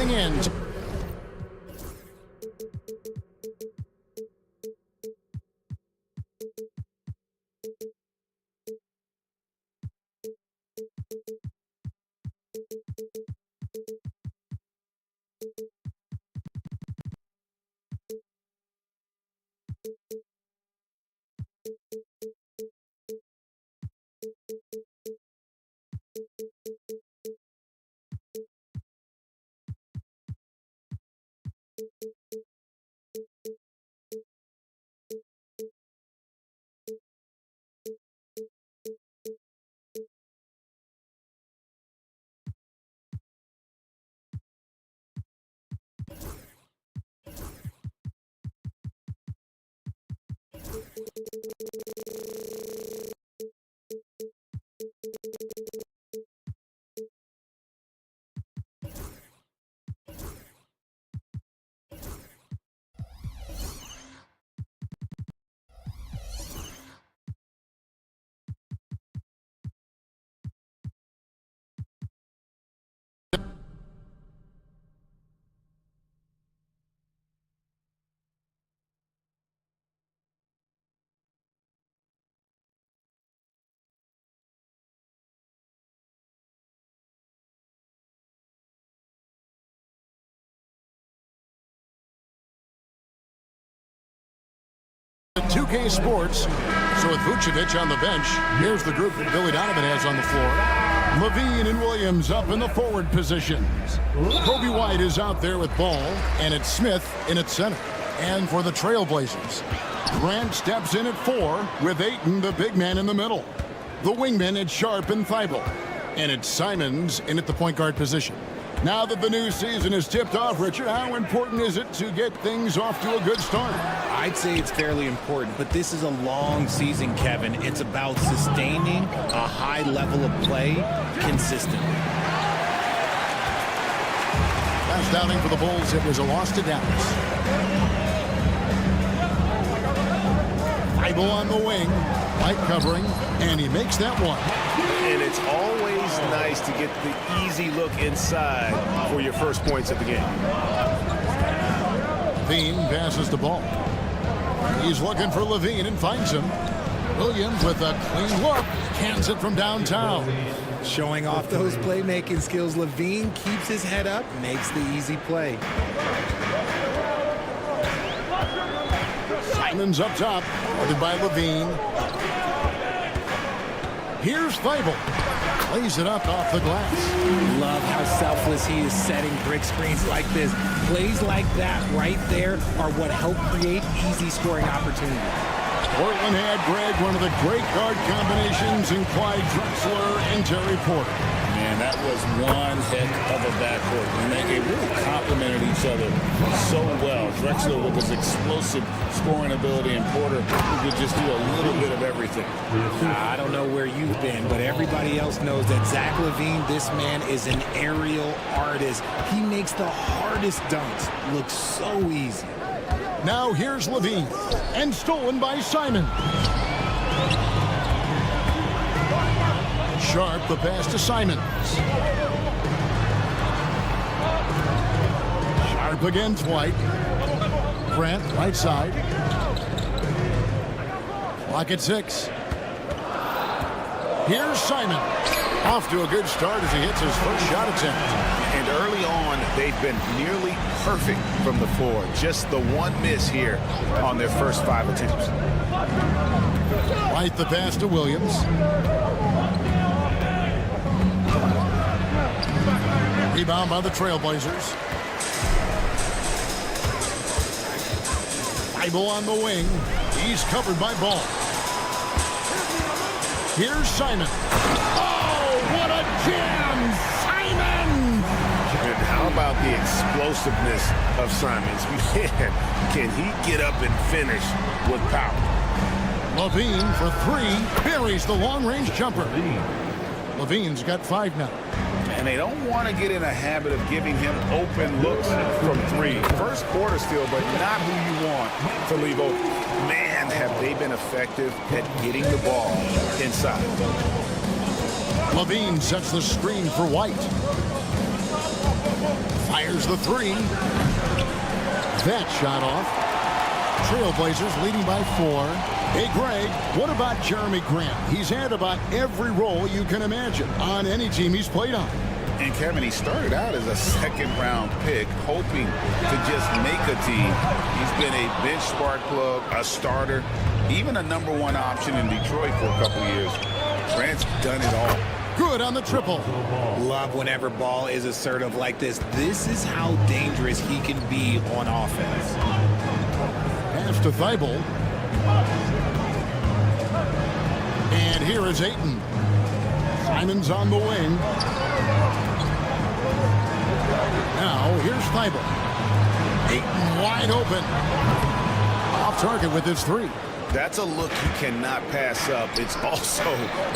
going in. The 2K Sports. So with Vucevic on the bench, here's the group that Billy Donovan has on the floor. Levine and Williams up in the forward positions. Kobe White is out there with ball, and it's Smith in at center. And for the Trailblazers, Grant steps in at 4 with Ayton, the big man, in the middle. The wingmen at Sharp and Thibault. And it's Simons in at the point guard position. Now that the new season is tipped off, Richard, how important is it to get things off to a good start? I'd say it's fairly important, but this is a long season, Kevin. It's about sustaining a high level of play consistently. Last outing for the Bulls, it was a loss to Dallas. Thibault on the wing, light covering, and he makes that one. And it's always nice to get the easy look inside for your first points of the game. Levine passes the ball. He's looking for Levine and finds him. Williams with a clean look, cans it from downtown. Showing off those playmaking skills, Levine keeps his head up, makes the easy play. Simons up top, guarded by Levine. Here's Thibault. Plays it up off the glass. Love how selfless he is setting brick screens like this. Plays like that right there are what help create easy scoring opportunities. Portland had, Greg, one of the great guard combinations in Clyde Drexler and Terry Porter. Man, that was one heck of a backcourt. And they really complemented each other so well. Drexler with his explosive scoring ability, and Porter who could just do a little bit of everything. I don't know where you've been, but everybody else knows that Zach LaVine, this man is an aerial artist. He makes the hardest dunks look so easy. Now here's Levine, and stolen by Simon. Sharp, the pass to Simons. Sharp against White. Grant, right side. Clock at 6. Here's Simon. Off to a good start as he hits his first shot attempt. And early on, they've been nearly perfect from the floor. Just the one miss here on their first 5 attempts. White, the pass to Williams. Rebound by the Trailblazers. Thibault on the wing. He's covered by Ball. Here's Simon. Oh, what a jam! Simon! And how about the explosiveness of Simons? Man, can he get up and finish with power? Levine for 3. Buries the long-range jumper. Levine's got 5 now. And they don't want to get in a habit of giving him open looks from 3. First quarter still, but not who you want to leave open. Man, have they been effective at getting the ball inside. Levine sets the screen for White. Fires the three. That shot off. Trailblazers leading by 4. Hey, Greg, what about Jeremy Grant? He's had about every role you can imagine on any team he's played on. And Kevin, he started out as a second-round pick, hoping to just make a team. He's been a bench spark plug, a starter, even a #1 option in Detroit for a couple years. Grant's done it all. Good on the triple. Love whenever Ball is assertive like this. This is how dangerous he can be on offense. Pass to Thibault. And here is Ayton. Simons on the wing. Now, here's Thibault. Ayton wide open. Off target with his 3. That's a look you cannot pass up. It's also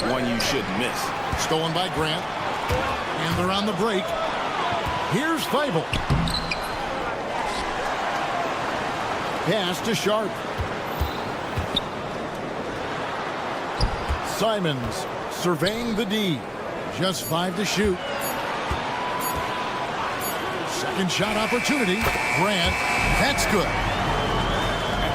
one you shouldn't miss. Stolen by Grant. And they're on the break. Here's Thibault. Pass to Sharp. Simons surveying the D. Just 5 to shoot. Second shot opportunity. Grant. That's good.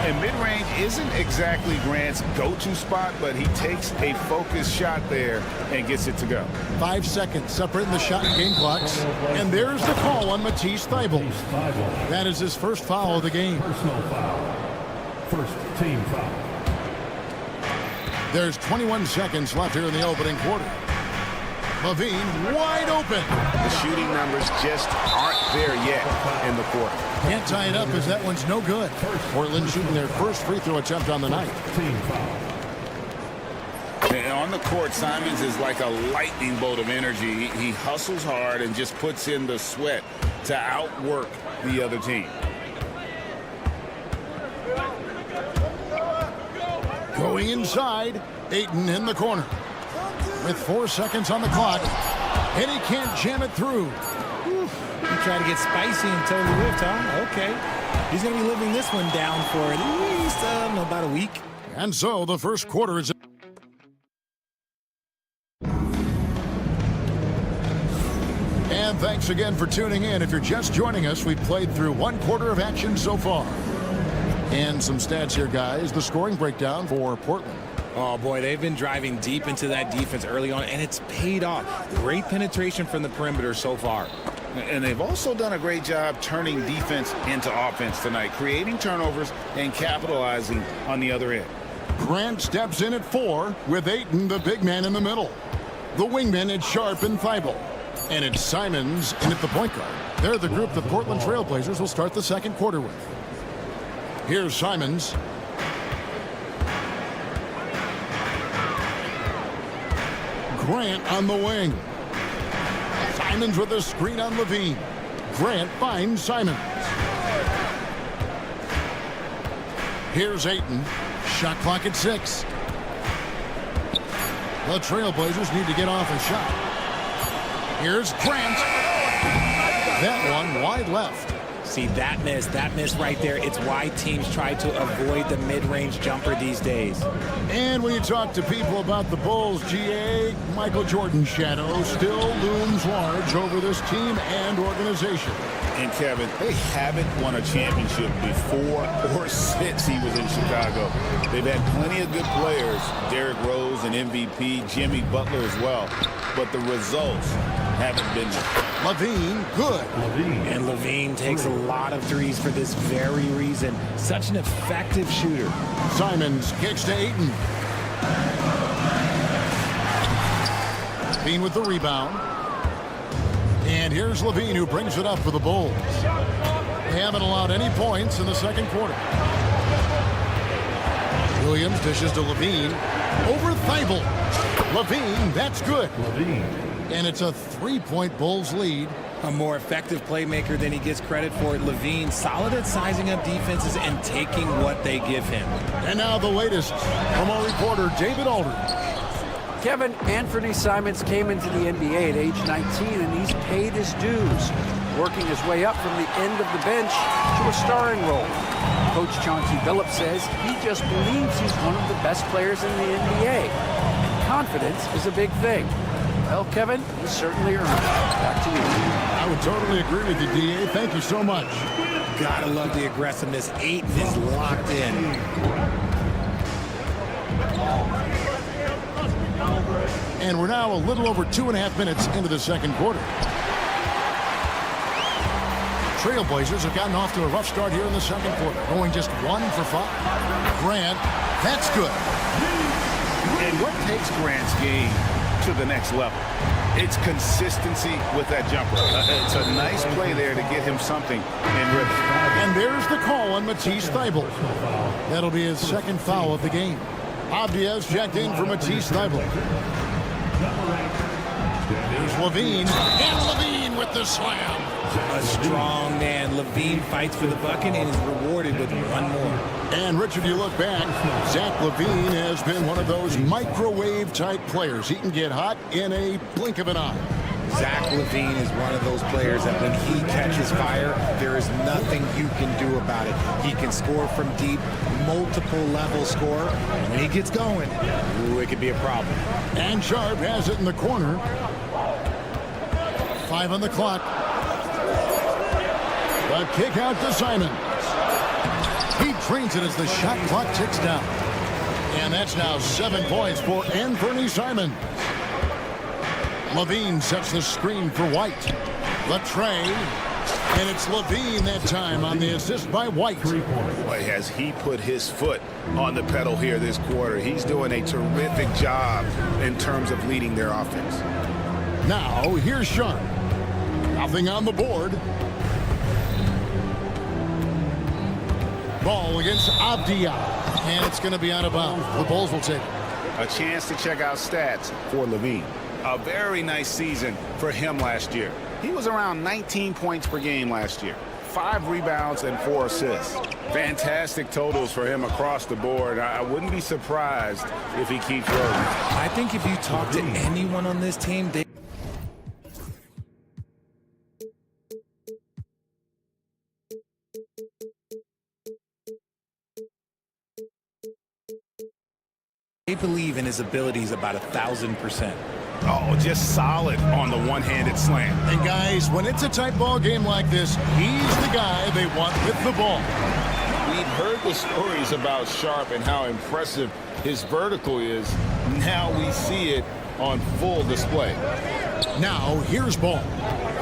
And mid-range isn't exactly Grant's go-to spot, but he takes a focused shot there and gets it to go. 5 seconds separating the shot and game clocks. And there's the call on Matisse Thibault. That is his first foul of the game. Personal foul. First team foul. There's 21 seconds left here in the opening quarter. Levine wide open. The shooting numbers just aren't there yet in the quarter. Can't tie it up as that one's no good. Portland shooting their first free throw attempt on the night. Team foul. And on the court, Simons is like a lightning bolt of energy. He hustles hard and just puts in the sweat to outwork the other team. Going inside, Ayton in the corner. With 4 seconds on the clock, and he can't jam it through. He tried to get spicy and totally whiffed, huh? Okay. He's going to be living this one down for at least about a week. And so the first quarter is... And thanks again for tuning in. If you're just joining us, we've played through 1 quarter of action so far. And some stats here, guys. The scoring breakdown for Portland. Oh, boy, they've been driving deep into that defense early on, and it's paid off. Great penetration from the perimeter so far. And they've also done a great job turning defense into offense tonight, creating turnovers and capitalizing on the other end. Grant steps in at 4 with Ayton, the big man, in the middle. The wingmen at Sharp and Thibault. And it's Simons in at the point guard. They're the group the Portland Trailblazers will start the second quarter with. Here's Simons. Grant on the wing. Simons with a screen on Levine. Grant finds Simons. Here's Ayton. Shot clock at 6. The Trailblazers need to get off a shot. Here's Grant. That one wide left. See, that miss right there, it's why teams try to avoid the mid-range jumper these days. And when you talk to people about the Bulls, GA, Michael Jordan's shadow still looms large over this team and organization. And Kevin, they haven't won a championship before or since he was in Chicago. They've had plenty of good players, Derrick Rose and MVP, Jimmy Butler as well, but the results haven't been there. Levine, good. And Levine takes a lot of threes for this very reason. Such an effective shooter. Simons kicks to Ayton. Levine with the rebound. And here's Levine, who brings it up for the Bulls. They haven't allowed any points in the second quarter. Williams dishes to Levine. Over Thibault. Levine, that's good. And it's a 3-point Bulls lead. A more effective playmaker than he gets credit for. Levine, solid at sizing up defenses and taking what they give him. And now the latest from our reporter, David Aldridge. Kevin, Anthony Simons came into the NBA at age 19, and he's paid his dues, working his way up from the end of the bench to a starring role. Coach Chauncey Billups says he just believes he's one of the best players in the NBA. And confidence is a big thing. Well, Kevin, he certainly earned it. Back to you. I would totally agree with you, D.A. Thank you so much. Gotta love the aggressiveness. Ayton is locked in. And we're now a little over 2.5 minutes into the second quarter. Trailblazers have gotten off to a rough start here in the second quarter, going just 1 for 5. Grant, that's good. And what takes Grant's game to the next level? It's consistency with that jumper. It's a nice play there to get him something in rhythm. And there's the call on Matisse Thybulle. That'll be his second foul of the game. Abdia's checked in for Matisse Thybulle. Here's Levine. And Levine with the slam. A strong man. Levine fights for the bucket and is rewarded with one more. And Richard, you look back, Zach Levine has been one of those microwave-type players. He can get hot in a blink of an eye. Zach Levine is one of those players that when he catches fire, there is nothing you can do about it. He can score from deep, multiple level score. And when he gets going, ooh, it could be a problem. And Sharp has it in the corner. 5 on the clock. The kick out to Simons. He drains it as the shot clock ticks down. And that's now 7 points for Anthony Simons. Levine sets the screen for White. The tray. And it's Levine that time on the assist by White. Boy, has he put his foot on the pedal here this quarter. He's doing a terrific job in terms of leading their offense. Now, here's Sharp. Nothing on the board. Ball against Abdia. And it's going to be out of bounds. The Bulls will take it. A chance to check out stats for Levine. A very nice season for him last year. He was around 19 points per game last year. 5 rebounds and 4 assists. Fantastic totals for him across the board. I wouldn't be surprised if he keeps rolling. I think if you talk to anyone on this team, they believe in his abilities about 1,000%. Oh, just solid on the one-handed slam. And guys, when it's a tight ball game like this, he's the guy they want with the ball. We've heard the stories about Sharp and how impressive his vertical is. Now we see it on full display. Now, here's Ball.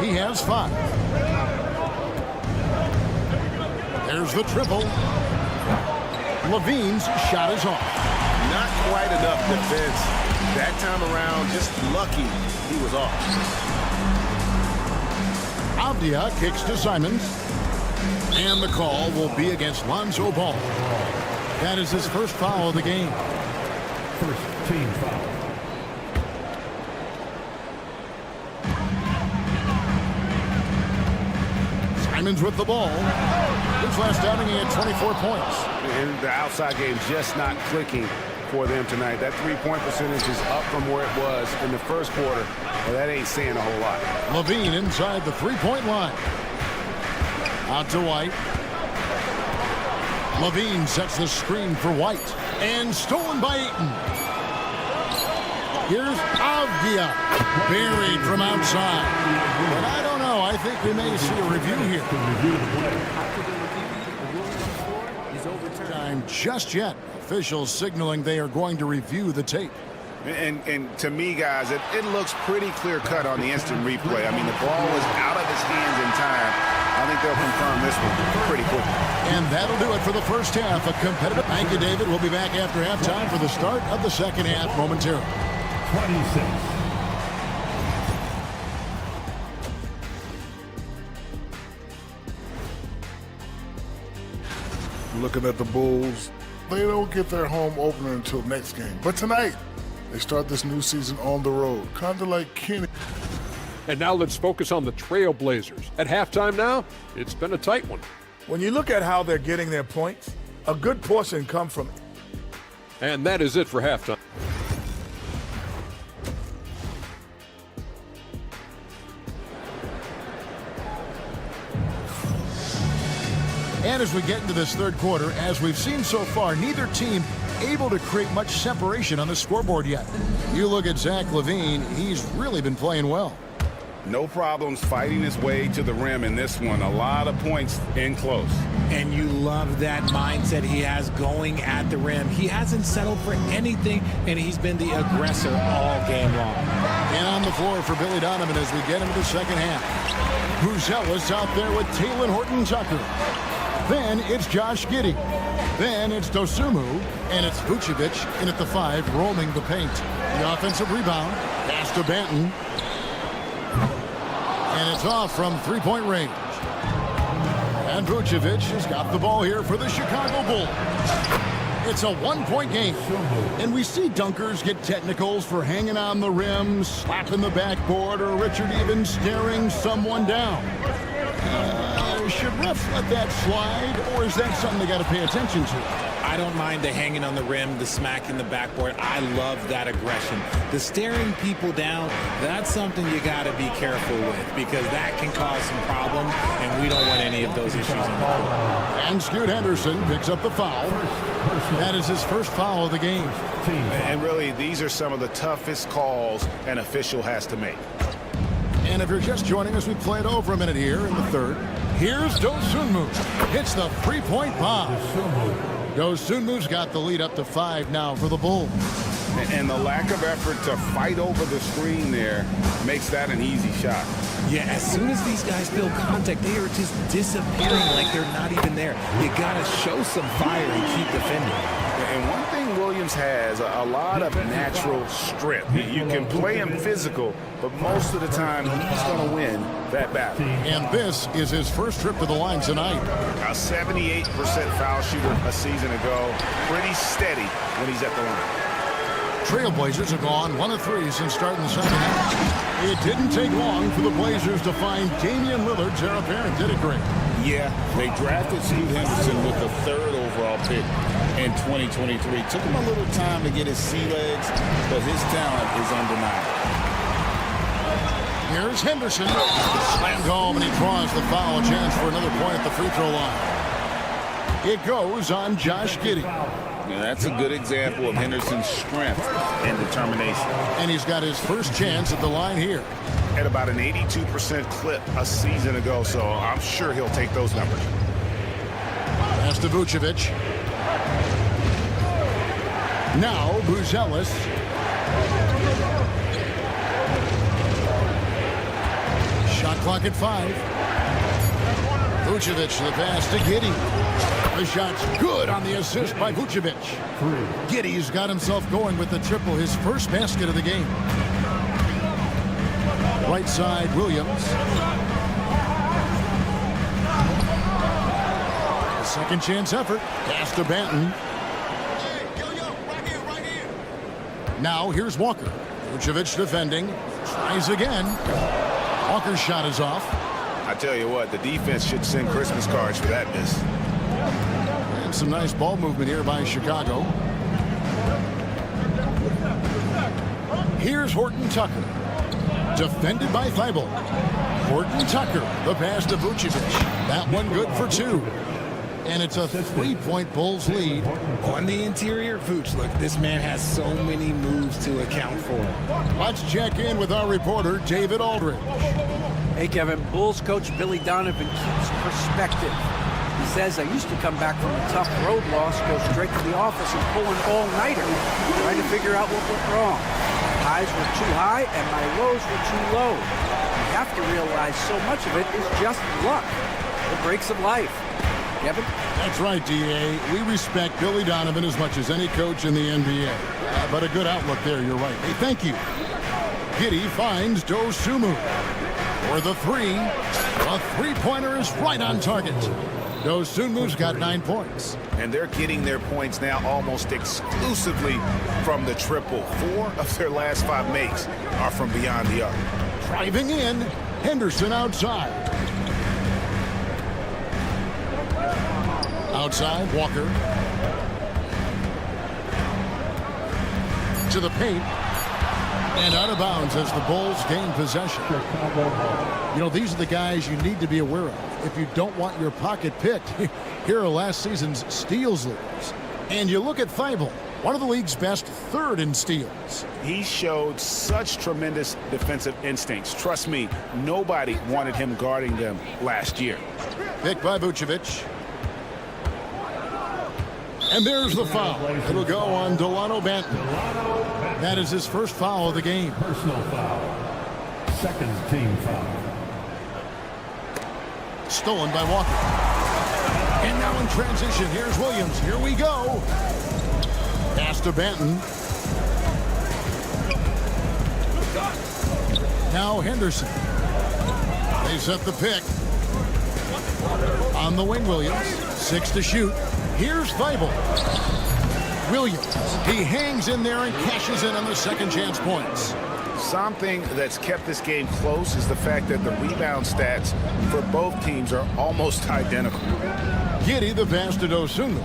He has 5. There's the triple. Levine's shot is off. Not quite enough defense. That time around, just lucky he was off. Abdia kicks to Simons. And the call will be against Lonzo Ball. That is his first foul of the game. First team foul. Simons with the ball. His last outing, he had 24 points. And the outside game just not clicking for them tonight. That 3-point percentage is up from where it was in the first quarter. Well, that ain't saying a whole lot. Levine inside the 3-point line. Out to White. Levine sets the screen for White. And stolen by Ayton. Here's Abdia. Buried from outside. But I don't know. I think we may see a review here. Time just yet. Officials signaling they are going to review the tape. And to me, guys, it looks pretty clear-cut on the instant replay. I mean, the ball was out of his hands in time. I think they'll confirm this one pretty quickly. And that'll do it for the first half. A competitive. Thank you, David. We'll be back after halftime for the start of the second half momentarily. 26. Looking at the Bulls, they don't get their home opener until next game. But tonight, they start this new season on the road, kind of like Kenny. And now let's focus on the Trailblazers. At halftime now, it's been a tight one. When you look at how they're getting their points, a good portion come from. And that is it for halftime. And as we get into this third quarter, as we've seen so far, neither team able to create much separation on the scoreboard yet. You look at Zach LaVine, he's really been playing well. No problems fighting his way to the rim in this one. A lot of points in close. And you love that mindset he has going at the rim. He hasn't settled for anything, and he's been the aggressor all game long. And on the floor for Billy Donovan as we get into the second half. Buzelis out there with Talen Horton-Tucker. Then it's Josh Giddey. Then it's Dosunmu, and it's Vucevic in at the 5, roaming the paint. The offensive rebound, pass to Banton. And it's off from three-point range. And Vucevic has got the ball here for the Chicago Bulls. It's a one-point game. And we see dunkers get technicals for hanging on the rim, slapping the backboard, or Richard even staring someone down. Should refs let that slide, or is that something they got to pay attention to? I don't mind the hanging on the rim, the smacking the backboard. I love that aggression. The staring people down, that's something you got to be careful with because that can cause some problems, and we don't want any of those issues on the court. And Scoot Henderson picks up the foul. That is his first foul of the game. And really, these are some of the toughest calls an official has to make. And if you're just joining us, we played over a minute here in the third. Here's Dosunmu. Hits the three-point bomb. Dosunmu's got the lead up to 5 now for the Bulls. And the lack of effort to fight over the screen there makes that an easy shot. Yeah, as soon as these guys feel contact, they are just disappearing like they're not even there. You got to show some fire and keep defending. And one thing Williams has, a lot of natural strength. You can play him physical, but most of the time he's going to win that battle. And this is his first trip to the line tonight. A 78% foul shooter a season ago. Pretty steady when he's at the line. Trailblazers have gone 1 of 3 since starting the second half. It didn't take long for the Blazers to find Damian Lillard's heir apparent, did it, Greg? Yeah, they drafted Scoot Henderson with the 3rd overall pick in 2023. Took him a little time to get his sea legs, but his talent is undeniable. Here's Henderson. Slammed home, and he draws the foul. A chance for another point at the free throw line. It goes on Josh Giddey. Yeah, that's a good example of Henderson's strength and determination. And he's got his first chance at the line here. At about an 82% clip a season ago, so I'm sure he'll take those numbers. Pass to Vucevic. Now Buzelis. Shot clock at 5. Vucevic the pass to Giddey. The shot's good on the assist by Vucevic. Giddey's got himself going with the triple, his first basket of the game. Right side, Williams. A second chance effort. Pass to Banton. Now here's Walker. Vucevic defending. Tries again. Walker's shot is off. I tell you what, the defense should send Christmas cards for that miss. And some nice ball movement here by Chicago. Here's Horton-Tucker. Defended by Thibault. Horton-Tucker, the pass to Vucevic. That one good for 2. And it's a 3-point Bulls lead. On the interior, Vooch, look, this man has so many moves to account for. Let's check in with our reporter, David Aldridge. Hey, Kevin, Bulls coach Billy Donovan keeps perspective. He says, I used to come back from a tough road loss, go straight to the office and pull an all-nighter, trying to figure out what went wrong. My highs were too high and my lows were too low. You have to realize so much of it is just luck, the breaks of life. Kevin? That's right, D.A. We respect Billy Donovan as much as any coach in the NBA. But a good outlook there, you're right. Hey, thank you. Giddey finds Dosunmu. For the 3, a three-pointer is right on target. Dosunmu's got 9 points. And they're getting their points now almost exclusively from the triple. 4 of their last 5 makes are from beyond the arc. Driving in, Henderson outside. Outside, Walker. To the paint. And out of bounds as the Bulls gain possession. You know, these are the guys you need to be aware of if you don't want your pocket picked. Here are last season's steals leaders. And you look at Thibault. one of the league's best, third in steals. He showed such tremendous defensive instincts. Trust me, nobody wanted him guarding them last year. Picked by Vucevic. And there's the foul. It'll go on Delano Banton. That is his first foul of the game. Personal foul. Second team foul. Stolen by Walker. And now in transition, here's Williams. Here we go. Pass to Banton. Now Henderson. They set the pick. On the wing, Williams. 6 to shoot. Here's Thibault. Williams. He hangs in there and cashes in on the second chance points. Something that's kept this game close is the fact that the rebound stats for both teams are almost identical. Giddey the pass to Dosunmu.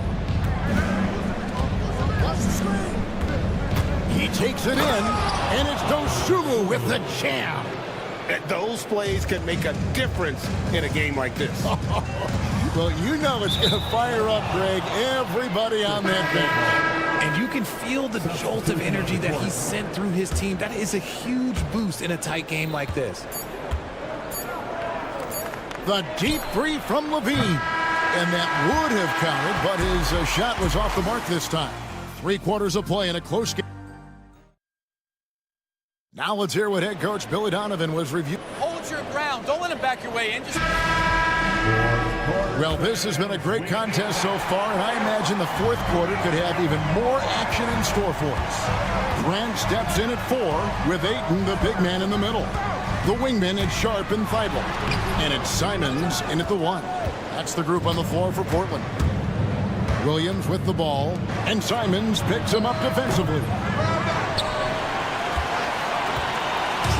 He takes it in, and it's Dosunmu with the jam. Those plays can make a difference in a game like this. Well, you know it's going to fire up, Greg, everybody on that bench. And you can feel the jolt of energy that he sent through his team. That is a huge boost in a tight game like this. The deep three from Levine. And that would have counted, but his shot was off the mark this time. 3 quarters of play in a close game. Now let's hear what head coach Billy Donovan was reviewing. Hold your ground. Don't let him back your way in. Just... Well, this has been a great contest so far, and I imagine the fourth quarter could have even more action in store for us. Grant steps in at 4 with Ayton, the big man, in the middle. The wingmen at Sharp and Thibault. And it's Simons in at the 1. That's the group on the floor for Portland. Williams with the ball, and Simons picks him up defensively.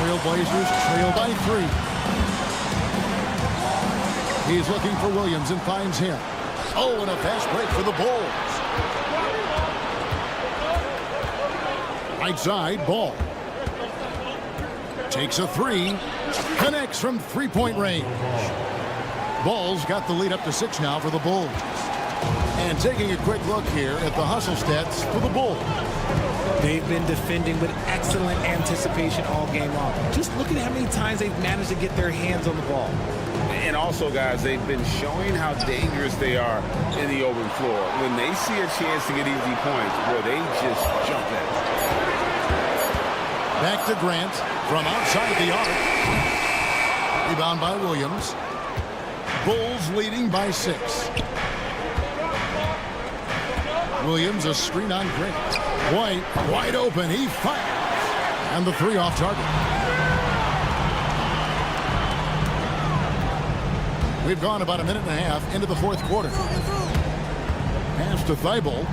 Trailblazers trail by 3. He's looking for Williams and finds him. Oh, and a fast break for the Bulls. Right side, Ball. Takes a 3. Connects from three-point range. Ball's got the lead up to 6 now for the Bulls. And taking a quick look here at the hustle stats for the Bulls. They've been defending with excellent anticipation all game long. Just look at how many times they've managed to get their hands on the ball. And also, guys, they've been showing how dangerous they are in the open floor. When they see a chance to get easy points, boy, they just jump at it. Back to Grant from outside the arc. Rebound by Williams. Bulls leading by 6. Williams a screen on Grant. White wide open. He fires. And the 3 off target. We've gone about a minute and a half into the fourth quarter. Pass to Thibault.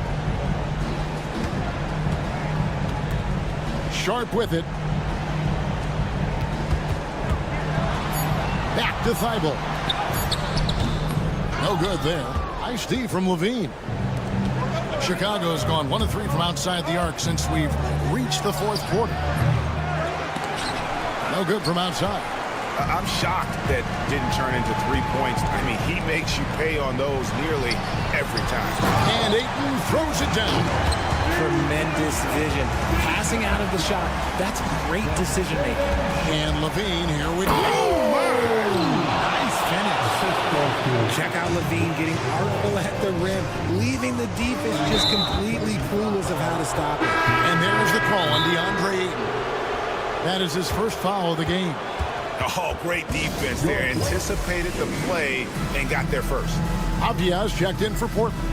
Sharp with it. Back to Thibault. No good there. Nice D from Levine. Chicago's gone 1 of 3 from outside the arc since we've reached the fourth quarter. No good from outside. I'm shocked that didn't turn into 3 points. I mean, he makes you pay on those nearly every time. And Ayton throws it down. Tremendous vision. Passing out of the shot. That's great decision making. And Levine, here we go. Nice finish. Check out Levine getting artful at the rim, leaving the defense just completely clueless of how to stop it. And there's the call on DeAndre Ayton. That is his first foul of the game. Oh, great defense there. Anticipated the play and got there first. Aviaz checked in for Portland.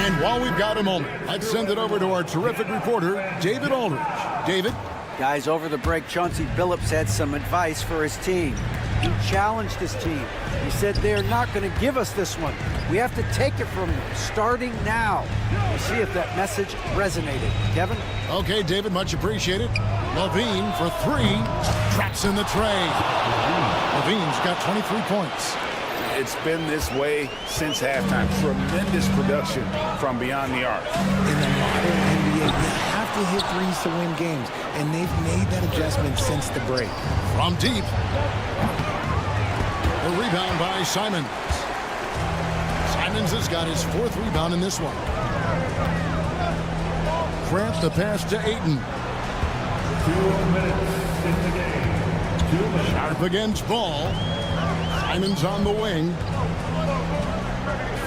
And while we've got a moment, let's send it over to our terrific reporter, David Aldridge. David? Guys, over the break, Chauncey Billups had some advice for his team. He challenged his team. He said they're not going to give us this one. We have to take it from them, starting now. We'll see if that message resonated. Kevin? Okay, David, much appreciated. Levine for 3, traps in the tray. Levine's got 23 points. It's been this way since halftime. Tremendous production from beyond the arc. In the modern NBA, you have to hit threes to win games, and they've made that adjustment since the break. From deep. rebound by Simons. Simons has got his 4th rebound in this one. Grant the pass to Ayton. 2 minutes in the game. 2 minutes. Sharp against Ball. Simons on the wing.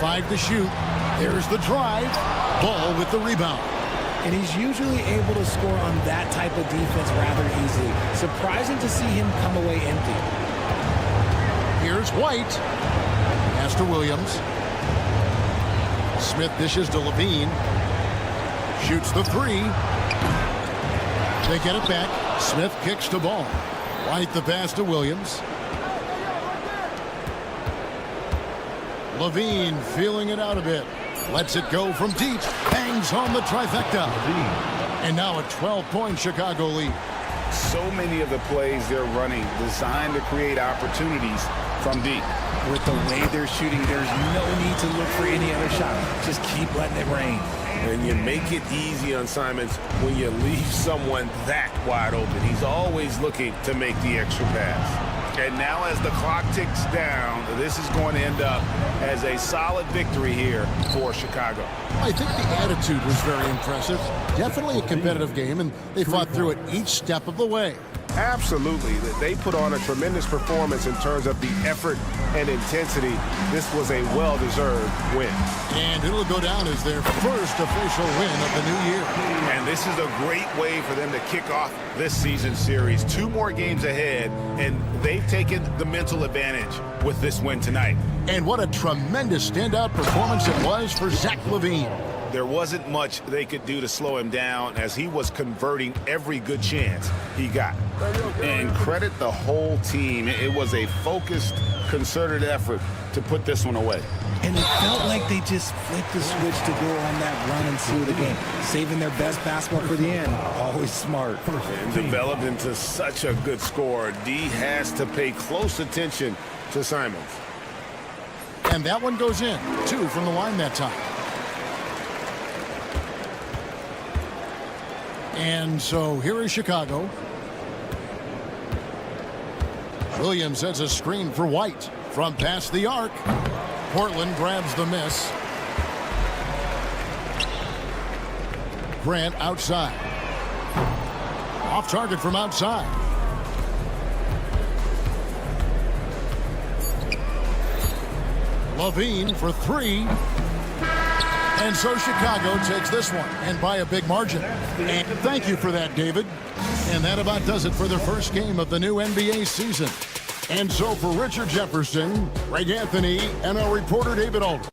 5 to shoot. There's the drive. Ball with the rebound. And he's usually able to score on that type of defense rather easily. Surprising to see him come away empty. Here's White. Pass to Williams. Smith dishes to Levine. Shoots the 3. They get it back. Smith kicks to Ball. White the pass to Williams. Levine feeling it out a bit. Lets it go from deep. Bangs home the trifecta. And now a 12-point Chicago lead. So many of the plays they're running designed to create opportunities from deep. With the way they're shooting, there's no need to look for any other shot. Just keep letting it rain. And you make it easy on Simons when you leave someone that wide open. He's always looking to make the extra pass. And now as the clock ticks down, this is going to end up as a solid victory here for Chicago. I think the attitude was very impressive. Definitely a competitive game, and they fought through it each step of the way. Absolutely. They put on a tremendous performance in terms of the effort and intensity. This was a well-deserved win. And it'll go down as their first official win of the new year. And this is a great way for them to kick off this season series. 2 more games ahead, and they've taken the mental advantage with this win tonight. And what a tremendous standout performance it was for Zach LaVine. There wasn't much they could do to slow him down as he was converting every good chance he got. And credit the whole team. It was a focused, concerted effort to put this one away. And it felt like they just flipped the switch to go on that run and seal the game. Saving their best basketball for the end. Always smart. And developed into such a good scorer. D has to pay close attention to Simons. And that one goes in. 2 from the line that time. And so here is Chicago. Williams sets a screen for White from past the arc. Portland grabs the miss. Grant outside. Off target from outside. Levine for 3. And so Chicago takes this one, and by a big margin. And thank you for that, David. And that about does it for the first game of the new NBA season. And so for Richard Jefferson, Greg Anthony, and our reporter David Aldridge.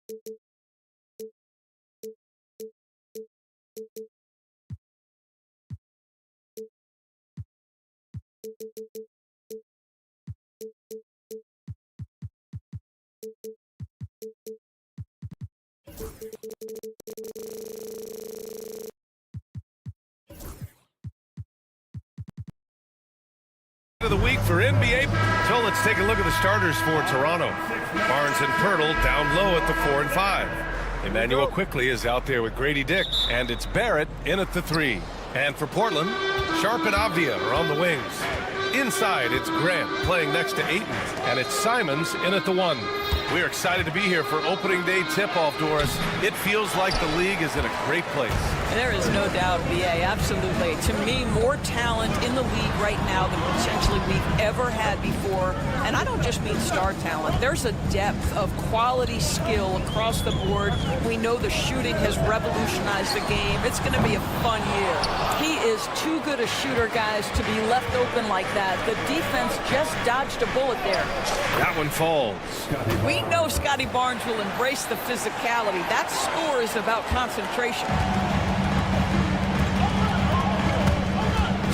Of the week for NBA. So let's take a look at the starters for Toronto. Barnes and Pirtle down low at the 4 and 5. Emmanuel Quickley is out there with Grady Dick, and it's Barrett in at the 3. And for Portland, Sharp and Avdia are on the wings. Inside, it's Grant playing next to Ayton, and it's Simons in at the 1. We're excited to be here for opening day tip-off, Doris. It feels like the league is in a great place. There is no doubt, BA, absolutely. To me, more talent in the league right now than potentially we've ever had before. And I don't just mean star talent. There's a depth of quality skill across the board. We know the shooting has revolutionized the game. It's going to be a fun year. He is too good a shooter, guys, to be left open like that. The defense just dodged a bullet there. That one falls. We know Scotty Barnes will embrace the physicality. That score is about concentration.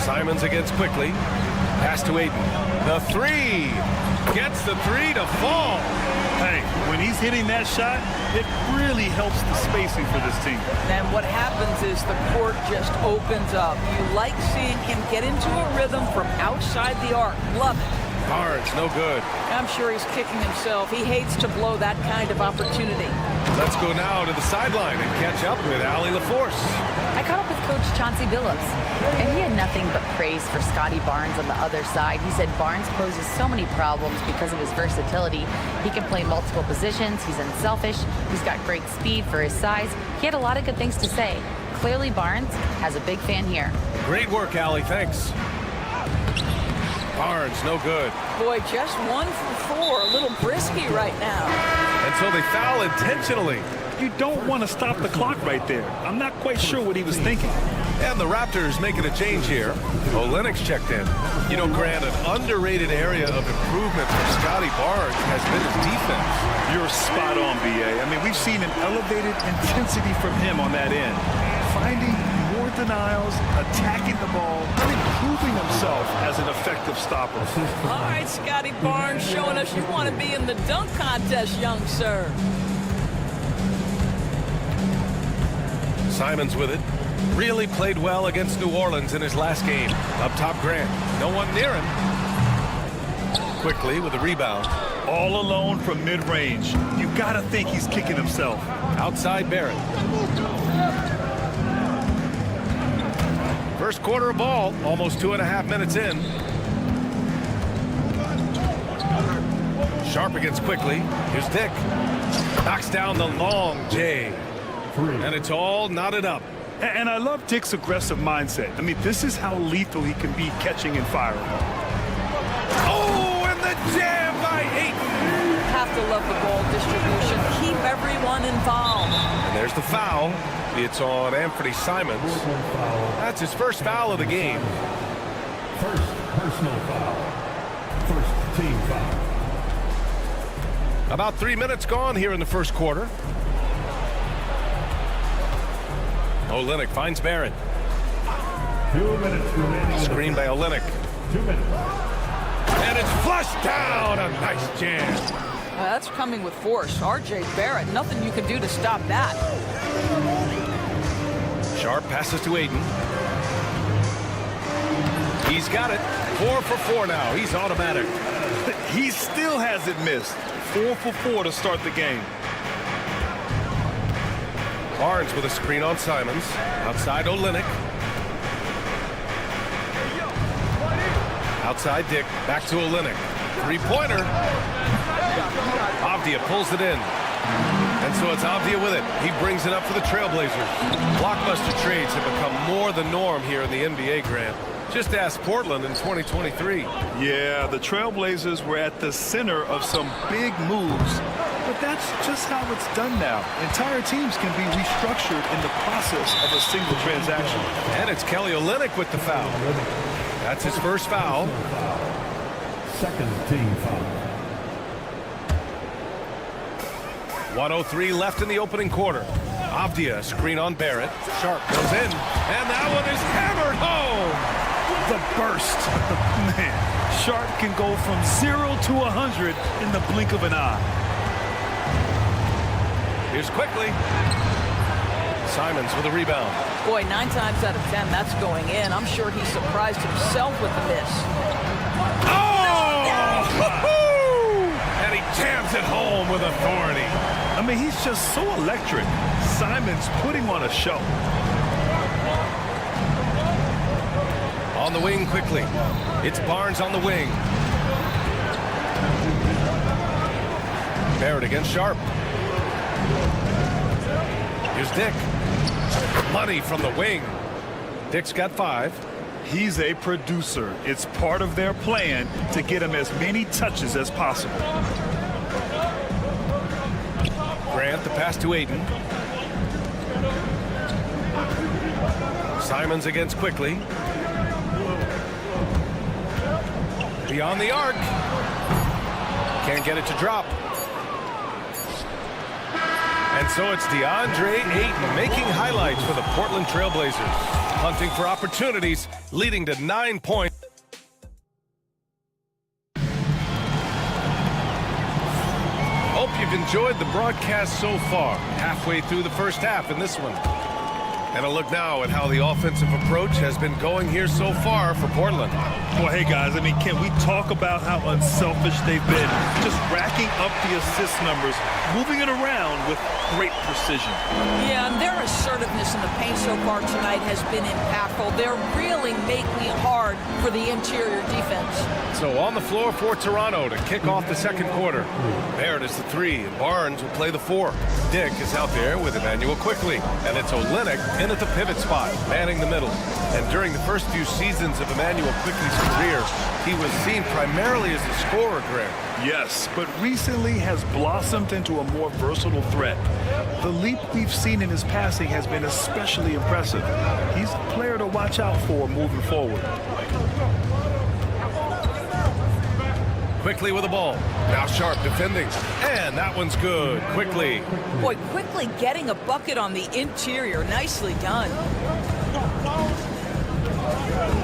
Simons against Quickley. Pass to Ayton. The 3. Gets the 3 to fall. Hey, when he's hitting that shot, it really helps the spacing for this team. And what happens is the court just opens up. You like seeing him get into a rhythm from outside the arc. Love it. Barnes, no good. I'm sure he's kicking himself. He hates to blow that kind of opportunity. Let's go now to the sideline and catch up with Allie LaForce. I caught up with Coach Chauncey Billups, and he had nothing but praise for Scotty Barnes on the other side. He said Barnes poses so many problems because of his versatility. He can play multiple positions. He's unselfish. He's got great speed for his size. He had a lot of good things to say. Clearly, Barnes has a big fan here. Great work, Allie. Thanks. Barnes, no good. Boy, just 1 for 4. A little brisky right now. And so they foul intentionally. You don't want to stop the clock right there. I'm not quite sure what he was thinking. And the Raptors making a change here. Olynyk's checked in. You know, Grant, an underrated area of improvement for Scotty Barnes has been his defense. You're spot on, BA. I mean, we've seen an elevated intensity from him on that end. Finding more denials, attacking the ball, and improving himself as an effective stopper. All right, Scotty Barnes showing us you want to be in the dunk contest, young sir. Simons with it. Really played well against New Orleans in his last game. Up top, Grant. No one near him. Quickly with a rebound. All alone from mid-range. You got to think he's kicking himself. Outside Barrett. First quarter of ball, almost 2.5 minutes in. Sharp against Quickley. Here's Dick. Knocks down the long J. And it's all knotted up. And I love Dick's aggressive mindset. I mean, this is how lethal he can be catching and firing. Oh, and the jam by Ayton. Have to love the ball distribution. Keep everyone involved. And there's the foul. It's on Anthony Simons. That's his first foul of the game. First personal foul. First team foul. About 3 minutes gone here in the first quarter. Olynyk finds Barrett. 2 minutes remaining. Screen by Olynyk. 2 minutes. And it's flushed down. A nice jam. That's coming with force. R.J. Barrett, nothing you can do to stop that. Sharp passes to Ayton. He's got it. 4 for 4 now. He's automatic. He still hasn't missed. 4 for 4 to start the game. Barnes with a screen on Simons. Outside Olynyk. Outside Dick. Back to Olynyk. Three-pointer. Avdia pulls it in. And so it's Avdia with it. He brings it up for the Trailblazers. Blockbuster trades have become more the norm here in the NBA, Grant. Just ask Portland in 2023. Yeah, the Trailblazers were at the center of some big moves. But that's just how it's done now. Entire teams can be restructured in the process of a single transaction. And it's Kelly Olynyk with the foul. That's his first foul. Second team foul. 1:03 left in the opening quarter. Avdia, screen on Barrett. Sharp goes in, and that one is hammered home. The burst. Man, Sharp can go from 0 to 100 in the blink of an eye. Here's Quickly. Simons with a rebound. Boy, 9 times out of 10, that's going in. I'm sure he surprised himself with the miss. Oh! And he jams it home with authority. I mean, he's just so electric. Simons putting on a show. On the wing quickly. It's Barnes on the wing. Barrett against Sharp. Here's Dick. Money from the wing. Dick's got 5. He's a producer. It's part of their plan to get him as many touches as possible. Grant, the pass to Aiden. Simons against Quickly. Beyond the arc. Can't get it to drop. And so it's DeAndre Ayton making highlights for the Portland Trailblazers. Hunting for opportunities, leading to 9 points. Hope you've enjoyed the broadcast so far. Halfway through the first half in this one. And a look now at how the offensive approach has been going here so far for Portland. Well, hey, guys, I mean, can we talk about how unselfish they've been? Just racking up the assist numbers, moving it around with great precision. Yeah, and their assertiveness in the paint so far tonight has been impactful. They're really making it hard for the interior defense. So on the floor for Toronto to kick off the second quarter. Barrett is the 3, and Barnes will play the 4. Dick is out there with Emmanuel Quickly, and it's Olynyk in at the pivot spot, manning the middle. And during the first few seasons of Emmanuel Quickly's career, he was seen primarily as a scorer, Greg. Yes, but recently has blossomed into a more versatile threat. The leap we've seen in his passing has been especially impressive. He's a player to watch out for moving forward. Quickly with the ball. Now Sharp defending. And that one's good. Quickly. Boy, Quickly getting a bucket on the interior. Nicely done.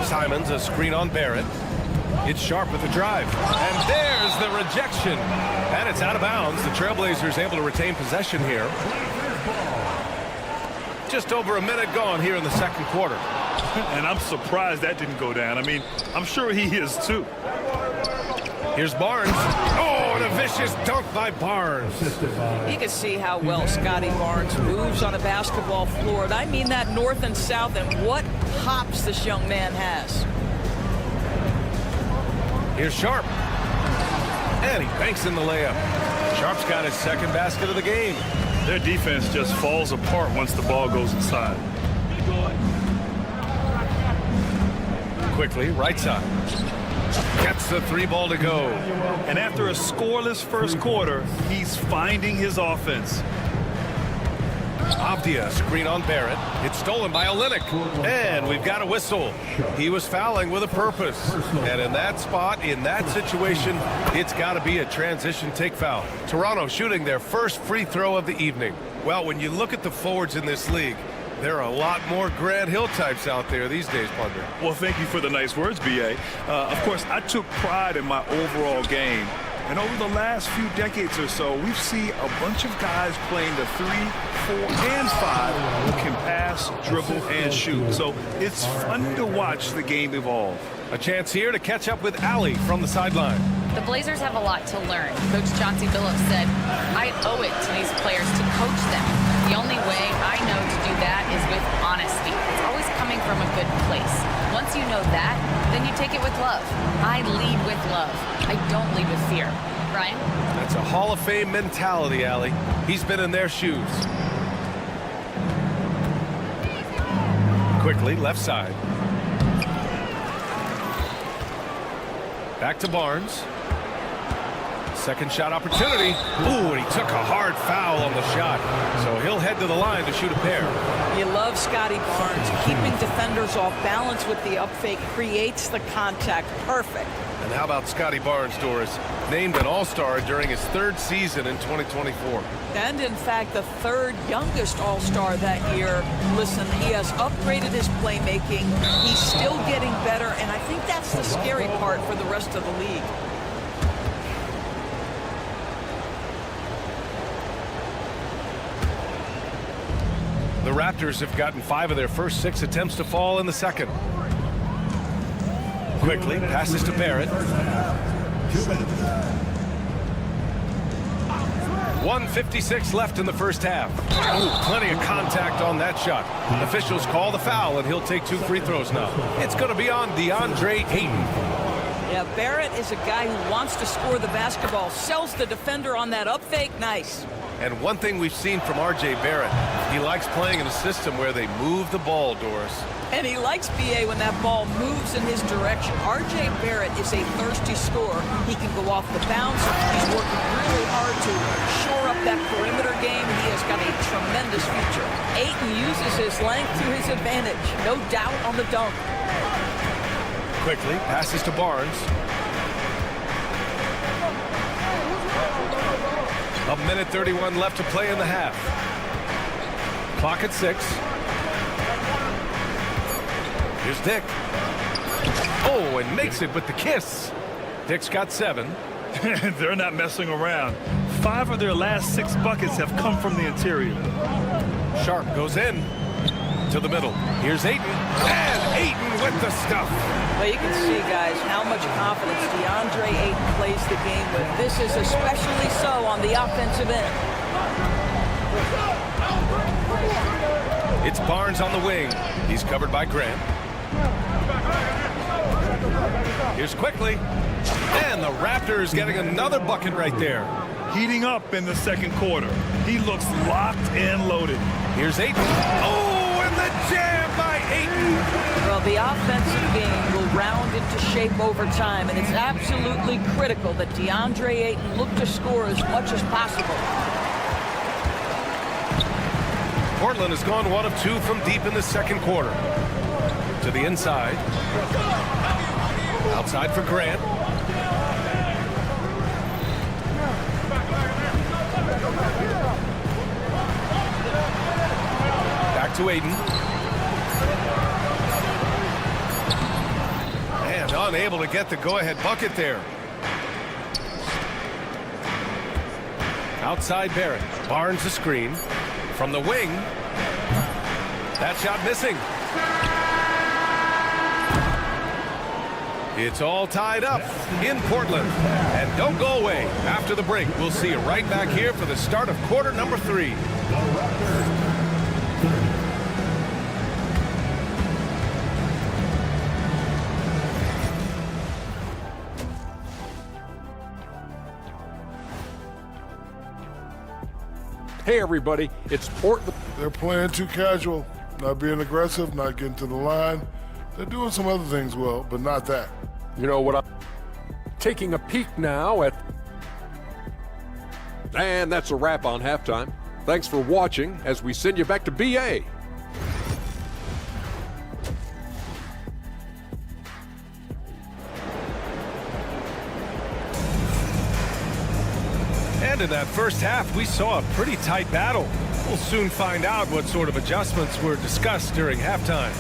Simons, a screen on Barrett. It's Sharp with the drive. And there's the rejection. And it's out of bounds. The Trailblazers able to retain possession here. Just over a minute gone here in the second quarter. And I'm surprised that didn't go down. I mean, I'm sure he is too. Here's Barnes. Oh, and a vicious dunk by Barnes. You can see how well Scotty Barnes moves on a basketball floor. And I mean that north and south, and what hops this young man has. Here's Sharp. And he banks in the layup. Sharp's got his second basket of the game. Their defense just falls apart once the ball goes inside. Quickly, right side. Gets the 3 ball to go. And after a scoreless first quarter, he's finding his offense. Avdia, screen on Barrett. It's stolen by Olynyk. And we've got a whistle. He was fouling with a purpose. And in that spot, in that situation, it's got to be a transition take foul. Toronto shooting their first free throw of the evening. Well, when you look at the forwards in this league, there are a lot more Grant Hill types out there these days, Plunder. Well, thank you for the nice words, B.A. Of course, I took pride in my overall game. And over the last few decades or so, we've seen a bunch of guys playing the 3, 4, and 5 who can pass, dribble, and shoot. So it's fun to watch the game evolve. A chance here to catch up with Allie from the sideline. The Blazers have a lot to learn. Coach Chauncey Billups said, I owe it to these players to coach them. The only way I know to do that is with honesty. It's always coming from a good place. Once you know that, then you take it with love. I lead with love. I don't lead with fear. Ryan? That's a Hall of Fame mentality, Allie. He's been in their shoes. Quickly, left side. Back to Barnes. Second shot opportunity. Ooh, and he took a hard foul on the shot. So he'll head to the line to shoot a pair. You love Scotty Barnes. Keeping defenders off balance with the up fake creates the contact. Perfect. And how about Scotty Barnes, Doris? Named an All-Star during his 3rd season in 2024. And in fact, the 3rd youngest All-Star that year. Listen, he has upgraded his playmaking. He's still getting better, and I think that's the scary part for the rest of the league. The Raptors have gotten 5 of their first 6 attempts to fall in the second. Quickly, passes to Barrett. 1:56 left in the first half. Ooh, plenty of contact on that shot. Officials call the foul, and he'll take 2 free throws now. It's going to be on DeAndre Ayton. Yeah, Barrett is a guy who wants to score the basketball. Sells the defender on that up fake. Nice. And one thing we've seen from R.J. Barrett, he likes playing in a system where they move the ball, Doris. And he likes BA when that ball moves in his direction. R.J. Barrett is a thirsty scorer. He can go off the bounce. He's working really hard to shore up that perimeter game. He has got a tremendous future. Ayton uses his length to his advantage. No doubt on the dunk. Quickly, passes to Barnes. A minute 31 left to play in the half. Clock at 6. Here's Dick. Oh, and makes it with the kiss. Dick's got 7. They're not messing around. 5 of their last 6 buckets have come from the interior. Sharp goes in to the middle. Here's Ayton. And Ayton with the stuff. Well, you can see, guys, how much confidence DeAndre Ayton plays the game with. This is especially so on the offensive end. It's Barnes on the wing. He's covered by Grant. Here's Quickly. And the Raptors getting another bucket right there. Heating up in the second quarter. He looks locked and loaded. Here's Ayton. Oh, and the jam by Ayton. Well, the offensive game will round into shape over time, and it's absolutely critical that DeAndre Ayton look to score as much as possible. Portland has gone 1 of 2 from deep in the second quarter. To the inside. Outside for Grant. Back to Ayton. And unable to get the go-ahead bucket there. Outside Barrett. Barnes the screen. From the wing. That shot missing. It's all tied up in Portland. And don't go away. After the break, we'll see you right back here for the start of quarter number 3. Hey, everybody, it's Portland. They're playing too casual, not being aggressive, not getting to the line. They're doing some other things well, but not that. You know what? I'm taking a peek now at... And that's a wrap on halftime. Thanks for watching as we send you back to BA. And in that first half, we saw a pretty tight battle. We'll soon find out what sort of adjustments were discussed during halftime.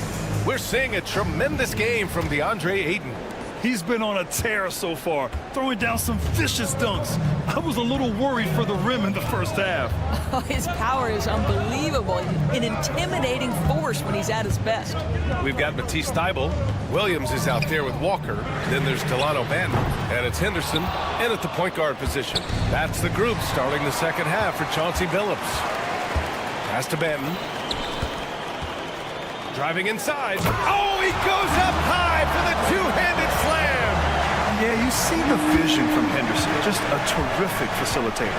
We're seeing a tremendous game from DeAndre Ayton. He's been on a tear so far, throwing down some vicious dunks. I was a little worried for the rim in the first half. Oh, his power is unbelievable, an intimidating force when he's at his best. We've got Matisse Thybulle. Williams is out there with Walker. Then there's Delano Banton. And it's Henderson in at the point guard position. That's the group starting the second half for Chauncey Billups. Pass to Banton. Driving inside. Oh, he goes up high for the two-handed slam. Yeah, you see the vision from Henderson. Just a terrific facilitator.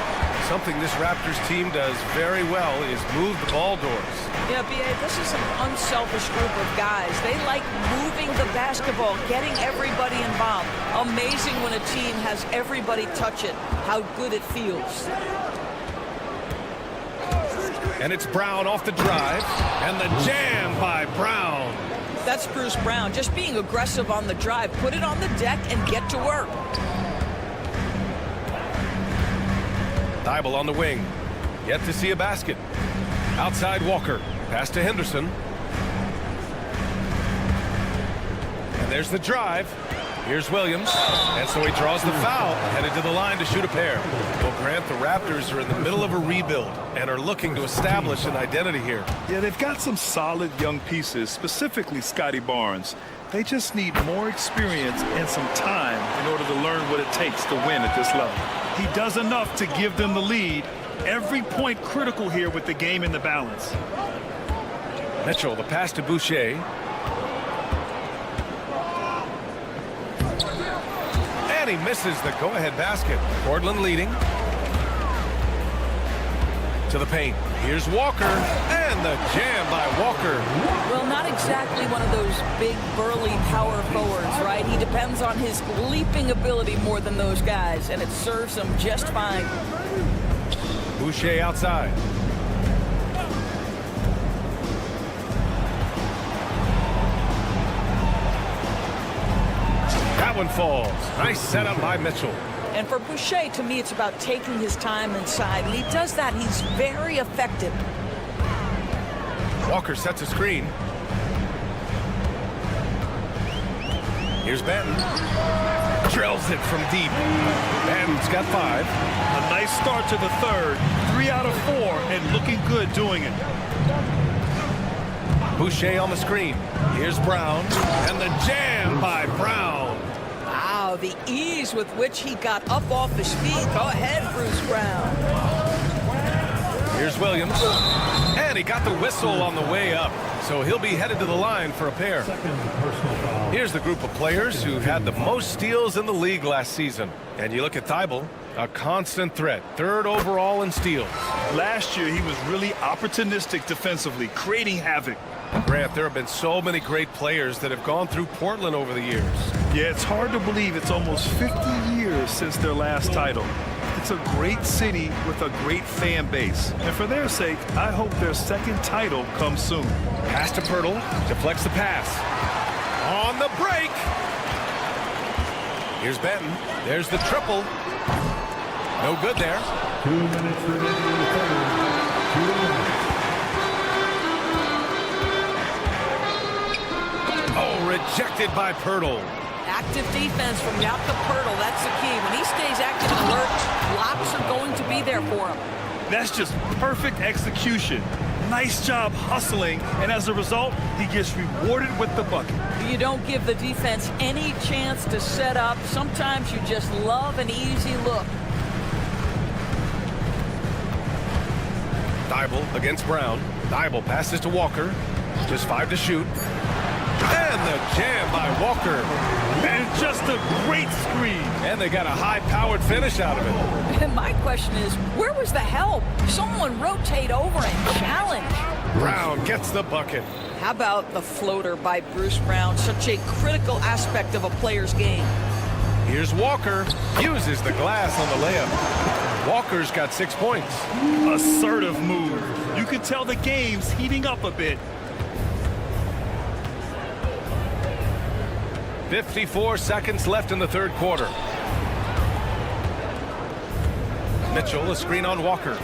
Something this Raptors team does very well is move the ball doors. Yeah, B.A., this is an unselfish group of guys. They like moving the basketball, getting everybody involved. Amazing when a team has everybody touch it, how good it feels. And it's Brown off the drive, and the jam by Brown. That's Bruce Brown, just being aggressive on the drive. Put it on the deck and get to work. Thibault on the wing. Yet to see a basket. Outside Walker. Pass to Henderson. And there's the drive. Here's Williams. And so he draws the foul. Headed to the line to shoot a pair. Well, Grant, the Raptors are in the middle of a rebuild and are looking to establish an identity here. Yeah, they've got some solid young pieces, specifically Scotty Barnes. They just need more experience and some time in order to learn what it takes to win at this level. He does enough to give them the lead. Every point critical here with the game in the balance. Mitchell, the pass to Boucher. And he misses the go-ahead basket. Portland leading. To the paint. Here's Walker. And the jam by Walker. Well, not exactly one of those big, burly power forwards, right? He depends on his leaping ability more than those guys, and it serves him just fine. Boucher outside. That one falls. Nice setup by Mitchell. And for Boucher, to me, it's about taking his time inside. And he does that. He's very effective. Walker sets a screen. Here's Benton. Drills it from deep. Benton's got 5. A nice start to the third. 3 out of 4 and looking good doing it. Boucher on the screen. Here's Brown. And the jam by Brown. Wow, the ease with which he got up off his feet. Go ahead, Bruce Brown. Here's Williams. And he got the whistle on the way up. So he'll be headed to the line for a pair. Here's the group of players who had the most steals in the league last season. And you look at Thibault, a constant threat. 3rd overall in steals. Last year, he was really opportunistic defensively, creating havoc. Grant, there have been so many great players that have gone through Portland over the years. Yeah, it's hard to believe it's almost 50 years since their last title. It's a great city with a great fan base. And for their sake, I hope their second title comes soon. Pass to Pirtle. Deflects the pass. On the break. Here's Benton. There's the triple. No good there. 2 minutes remaining in the third. Oh, rejected by Pirtle. Active defense from Jakob Pirtle. That's the key. When he stays active and alert, blocks are going to be there for him. That's just perfect execution. Nice job hustling, and as a result, he gets rewarded with the bucket. You don't give the defense any chance to set up. Sometimes you just love an easy look. Thibault against Brown. Thibault passes to Walker. Just 5 to shoot. And the jam by Walker. And just a great screen. And they got a high-powered finish out of it. And my question is, where was the help? Someone rotate over and challenge. Brown gets the bucket. How about the floater by Bruce Brown? Such a critical aspect of a player's game. Here's Walker. Uses the glass on the layup. Walker's got 6 points. Assertive move. You can tell the game's heating up a bit. 54 seconds left in the 3rd quarter. Mitchell, a screen on Walker.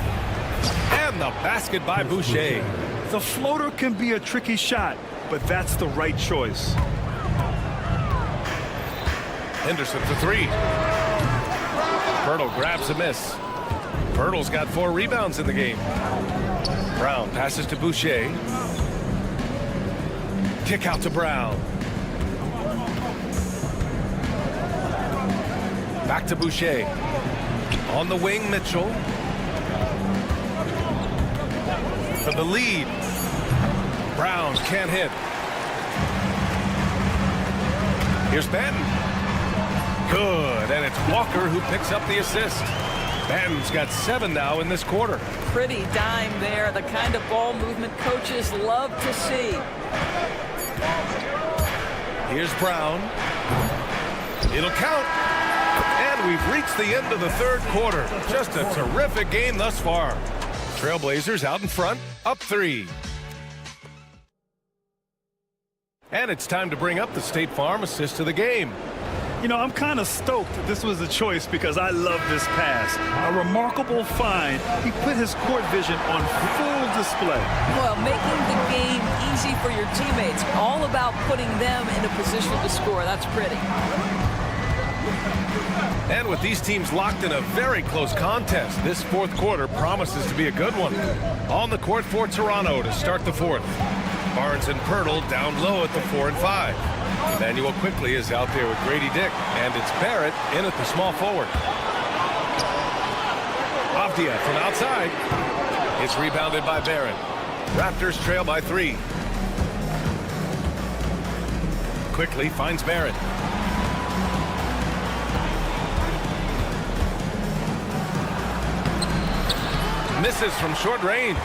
And the basket by Boucher. The floater can be a tricky shot, but that's the right choice. Henderson for 3. Pirtle grabs a miss. Pirtle's got 4 rebounds in the game. Brown passes to Boucher. Kick out to Brown. Back to Boucher. On the wing, Mitchell. For the lead. Brown can't hit. Here's Benton. Good, and it's Walker who picks up the assist. Ben's got 7 now in this quarter. Pretty dime there, the kind of ball movement coaches love to see. Here's Brown. It'll count. And we've reached the end of the third quarter. Just a terrific game thus far. Trailblazers out in front, up 3. And it's time to bring up the State Farm assist of the game. You know, I'm kind of stoked that this was a choice because I love this pass. A remarkable find. He put his court vision on full display. Well, making the game easy for your teammates. All about putting them in a position to score. That's pretty. And with these teams locked in a very close contest, this fourth quarter promises to be a good one. On the court for Toronto to start the fourth. Barnes and Pirtle down low at the 4 and 5. Emmanuel quickly is out there with Grady Dick, and it's Barrett in at the small forward. Avdia from outside. It's rebounded by Barrett. Raptors trail by 3. Quickly finds Barrett. Misses from short range.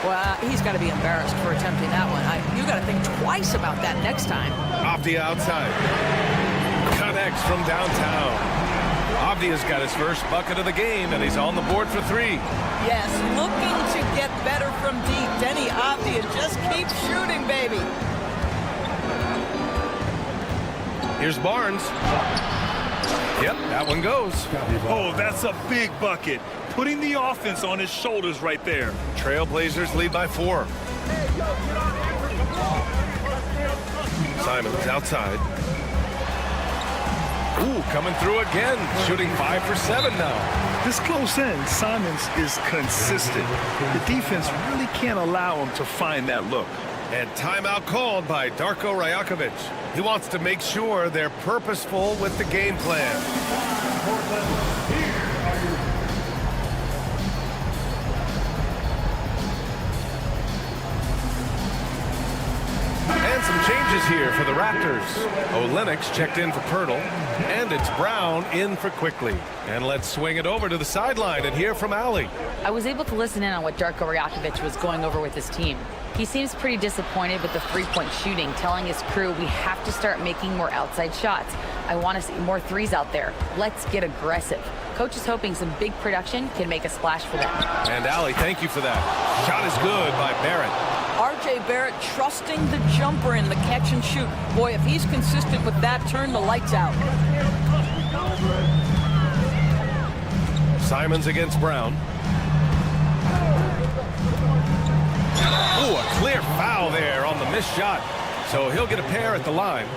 Well, he's got to be embarrassed for attempting that one. You got to think twice about that next time. Avdia outside. Connects from downtown. Avdia's got his first bucket of the game, and he's on the board for 3. Yes, looking to get better from deep. Denny Avdia just keeps shooting, baby. Here's Barnes. Yep, that one goes. Oh, that's a big bucket. Putting the offense on his shoulders right there. Trailblazers lead by 4. Simons outside. Ooh, coming through again. Shooting 5 for 7 now. This close in, Simons is consistent. The defense really can't allow him to find that look. And timeout called by Darko Rajakovic. He wants to make sure they're purposeful with the game plan. And some changes here for the Raptors. Olenix checked in for Pirtle, and it's Brown in for Quickly. And let's swing it over to the sideline and hear from Allie. I was able to listen in on what Darko Rajakovic was going over with his team. He seems pretty disappointed with the three-point shooting, telling his crew we have to start making more outside shots. I want to see more threes out there. Let's get aggressive. Coach is hoping some big production can make a splash for them. And Allie, thank you for that. Shot is good by Barrett. R.J. Barrett trusting the jumper in the catch and shoot. Boy, if he's consistent with that, turn the lights out. Simons against Brown. Ooh, a clear foul there on the missed shot. So he'll get a pair at the line.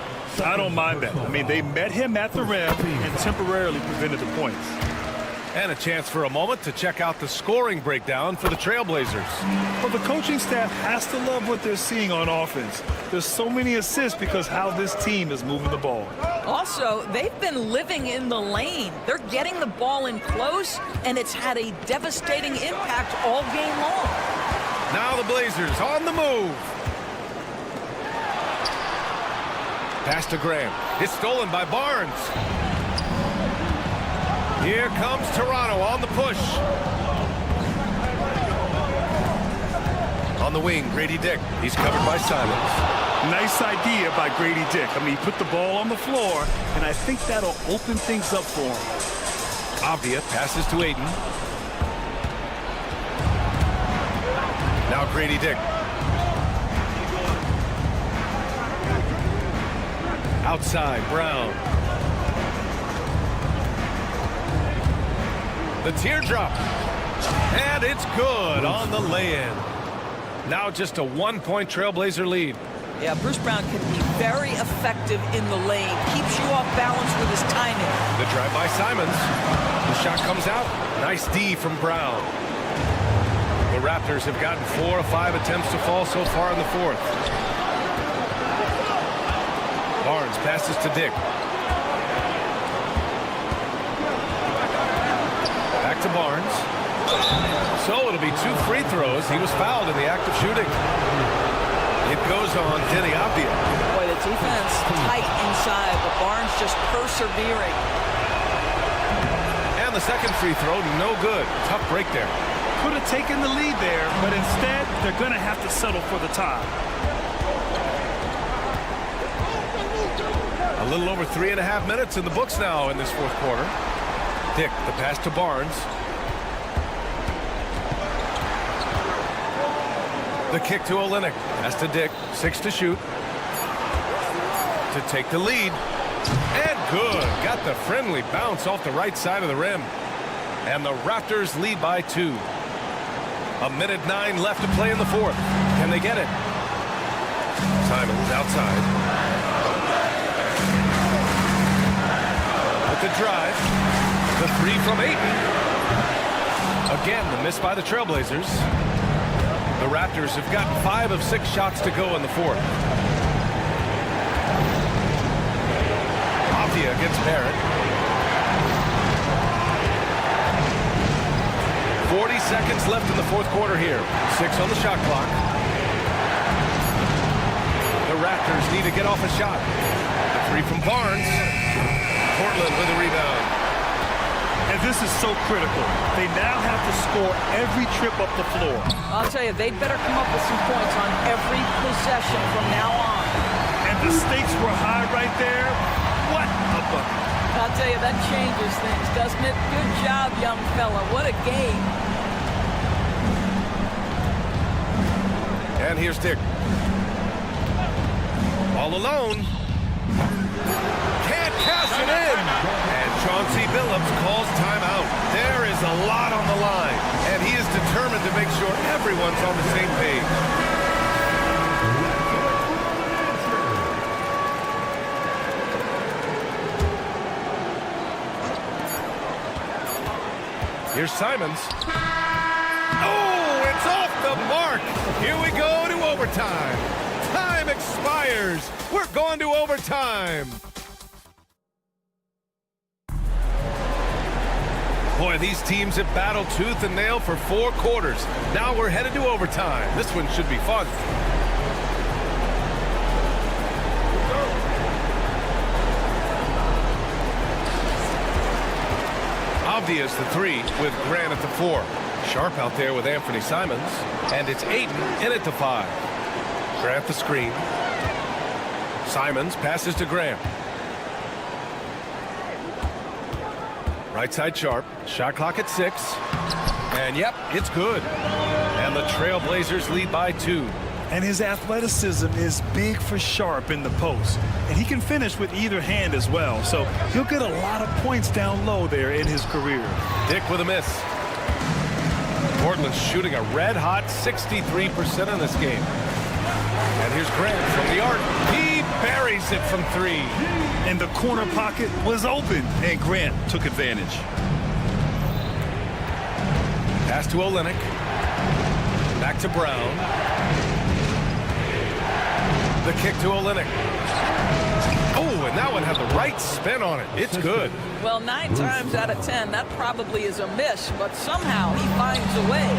I don't mind that. I mean, they met him at the rim and temporarily prevented the points. And a chance for a moment to check out the scoring breakdown for the Trailblazers. Well, the coaching staff has to love what they're seeing on offense. There's so many assists because how this team is moving the ball. Also, they've been living in the lane. They're getting the ball in close, and it's had a devastating impact all game long. Now the Blazers on the move. Pass to Graham. It's stolen by Barnes. Here comes Toronto on the push. On the wing, Grady Dick. He's covered by Simons. Nice idea by Grady Dick. I mean, he put the ball on the floor, and I think that'll open things up for him. Avdia passes to Aiden. Now Grady Dick. Outside, Brown. The teardrop. And it's good on the lay-in. Now just a one-point Trailblazer lead. Yeah, Bruce Brown can be very effective in the lane. Keeps you off balance with his timing. The drive by Simons. The shot comes out. Nice D from Brown. The Raptors have gotten 4 of 5 attempts to fall so far in the fourth. Barnes passes to Dick. Back to Barnes. So it'll be 2 free throws. He was fouled in the act of shooting. It goes on Denny Avdia. Boy, the defense tight inside, but Barnes just persevering. the second free throw, no good. Tough break there. Could have taken the lead there, but instead, they're going to have to settle for the tie. A little over 3.5 minutes in the books now in this fourth quarter. Dick, the pass to Barnes. The kick to Olynyk. Pass to Dick. 6 to shoot. To take the lead. And good. Got the friendly bounce off the right side of the rim. And the Raptors lead by 2. 1:09 left to play in the fourth. Can they get it? Simons outside. With the drive. The 3 from Ayton. Again, the miss by the Trailblazers. The Raptors have got 5 of 6 shots to go in the fourth. Avdia against Barrett. 40 seconds left in the fourth quarter here. 6 on the shot clock. The Raptors need to get off a shot. The 3 from Barnes. Portland with a rebound. And this is so critical. They now have to score every trip up the floor. I'll tell you, they'd better come up with some points on every possession from now on. And the stakes were high right there. What a bucket. I'll tell you, that changes things, doesn't it? Good job, young fella. What a game. And here's Dick. All alone. Can't cash it in. And Chauncey Billups calls timeout. There is a lot on the line. And he is determined to make sure everyone's on the same page. Here's Simons. Oh, it's off the mark. Here we go to overtime. Time expires. We're going to overtime. Boy, these teams have battled tooth and nail for 4 quarters. Now we're headed to overtime. This one should be fun. Avdia's the 3 with Grant at the 4. Sharp out there with Anthony Simons. And it's Ayton in at the 5. Grant the screen. Simons passes to Grant. Right side Sharp. Shot clock at 6. And yep, it's good. And the Trailblazers lead by 2. And his athleticism is big for Sharp in the post. And he can finish with either hand as well. So he'll get a lot of points down low there in his career. Dick with a miss. Portland's shooting a red-hot 63% in this game. And here's Grant from the arc. He buries it from 3. And the corner pocket was open, and Grant took advantage. Pass to Olynyk. Back to Brown. The kick to Olynyk. Oh, and that one had the right spin on it. It's good. Well, 9 times out of 10, that probably is a miss, but somehow he finds a way.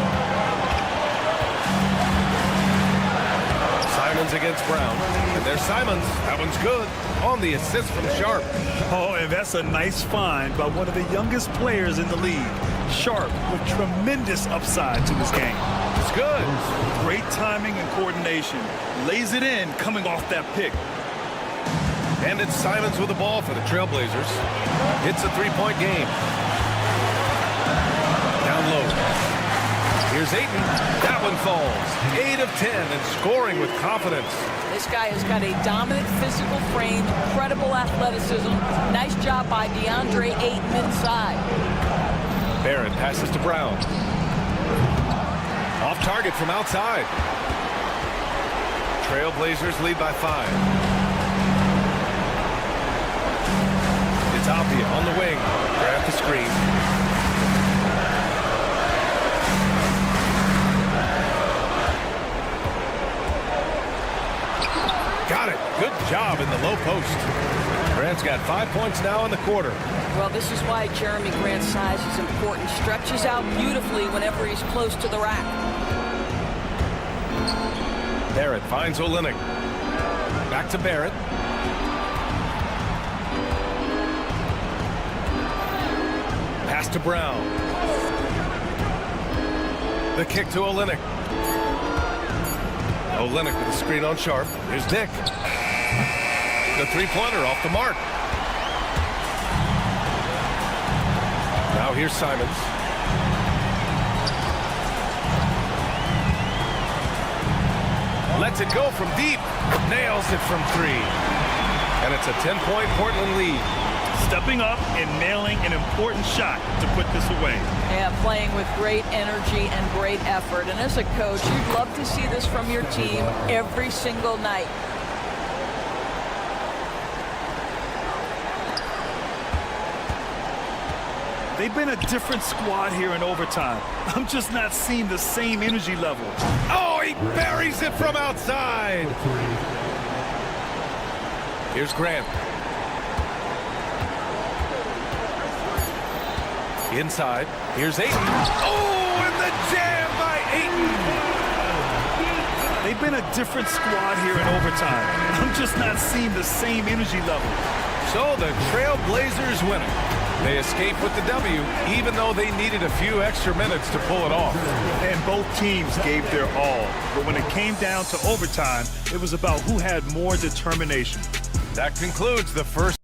Simons against Brown. And there's Simons. That one's good. On the assist from Sharp. Oh, and that's a nice find by one of the youngest players in the league. Sharp with tremendous upside to his game. It's good. Great timing and coordination. Lays it in coming off that pick. And it's Simons with the ball for the Trailblazers. It's a 3-point game. Down low. Here's Ayton. That one falls. 8 of 10 and scoring with confidence. This guy has got a dominant physical frame, incredible athleticism. Nice job by DeAndre Ayton inside. Barrett passes to Brown. Off target from outside. Trailblazers lead by 5. It's Avdia on the wing. Grab the screen. Got it. Good job in the low post. Grant's got 5 points now in the quarter. Well, this is why Jeremy Grant's size is important. Stretches out beautifully whenever he's close to the rack. Barrett finds Olynyk. Back to Barrett. Pass to Brown. The kick to Olynyk. Olynyk with a screen on Sharp. Here's Dick. The three-pointer off the mark. Now here's Simons. Lets it go from deep. Nails it from three. And it's a 10-point Portland lead. Stepping up and nailing an important shot to put this away. Yeah, playing with great energy and great effort. And as a coach, you'd love to see this from your team every single night. They've been a different squad here in overtime. I'm just not seeing the same energy level. Oh, he buries it from outside. Here's Grant. Inside. Here's Ayton. Oh, and the jam by Ayton. They've been a different squad here in overtime. I'm just not seeing the same energy level. So the Trailblazers win it. They escape with the W, even though they needed a few extra minutes to pull it off. And both teams gave their all. But when it came down to overtime, it was about who had more determination. That concludes the first.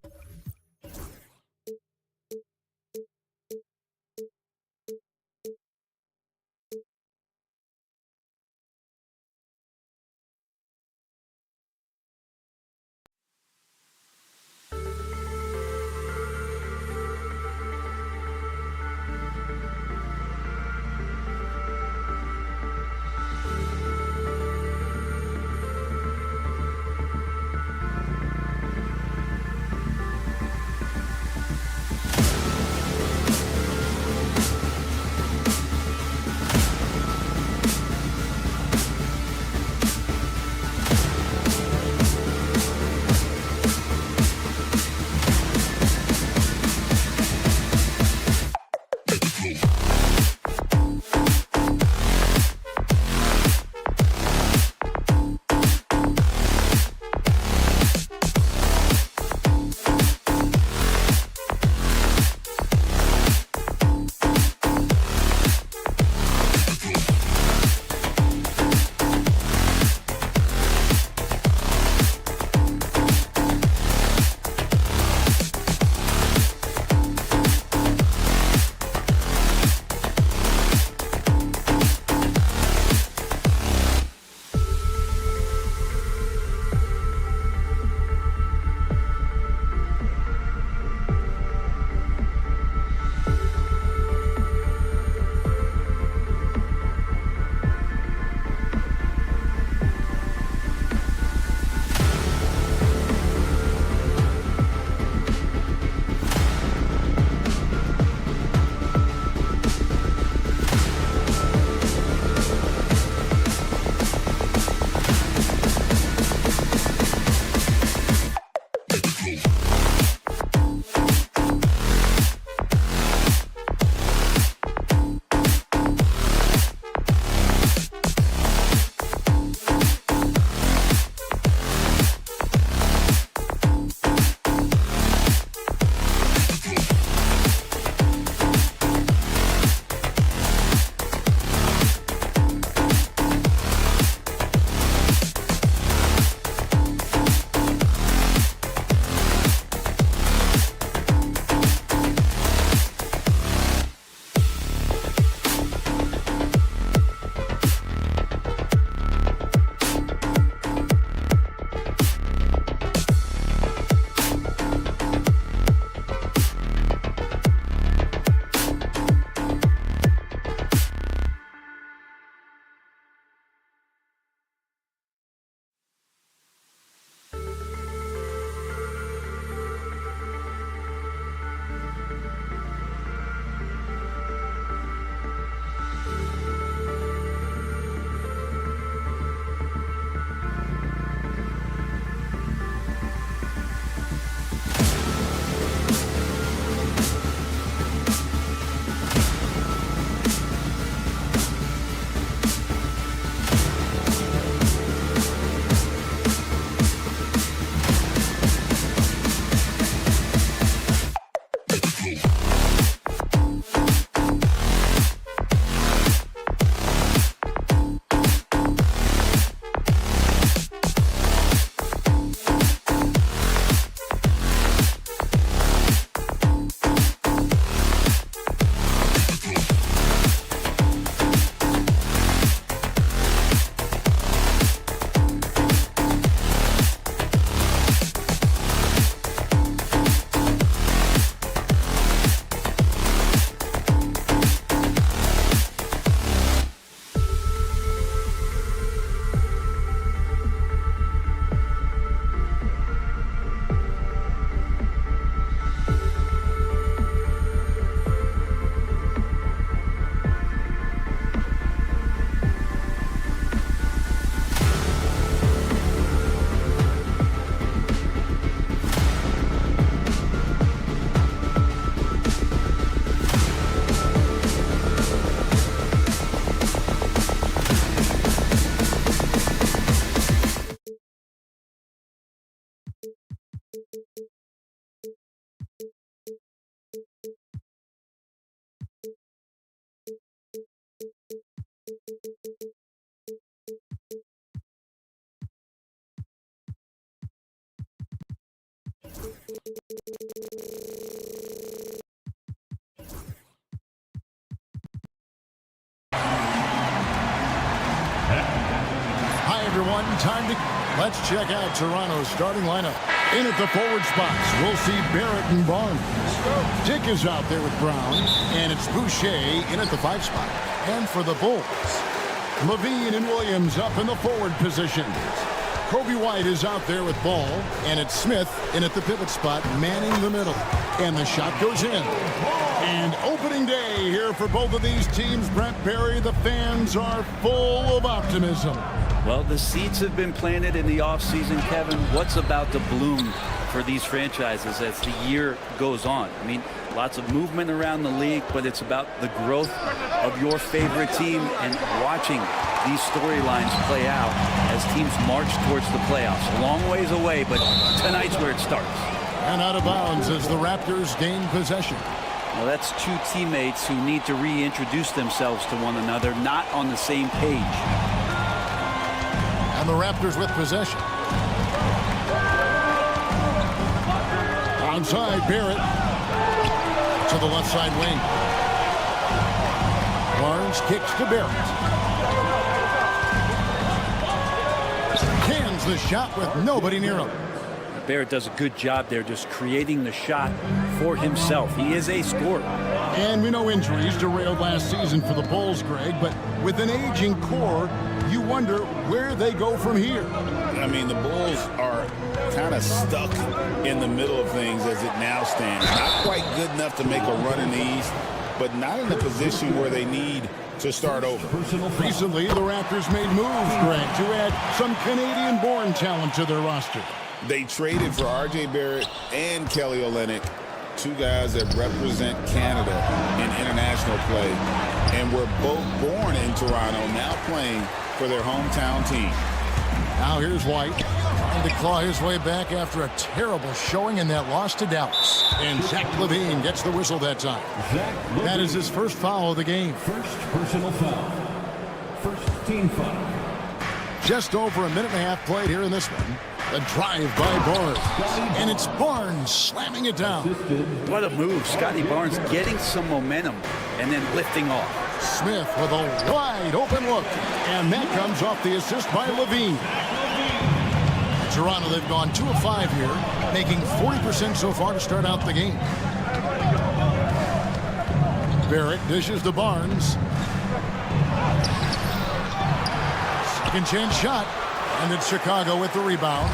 everyone. Time to... Let's check out Toronto's starting lineup. In at the forward spots, we'll see Barrett and Barnes. Dick is out there with Brown, and it's Boucher in at the 5 spot. And for the Bulls, Levine and Williams up in the forward positions. Kobe White is out there with Ball, and it's Smith in at the pivot spot, manning the middle. And the shot goes in. And opening day here for both of these teams, Brent Barry, the fans are full of optimism. Well, the seeds have been planted in the offseason, Kevin. What's about to bloom for these franchises as the year goes on? I mean, lots of movement around the league, but it's about the growth of your favorite team and watching these storylines play out as teams march towards the playoffs. A long ways away, but tonight's where it starts. And out of bounds as the Raptors gain possession. Well, that's two teammates who need to reintroduce themselves to one another, not on the same page. And the Raptors with possession. Outside, Barrett to the left side wing. Barnes kicks to Barrett. Cans the shot with nobody near him. Barrett does a good job there just creating the shot for himself. He is a scorer. And we know injuries derailed last season for the Bulls, Greg, but with an aging core, you wonder where they go from here. I mean, the Bulls are kind of stuck in the middle of things as it now stands. Not quite good enough to make a run in the East, but not in a position where they need to start over. Recently, the Raptors made moves, Greg, to add some Canadian-born talent to their roster. They traded for R.J. Barrett and Kelly Olynyk, two guys that represent Canada in international play, and were both born in Toronto, now playing for their hometown team. Now here's White, trying to claw his way back after a terrible showing in that loss to Dallas. And Zach LaVine gets the whistle that time. That is his first foul of the game. First personal foul. First team foul. Just over a minute and a half played here in this one. A drive by Barnes. And it's Barnes slamming it down. What a move. Scotty Barnes getting some momentum and then lifting off. Smith with a wide open look. And that comes off the assist by Levine. Toronto, they've gone 2 of 5 here, making 40% so far to start out the game. Barrett dishes to Barnes. Second chance shot. And it's Chicago with the rebound.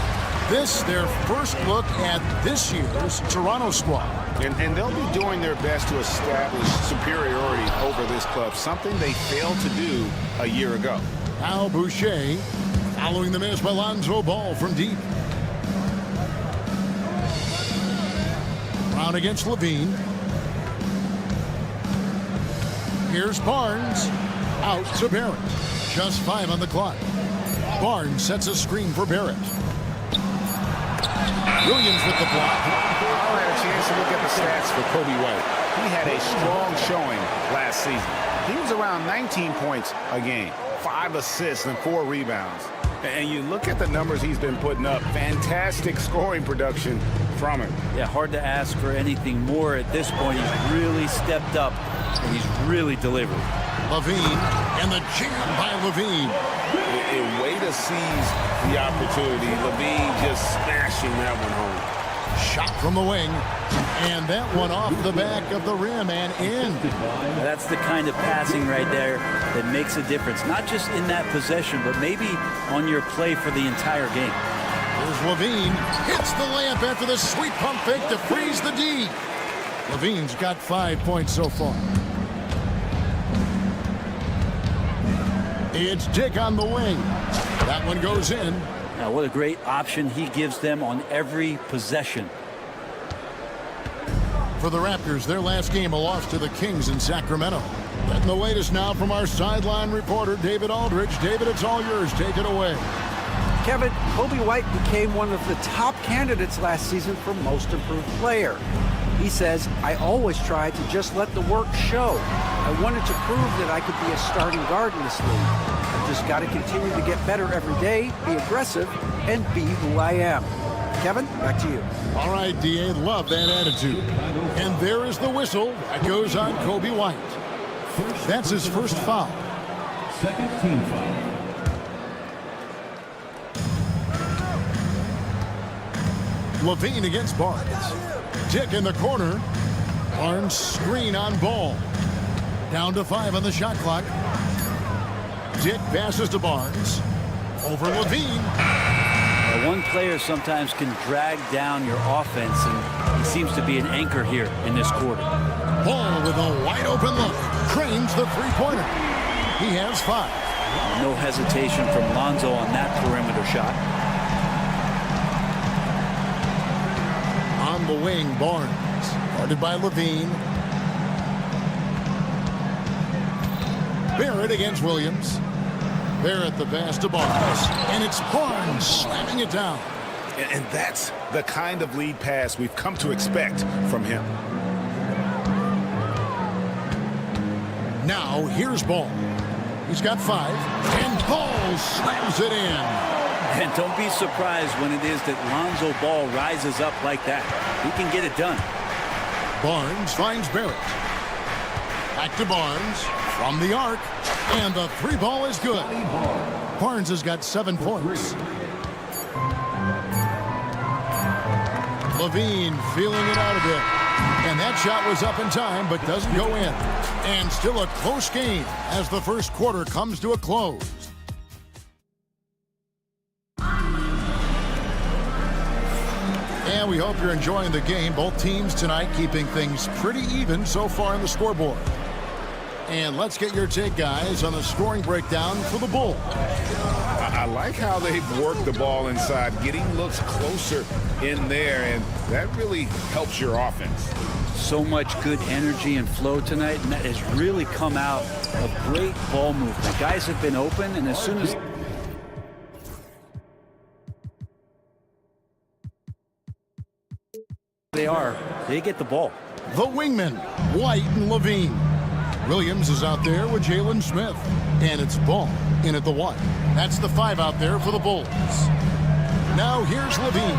This, their first look at this year's Toronto squad. And they'll be doing their best to establish superiority over this club, something they failed to do a year ago. Now Boucher following the miss by Lonzo Ball from deep. Brown against Levine. Here's Barnes. Out to Barrett. Just 5 on the clock. Barnes sets a screen for Barrett. Williams with the block. I had a chance to look at the stats for Kobe White. He had a strong showing last season. He was around 19 points a game, 5 assists and 4 rebounds. And you look at the numbers he's been putting up, fantastic scoring production from him. Yeah, hard to ask for anything more at this point. He's really stepped up and he's really delivered. Levine and the jam by Levine. A way to seize the opportunity. Levine just smashing that one home. Shot from the wing. And that one off the back of the rim and in. That's the kind of passing right there that makes a difference. Not just in that possession, but maybe on your play for the entire game. Here's Levine. Hits the layup after the sweet pump fake to freeze the D. Levine's got 5 points so far. It's Dick on the wing. That one goes in. Now, what a great option he gives them on every possession. For the Raptors, their last game, a loss to the Kings in Sacramento. Getting the latest now from our sideline reporter, David Aldridge. David, it's all yours. Take it away. Kevin, Kobe White became one of the top candidates last season for Most Improved Player. He says, I always tried to just let the work show. I wanted to prove that I could be a starting guard in this league. I've just got to continue to get better every day, be aggressive, and be who I am. Kevin, back to you. All right, D.A., love that attitude. And there is the whistle that goes on Kobe White. That's his first foul. Second team foul. Levine against Barnes. Dick in the corner. Barnes screen on Ball. Down to 5 on the shot clock. Dick passes to Barnes. Over Levine. One player sometimes can drag down your offense, and he seems to be an anchor here in this quarter. Ball with a wide open look. Cranes the three-pointer. He has 5. No hesitation from Lonzo on that perimeter shot. On the wing, Barnes. Guarded by Levine. Barrett against Williams. Barrett the pass to Barnes. And it's Barnes slamming it down. And that's the kind of lead pass we've come to expect from him. Now here's Ball. He's got 5. And Ball slams it in. And don't be surprised when it is that Lonzo Ball rises up like that. He can get it done. Barnes finds Barrett. Back to Barnes from the arc. And the 3-ball is good. Barnes has got 7 points. Levine feeling it out a bit. And that shot was up in time, but doesn't go in. And still a close game as the first quarter comes to a close. And we hope you're enjoying the game. Both teams tonight keeping things pretty even so far on the scoreboard. And let's get your take, guys, on the scoring breakdown for the Bulls. I like how they've worked the ball inside, getting looks closer in there, and that really helps your offense. So much good energy and flow tonight, and that has really come out of great ball movement. Guys have been open, and as soon as they get the ball. The wingmen, White and Levine. Williams is out there with Jalen Smith. And it's Ball in at the 1. That's the 5 out there for the Bulls. Now here's Levine.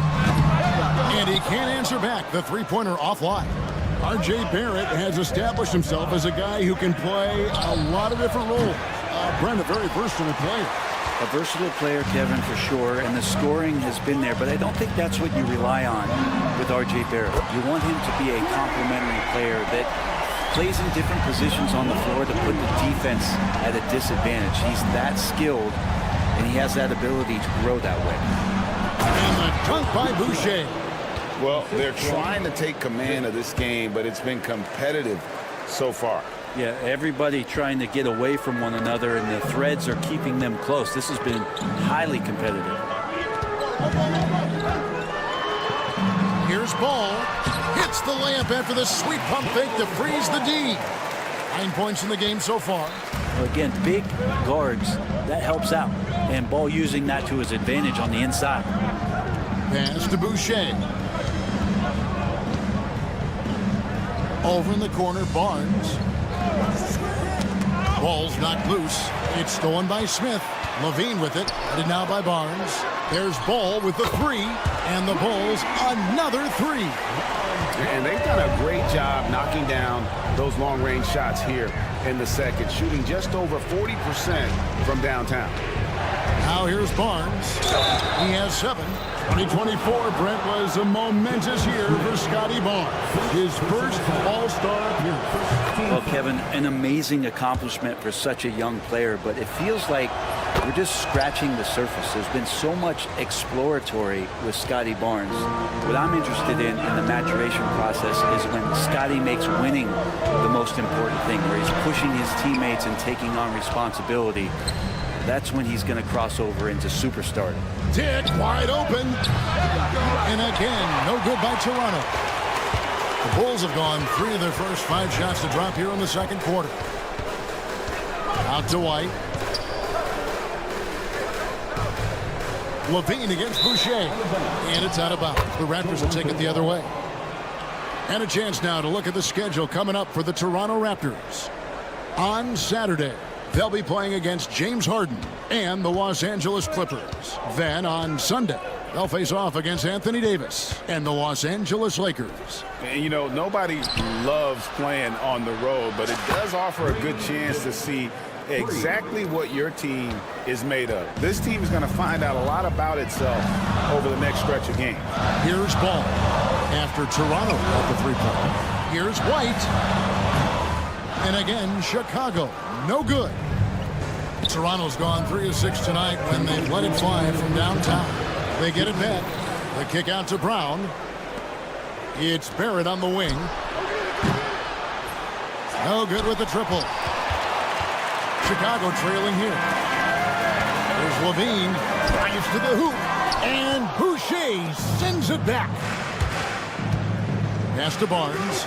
And he can't answer back. The three-pointer offline. R.J. Barrett has established himself as a guy who can play a lot of different roles. Brent, a very versatile player. A versatile player, Kevin, for sure, and the scoring has been there, but I don't think that's what you rely on with R.J. Barrett. You want him to be a complementary player that plays in different positions on the floor to put the defense at a disadvantage. He's that skilled, and he has that ability to grow that way. And the dunk by Boucher. Well, they're trying to take command of this game, but it's been competitive so far. Yeah, everybody trying to get away from one another, and the threads are keeping them close. This has been highly competitive. Here's Ball. Hits the layup after the sweet pump fake to freeze the D. 9 points in the game so far. Well, again, big guards, that helps out. And Ball using that to his advantage on the inside. Pass to Boucher. Over in the corner, Barnes. Ball's knocked loose. It's stolen by Smith. Levine with it. Headed now by Barnes. There's Ball with the 3. And the Bulls another 3. And they've done a great job knocking down those long-range shots here in the second, shooting just over 40% from downtown. Now here's Barnes. He has 7. 2024, Brent, was a momentous year for Scotty Barnes. His first All-Star appearance. Well, Kevin, an amazing accomplishment for such a young player, but it feels like we're just scratching the surface. There's been so much exploratory with Scotty Barnes. What I'm interested in the maturation process is when Scotty makes winning the most important thing, where he's pushing his teammates and taking on responsibility. That's when he's going to cross over into superstar. Dick wide open. And again, no good by Toronto. The Bulls have gone 3 of their first 5 shots to drop here in the second quarter. Out to White. Levine against Boucher. And it's out of bounds. The Raptors will take it the other way. And a chance now to look at the schedule coming up for the Toronto Raptors. On Saturday, they'll be playing against James Harden and the Los Angeles Clippers. Then on Sunday, they'll face off against Anthony Davis and the Los Angeles Lakers. And, you know, nobody loves playing on the road, but it does offer a good chance to see exactly what your team is made of. This team is going to find out a lot about itself over the next stretch of games. Here's Ball after Toronto at the three-point. Here's White. And again, Chicago. No good. Toronto's gone 3 of 6 tonight when they've let it fly from downtown. They get it back. The kick out to Brown. It's Barrett on the wing. No good with the triple. Chicago trailing here. There's Levine. Drives to the hoop. And Boucher sends it back. Pass to Barnes.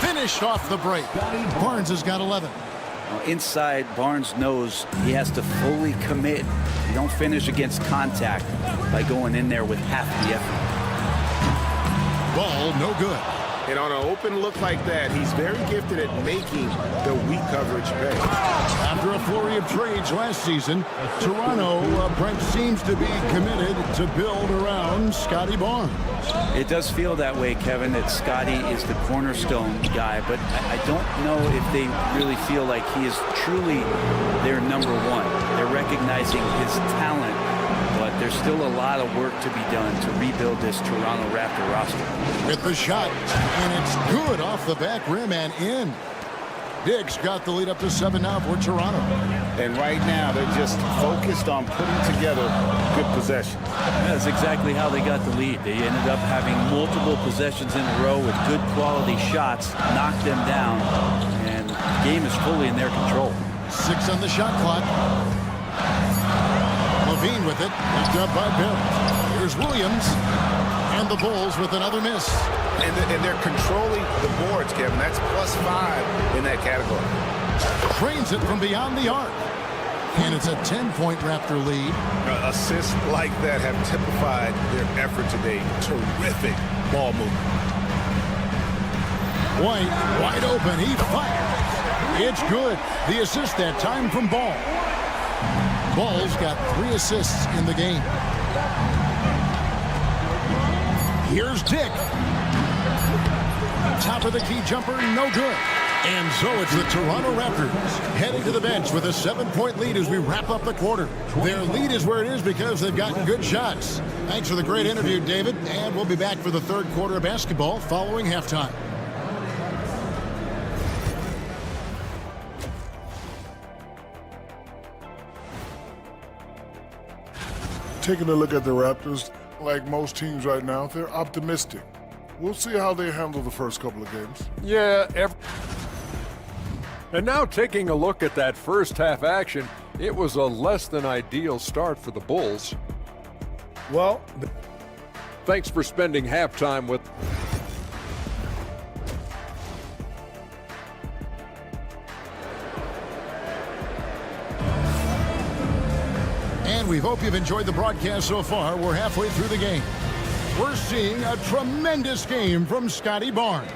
Finished off the break. Barnes has got 11. Inside, Barnes knows he has to fully commit. You don't finish against contact by going in there with half the effort. Ball, no good. And on an open look like that, he's very gifted at making the weak coverage pay. After a flurry of trades last season, Toronto, Brent, seems to be committed to build around Scotty Barnes. It does feel that way, Kevin, that Scotty is the cornerstone guy, but I don't know if they really feel like he is truly their number one. They're recognizing his talent, but there's still a lot of work to be done to rebuild this Toronto Raptor roster. With the shot, and it's good off the back rim and in. Diggs got the lead up to 7 now for Toronto. And right now, they're just focused on putting together good possessions. That's exactly how they got the lead. They ended up having multiple possessions in a row with good quality shots, knocked them down, and the game is fully in their control. 6 on the shot clock. Levine with it, picked up by Barrett. Here's Williams, and the Bulls with another miss. And they're controlling the boards, Kevin. That's +5 in that category. Trains it from beyond the arc. And it's a 10-point Raptor lead. Assists like that have typified their effort today. Terrific ball movement. White, wide open. He fires. It's good. The assist that time from Ball. Ball's got 3 assists in the game. Here's Dick. Top of the key jumper, no good. And so it's the Toronto Raptors heading to the bench with a 7-point lead as we wrap up the quarter. Their lead is where it is because they've gotten good shots. Thanks for the great interview, David. And we'll be back for the third quarter of basketball following halftime. Taking a look at the Raptors, like most teams right now, they're optimistic. We'll see how they handle the first couple of games. Yeah, and now taking a look at that first half action, it was a less than ideal start for the Bulls. Well, thanks for spending halftime with And we hope you've enjoyed the broadcast so far. We're halfway through the game. We're seeing a tremendous game from Scotty Barnes.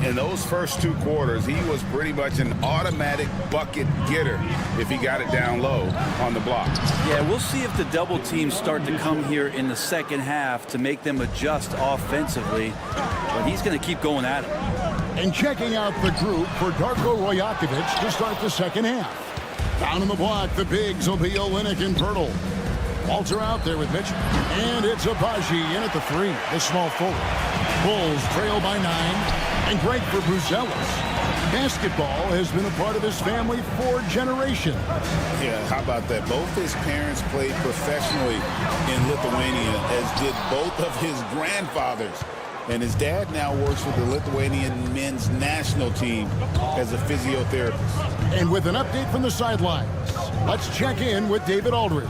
In those first 2 quarters, he was pretty much an automatic bucket getter if he got it down low on the block. Yeah, we'll see if the double teams start to come here in the second half to make them adjust offensively, but he's going to keep going at it. And checking out the group for Darko Rajakovic to start the second half. Down in the block, the bigs will be Olynyk and Pirtle. Walter out there with Mitchell. And it's Abaji in at the 3, the small forward. Bulls trail by 9. And great for Bruzelis. Basketball has been a part of his family for generations. Yeah, how about that? Both his parents played professionally in Lithuania, as did both of his grandfathers. And his dad now works with the Lithuanian men's national team as a physiotherapist. And with an update from the sidelines, let's check in with David Aldridge.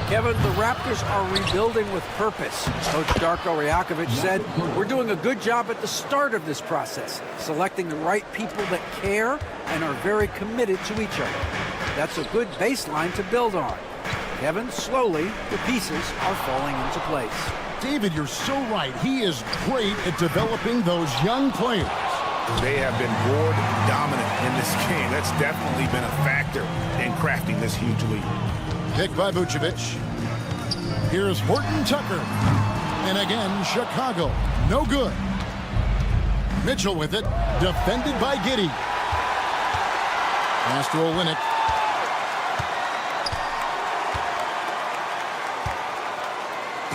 Kevin, the Raptors are rebuilding with purpose. Coach Darko Rajakovic said, we're doing a good job at the start of this process, selecting the right people that care and are very committed to each other. That's a good baseline to build on. Kevin, slowly, the pieces are falling into place. David, you're so right. He is great at developing those young players. They have been board dominant in this game. That's definitely been a factor in crafting this huge lead. Pick by Vucevic. Here's Horton Tucker. And again, Chicago. No good. Mitchell with it. Defended by Giddey. Pass to Olynyk.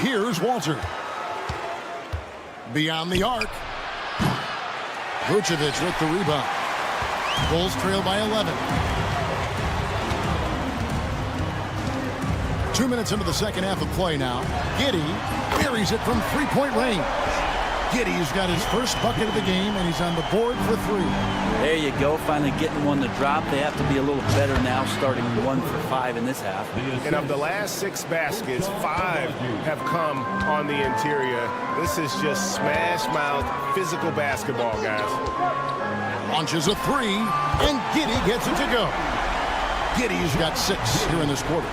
Here's Walter. Beyond the arc. Vucevic with the rebound. Bulls trail by 11. 2 minutes into the second half of play now. Giddey buries it from three-point range. Giddey's got his first bucket of the game, and he's on the board for 3. There you go, finally getting one to drop. They have to be a little better now, starting 1 for 5 in this half. And of the last 6 baskets, 5 have come on the interior. This is just smash-mouth, physical basketball, guys. Launches a 3, and Giddey gets it to go. Giddey's got 6 here in this quarter.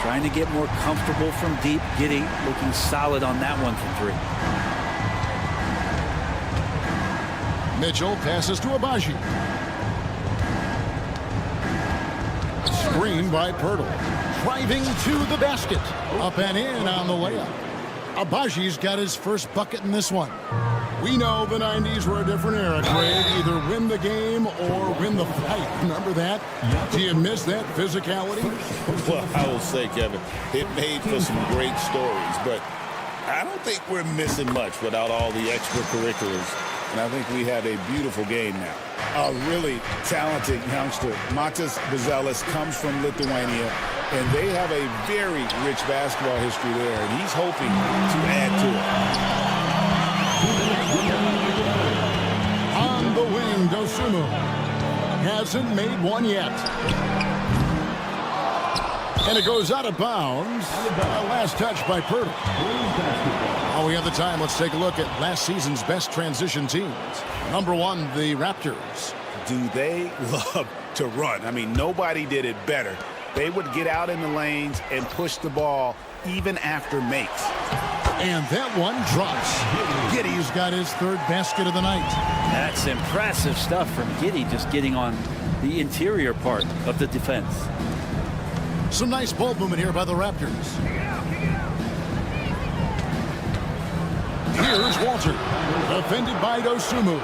Trying to get more comfortable from deep. Giddey looking solid on that 1 for 3. Mitchell passes to Agbaji. Screen by Pirtle. Driving to the basket. Up and in on the layup. Agbaji's got his first bucket in this one. We know the 90s were a different era, Craig. Either win the game or win the fight. Remember that? Do you miss that physicality? Well, I will say, Kevin, it made for some great stories, but I don't think we're missing much without all the extracurriculars. And I think we have a beautiful game now. A really talented youngster, Matas Buzelis, comes from Lithuania, and they have a very rich basketball history there, and he's hoping to add to it. On the wing, Dosunmu hasn't made one yet. And it goes out of bounds. Last touch by Pirtle. While we have the time, let's take a look at last season's best transition teams. Number 1, the Raptors. Do they love to run? I mean, nobody did it better. They would get out in the lanes and push the ball even after makes. And that one drops. Giddey's got his 3rd basket of the night. That's impressive stuff from Giddey, just getting on the interior part of the defense. Some nice ball movement here by the Raptors. Here's Walter, defended by Dosunmu.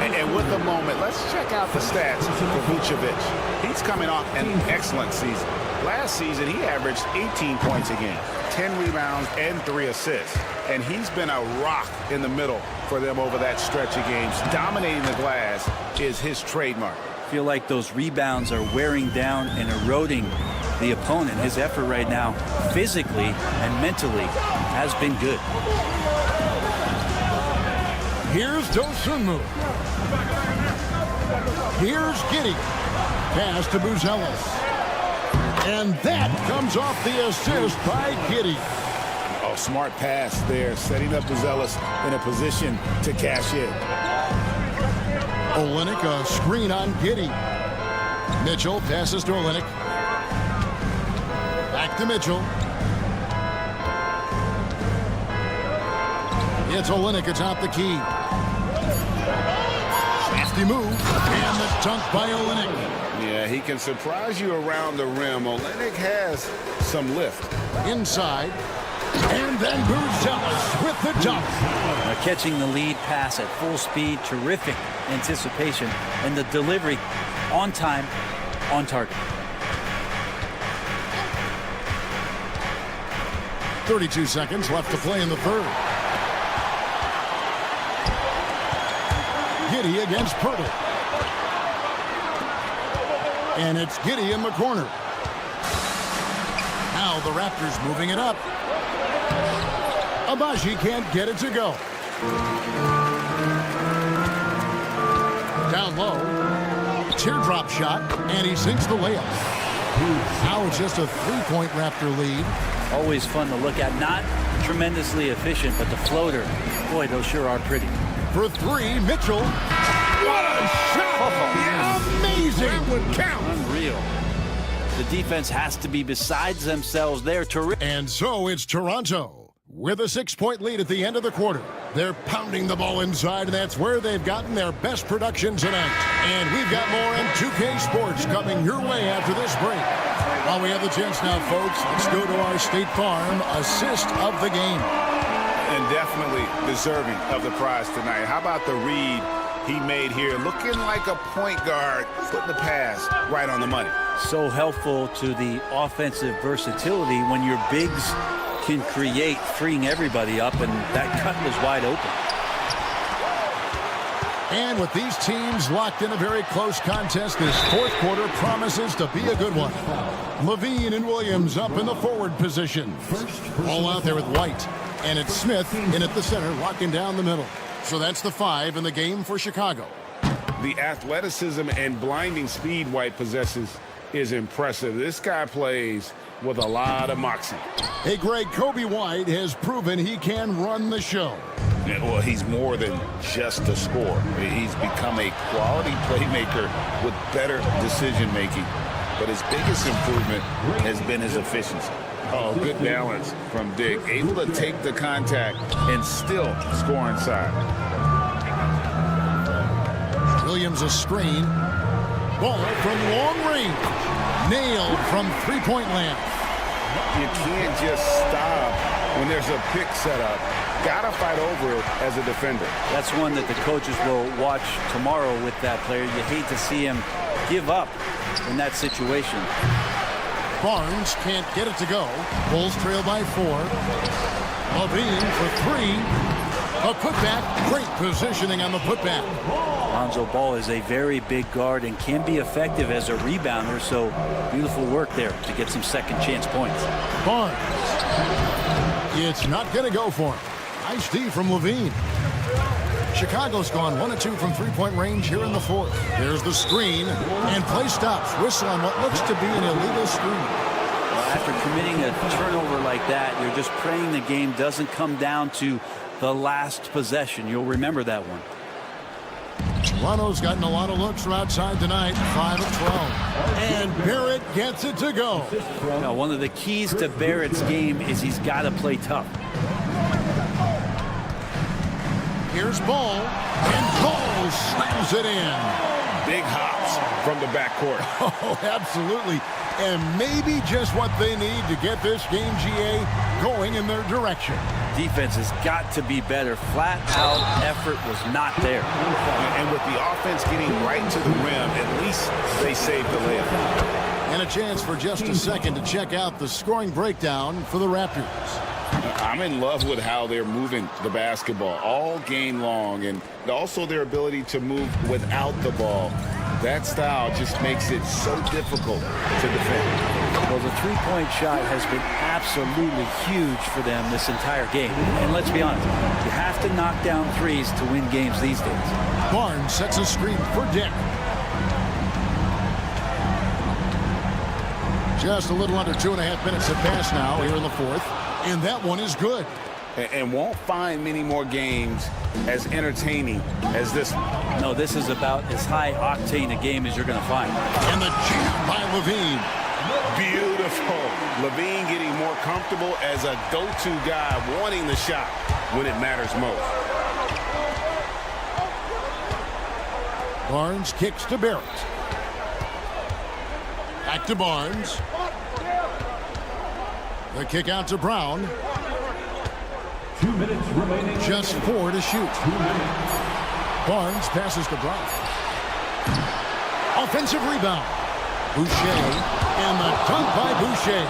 And with the moment, let's check out the stats for Vucevic. He's coming off an excellent season. Last season, he averaged 18 points a game, 10 rebounds, and 3 assists. And he's been a rock in the middle for them over that stretch of games. Dominating the glass is his trademark. I feel like those rebounds are wearing down and eroding the opponent. His effort right now, physically and mentally, has been good. Here's Dosunmu. Here's Giddey. Pass to Buzelis. And that comes off the assist by Giddey. Oh, smart pass there, setting up Buzelis in a position to cash in. Olynyk, a screen on Giddey. Mitchell passes to Olynyk. Back to Mitchell. It's Olynyk atop the key. Crafty move, and the dunk by Olynyk. Yeah, he can surprise you around the rim. Olynyk has some lift. Inside, and then Buzelis with the dunk. Catching the lead pass at full speed, terrific anticipation, and the delivery on time, on target. 32 seconds left to play in the 3rd. Giddey against Pirtle. And it's Giddey in the corner. Now the Raptors moving it up. Agbaji can't get it to go. Down low. Teardrop shot, and he sinks the layup. Now it's just a 3-point Raptor lead. Always fun to look at. Not tremendously efficient, but the floater, boy, those sure are pretty. For 3, Mitchell. What a shot! Amazing! That would count. Unreal. The defense has to be besides themselves. They're terrific. And so it's Toronto with a 6-point lead at the end of the quarter. They're pounding the ball inside, and that's where they've gotten their best production tonight. And we've got more on 2K Sports coming your way after this break. While we have the chance now, folks, let's go to our State Farm assist of the game. And definitely deserving of the prize tonight. How about the read he made here, looking like a point guard, putting the pass right on the money. So helpful to the offensive versatility when your bigs can create, freeing everybody up, and that cut was wide open. And with these teams locked in a very close contest, this fourth quarter promises to be a good one. Levine and Williams up in the forward position. All out there with White. And it's Smith in at the center, locking down the middle. So that's the 5 in the game for Chicago. The athleticism and blinding speed White possesses is impressive. This guy plays with a lot of moxie. Hey, Greg, Kobe White has proven he can run the show. Yeah, well, he's more than just a scorer. He's become a quality playmaker with better decision-making. But his biggest improvement has been his efficiency. Oh, good balance from Dick. Able to take the contact and still score inside. Williams a screen. Ball from long range. Nailed from three-point land. You can't just stop when there's a pick set up. Gotta fight over it as a defender. That's one that the coaches will watch tomorrow with that player. You hate to see him give up in that situation. Barnes can't get it to go. Bulls trail by 4. Levine for 3. A putback. Great positioning on the putback. Lonzo Ball is a very big guard and can be effective as a rebounder, so beautiful work there to get some second chance points. Barnes. It's not going to go for him. Nice D from Levine. Chicago's gone 1 of 2 from three-point range here in the fourth. There's the screen, and play stops. Whistle on what looks to be an illegal screen. Well, after committing a turnover like that, you're just praying the game doesn't come down to the last possession. You'll remember that one. Toronto's gotten a lot of looks from outside tonight, 5 of 12. And Barrett gets it to go. Now, one of the keys to Barrett's game is he's got to play tough. Here's Ball, and Ball slams it in. Big hops from the backcourt. Oh, absolutely. And maybe just what they need to get this game, GA, going in their direction. Defense has got to be better. Flat out effort was not there. And with the offense getting right to the rim, at least they saved the layup. And a chance for just a second to check out the scoring breakdown for the Raptors. I'm in love with how they're moving the basketball all game long, and also their ability to move without the ball. That style just makes it so difficult to defend. Well, the three-point shot has been absolutely huge for them this entire game. And let's be honest, you have to knock down threes to win games these days. Barnes sets a screen for Dick. Just a little under 2.5 minutes have passed now here in the fourth. And that one is good. And won't find many more games as entertaining as this one. No, this is about as high octane a game as you're going to find. And the jam by Levine. Beautiful. Levine getting more comfortable as a go-to guy, wanting the shot when it matters most. Barnes kicks to Barrett. Back to Barnes. The kick out to Brown. 2 minutes remaining. Just 4 to shoot. Barnes passes to Brown. Offensive rebound. Boucher. And the dunk by Boucher.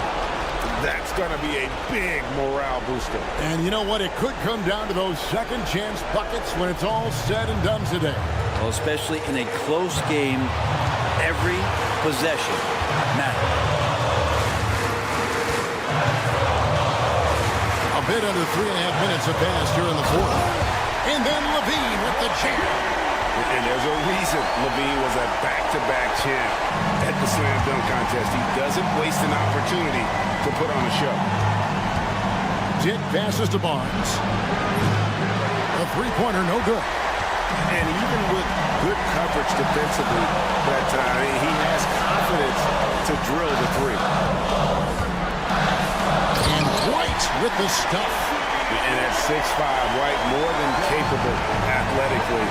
That's going to be a big morale booster. And you know what? It could come down to those second chance buckets when it's all said and done today. Well, especially in a close game, every possession matters. A bit under 3.5 minutes have passed here in the fourth. And then Levine with the jam. And there's a reason Levine was a back-to-back champ at the slam dunk contest. He doesn't waste an opportunity to put on a show. Dick passes to Barnes. A three-pointer, no good. And even with good coverage defensively, that he has confidence to drill the three. And White with the stuff. And at 6'5", White more than capable athletically,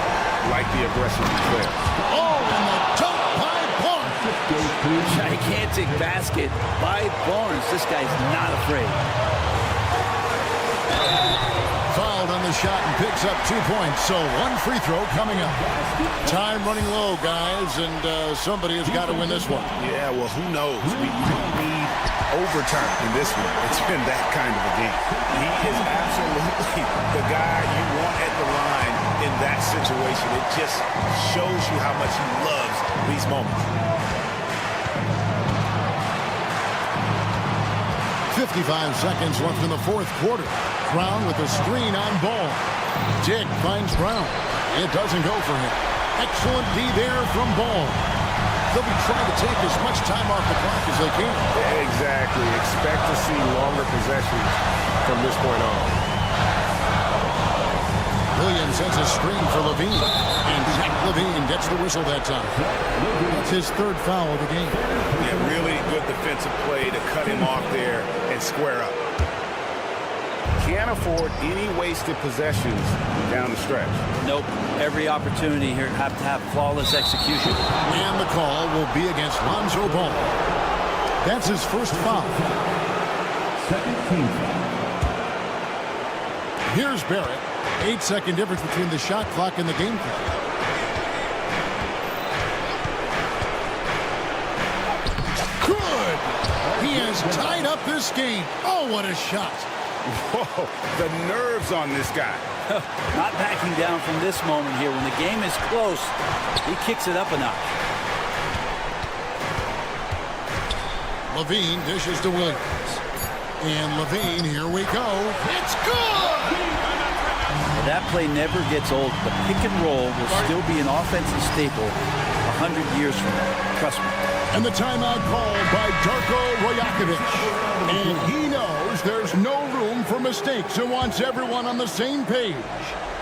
like the aggressive player. Oh, and the dunk by Barnes. Gigantic basket by Barnes. This guy's not afraid. Fouled on the the shot and picks up 2 points. So one free throw coming up. Time running low, guys, and somebody has got to win this one. Yeah, well, who knows? We might need overtime in this one. It's been that kind of a game. He is absolutely the guy you want at the line in that situation. It just shows you how much he loves these moments. 55 seconds left in the fourth quarter. Brown with a screen on ball. Dick finds Brown. It doesn't go for him. Excellent D there from Ball. They'll be trying to take as much time off the clock as they can. Exactly. Expect to see longer possessions from this point on. Williams sends a screen for Levine. And Zach Levine gets the whistle that time. That's his third foul of the game. Yeah, really good defensive play to cut him off there and square up. Can't afford any wasted possessions down the stretch. Nope. Every opportunity here have to have flawless execution. And the call will be against Lonzo Ball. That's his first foul. Second team foul. Here's Barrett. 8-second difference between the shot clock and the game clock. Good! He has tied up this game. Oh, what a shot. Whoa, the nerves on this guy. Not backing down from this moment here. When the game is close, he kicks it up a notch. Levine dishes to Williams. And Levine, here we go. It's good! That play never gets old. The pick and roll will still be an offensive staple 100 years from now. Trust me. And the timeout called by Darko Rajakovic. And he knows there's no room for mistakes and wants everyone on the same page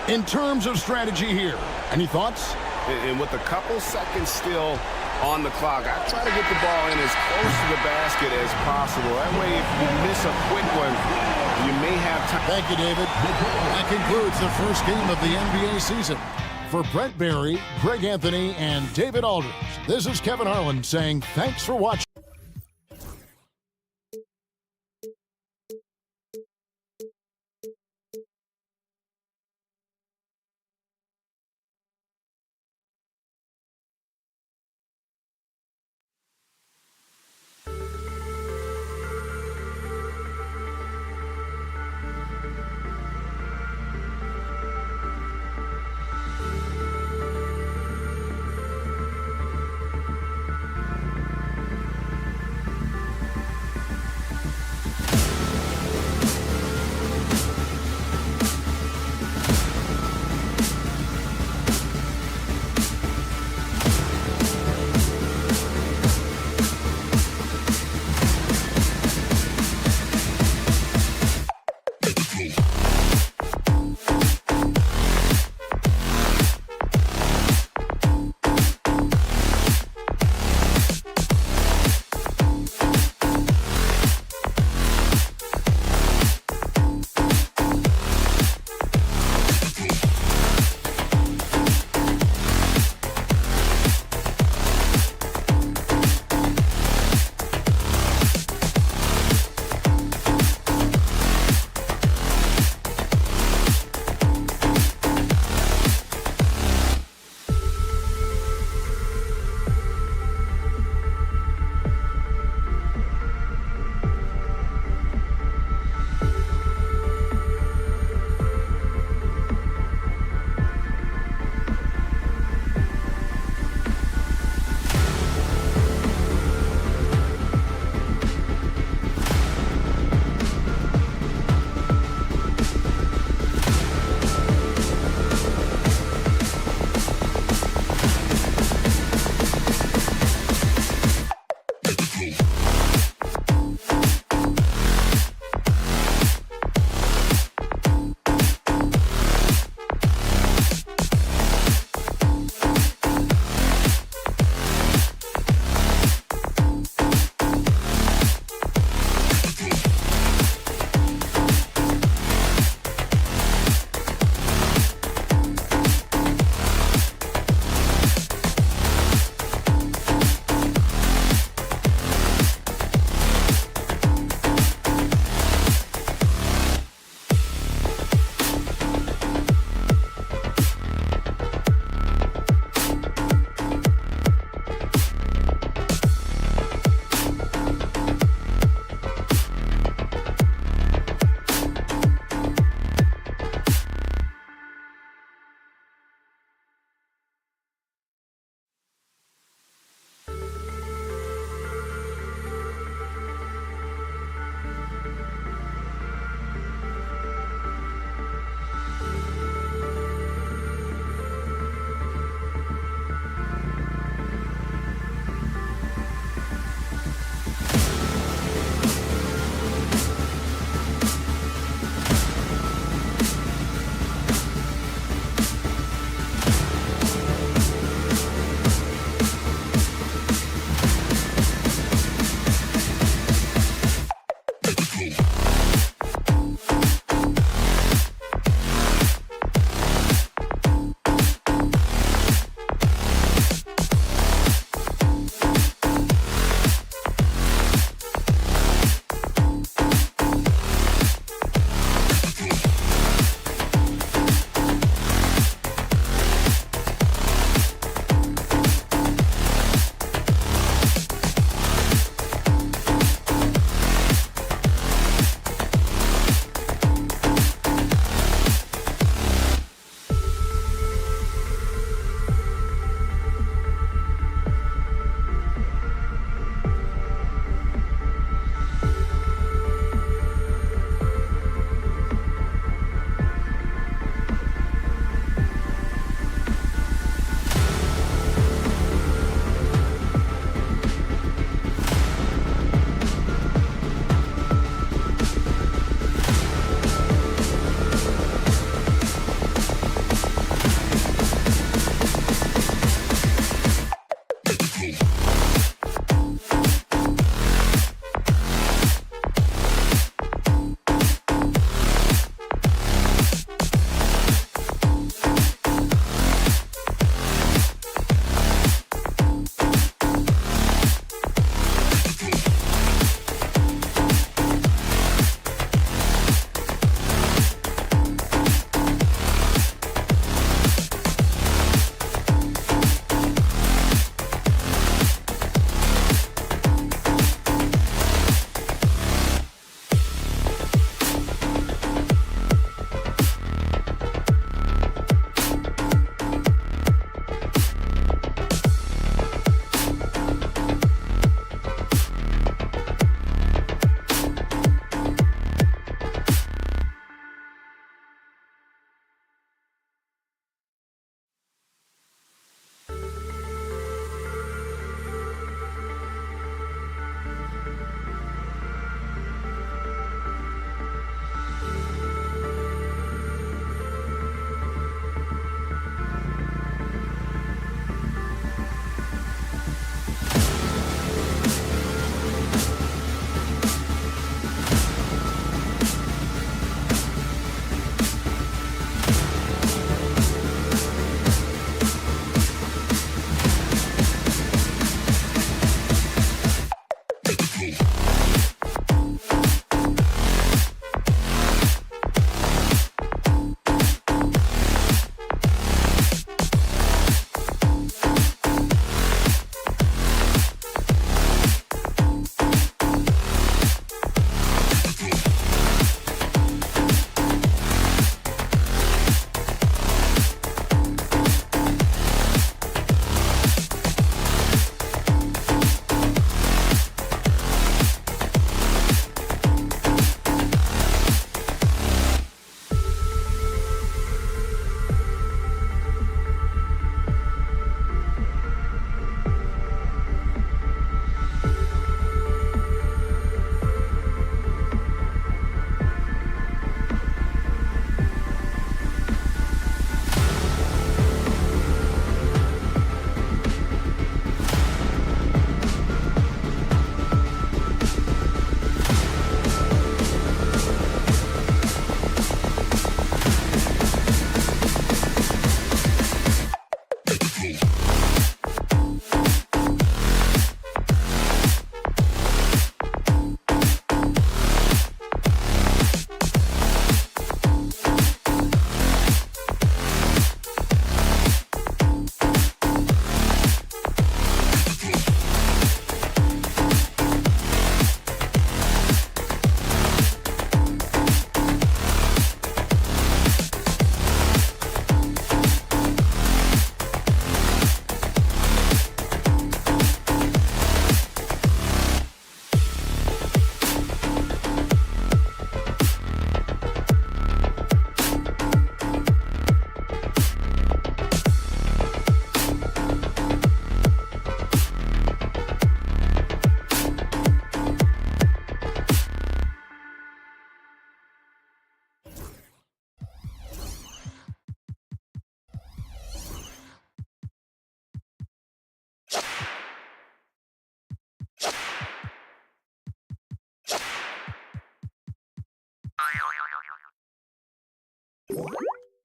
in terms of strategy here. Any thoughts? And with a couple seconds still on the clock, I try to get the ball in as close to the basket as possible. That way, if you miss a quick one, you may have time. Thank you, David. That concludes the first game of the NBA season. For Brent Barry, Greg Anthony, and David Aldridge, this is Kevin Harlan saying thanks for watching.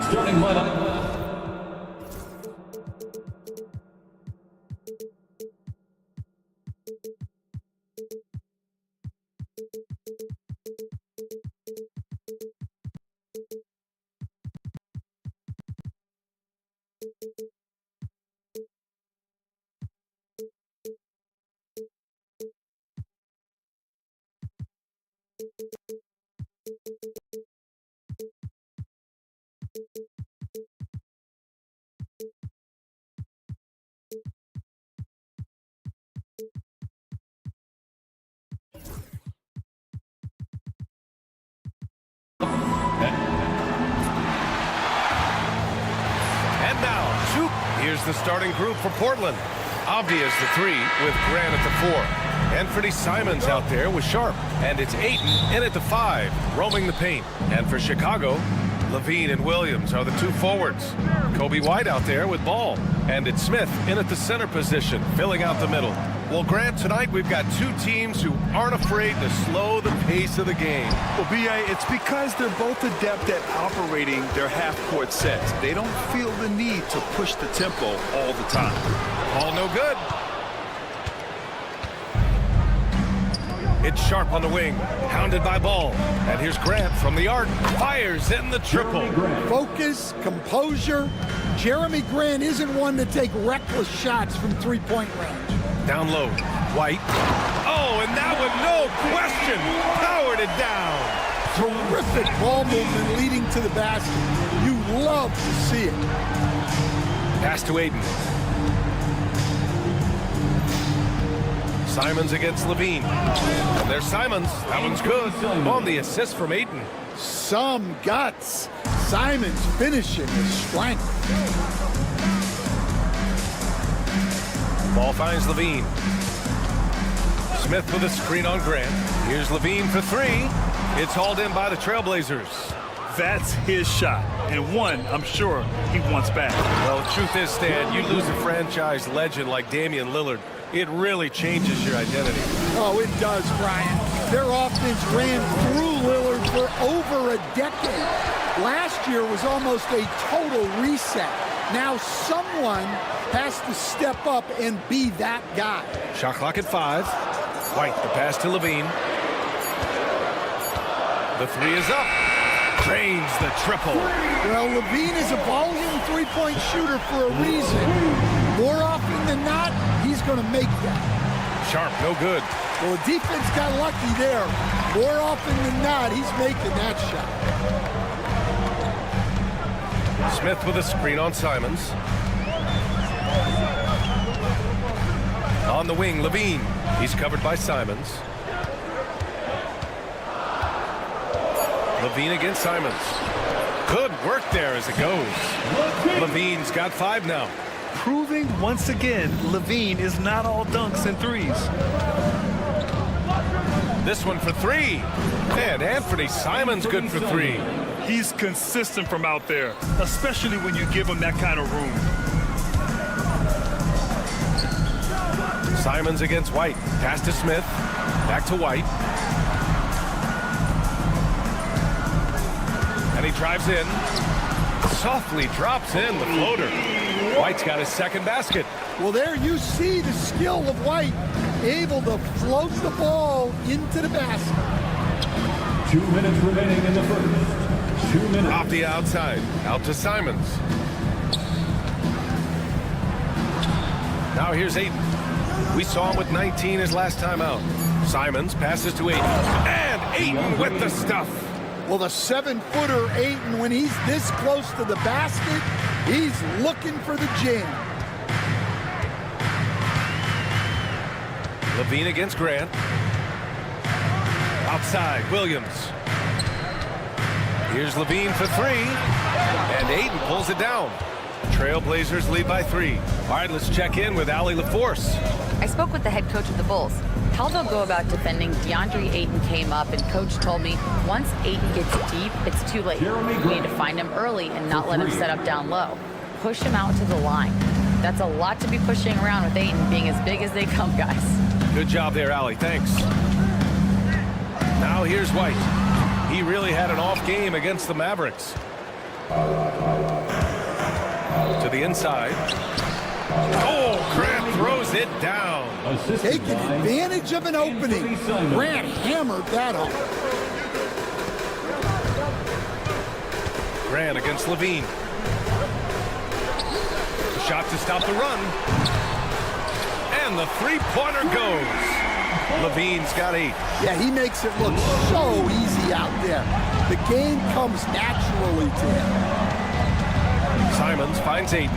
Starting lineup. And now, here's the starting group for Portland. Avi is the 3 with Grant at the 4. Anthony Simons out there with Sharp. And it's Ayton in at the 5, roaming the paint. And for Chicago, Levine and Williams are the 2 forwards. Kobe White out there with Ball. And it's Smith in at the center position, filling out the middle. Well, Grant, tonight we've got 2 teams who aren't afraid to slow the pace of the game. Well, B.A., it's because they're both adept at operating their half-court sets. They don't feel the need to push the tempo all the time. All no good. It's Sharp on the wing, hounded by Ball. And here's Grant from the arc, fires in the triple. Focus, composure. Jeremy Grant isn't one to take reckless shots from three-point range. Down low, White. Oh, and that one, no question, powered it down. Terrific ball movement leading to the basket. You love to see it. Pass to Ayton. Simons against Levine. And there's Simons. That one's good. On the assist from Ayton. Some guts. Simons finishing his strength. Ball finds Levine. Smith with a screen on Grant. Here's Levine for 3. It's hauled in by the Trailblazers. That's his shot, and one I'm sure he wants back. Well, the truth is, Stan, you lose a franchise legend like Damian Lillard, it really changes your identity. Oh, it does, Brian. Their offense ran through Lillard for over a decade. Last year was almost a total reset. Now someone has to step up and be that guy. Shot clock at 5. White, the pass to Levine. The 3 is up. Drains the triple. Well, Levine is a volume three-point shooter for a reason. More often than not, he's going to make that. Sharp, no good. Well, the defense got lucky there. More often than not, he's making that shot. Smith with a screen on Simons. On the wing, Levine. He's covered by Simons. Levine against Simons. Good work there as it goes. Levine's got 5 now. Proving once again, Levine is not all dunks and threes. This one for 3. And Anthony Simons good for 3. He's consistent from out there, especially when you give him that kind of room. Simons against White. Pass to Smith. Back to White. And he drives in. Softly drops in the floater. White's got his second basket. Well, there you see the skill of White, able to float the ball into the basket. 2 minutes remaining in the first. 2 minutes. Off the outside. Out to Simons. Now here's Ayton. We saw him with 19 his last time out. Simons passes to Ayton. And Ayton with the stuff. Well, the 7-footer Ayton, when he's this close to the basket, he's looking for the jam. Levine against Grant. Outside, Williams. Here's Levine for 3. And Ayton pulls it down. Trailblazers lead by 3. All right, let's check in with Allie LaForce. I spoke with the head coach of the Bulls. How they'll go about defending DeAndre Ayton came up, and coach told me once Ayton gets deep, it's too late. We need to find him early and not let him set up down low. Push him out to the line. That's a lot to be pushing around with Ayton being as big as they come, guys. Good job there, Allie. Thanks. Now here's White. He really had an off game against the Mavericks. To the inside. Oh, Grant throws it down. Taking advantage of an opening. Grant hammered that home. Grant against Levine. Shot to stop the run. And the three-pointer goes. Levine's got 8. Yeah, he makes it look so easy out there. The game comes naturally to him. Simons finds Aiden.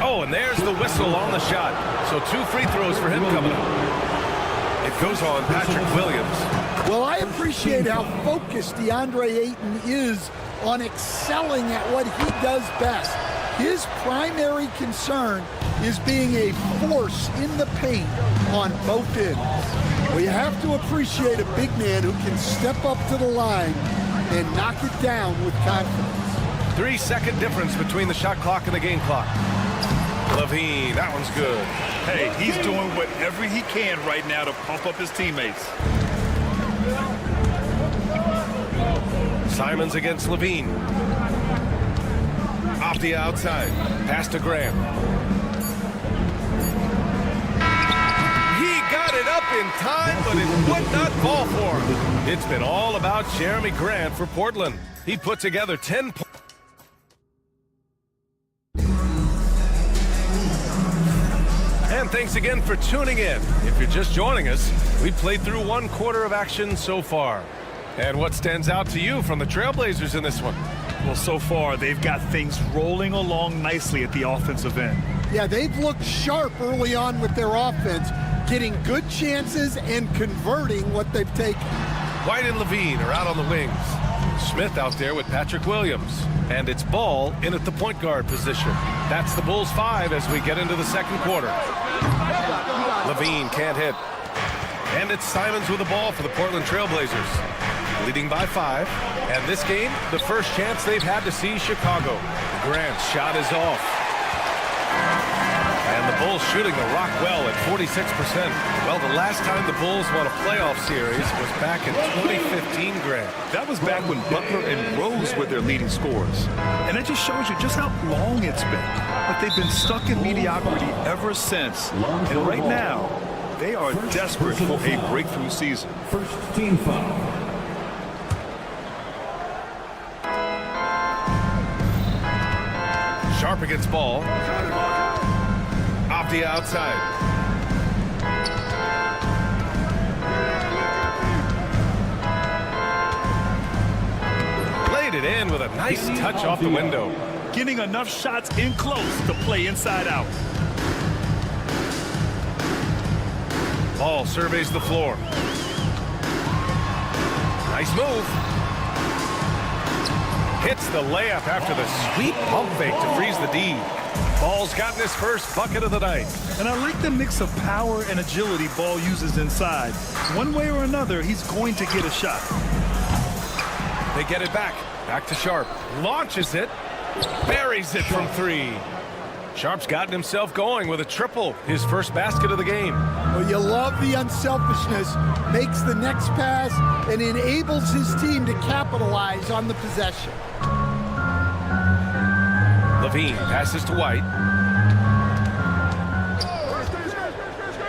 Oh, and there's the whistle on the shot. So 2 free throws for him coming up. It goes on Patrick Williams. Well, I appreciate how focused DeAndre Ayton is on excelling at what he does best. His primary concern is being a force in the paint on both ends. Well, you have to appreciate a big man who can step up to the line and knock it down with confidence. 3-second difference between the shot clock and the game clock. Levine, that one's good. Hey, he's doing whatever he can right now to pump up his teammates. Simons against Levine. Off the outside. Pass to Graham. He got it up in time, but it would not fall for him. It's been all about Jeremy Grant for Portland. He put together 10 points. And thanks again for tuning in. If you're just joining us, we played through 1 quarter of action so far. And what stands out to you from the Trailblazers in this one? Well, so far, they've got things rolling along nicely at the offensive end. Yeah, they've looked sharp early on with their offense, getting good chances and converting what they've taken. White and Levine are out on the wings. Smith out there with Patrick Williams. And it's Ball in at the point guard position. That's the Bulls 5 as we get into the second quarter. Levine can't hit. And it's Simons with the ball for the Portland Trailblazers. Leading by 5. And this game, the first chance they've had to see Chicago. Grant's shot is off. And the Bulls shooting the rock well at 46%. Well, the last time the Bulls won a playoff series was back in 2015, Grant. That was back when Butler and Rose were their leading scorers. And it just shows you just how long it's been. But they've been stuck in mediocrity ever since. And right now, they are desperate for a breakthrough season. First team foul. Sharp against Ball. Off the outside. Laid it in with a nice touch off the window. Getting enough shots in close to play inside out. Ball surveys the floor. Nice move. Hits the layup after the sweet pump fake to freeze the D. Ball's gotten his first bucket of the night. And I like the mix of power and agility Ball uses inside. One way or another, he's going to get a shot. They get it back. Back to Sharp. Launches it. Buries it from 3. Sharp's gotten himself going with a triple. His first basket of the game. Well, you love the unselfishness. Makes the next pass and enables his team to capitalize on the possession. Levine passes to White.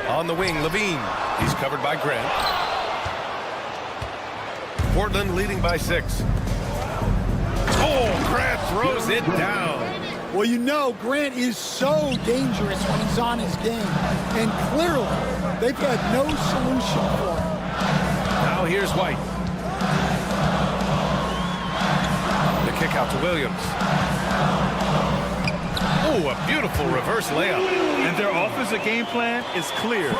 On the wing, Levine. He's covered by Grant. Portland leading by 6. Oh, Grant throws it down. Well, you know, Grant is so dangerous when he's on his game. And clearly, they've had no solution for him. Now here's White. The kick out to Williams. Oh, a beautiful reverse layup. And their offensive game plan is clear.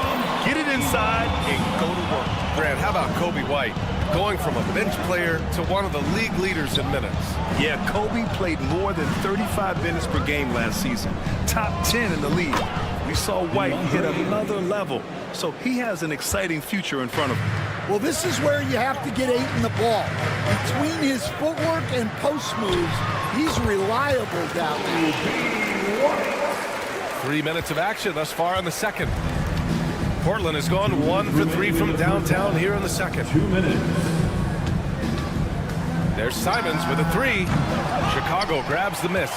Get it inside and go to work. Grant, how about Kobe White? Going from a bench player to one of the league leaders in minutes. Yeah, Kobe played more than 35 minutes per game last season. Top 10 in the league. We saw White hit another level. So he has an exciting future in front of him. Well, this is where you have to get Ayton the ball. Between his footwork and post moves, he's reliable down there. 3 minutes of action thus far in the second. Portland has gone 1 for 3 from downtown here in the second. 2 minutes. There's Simons with a 3. Chicago grabs the miss.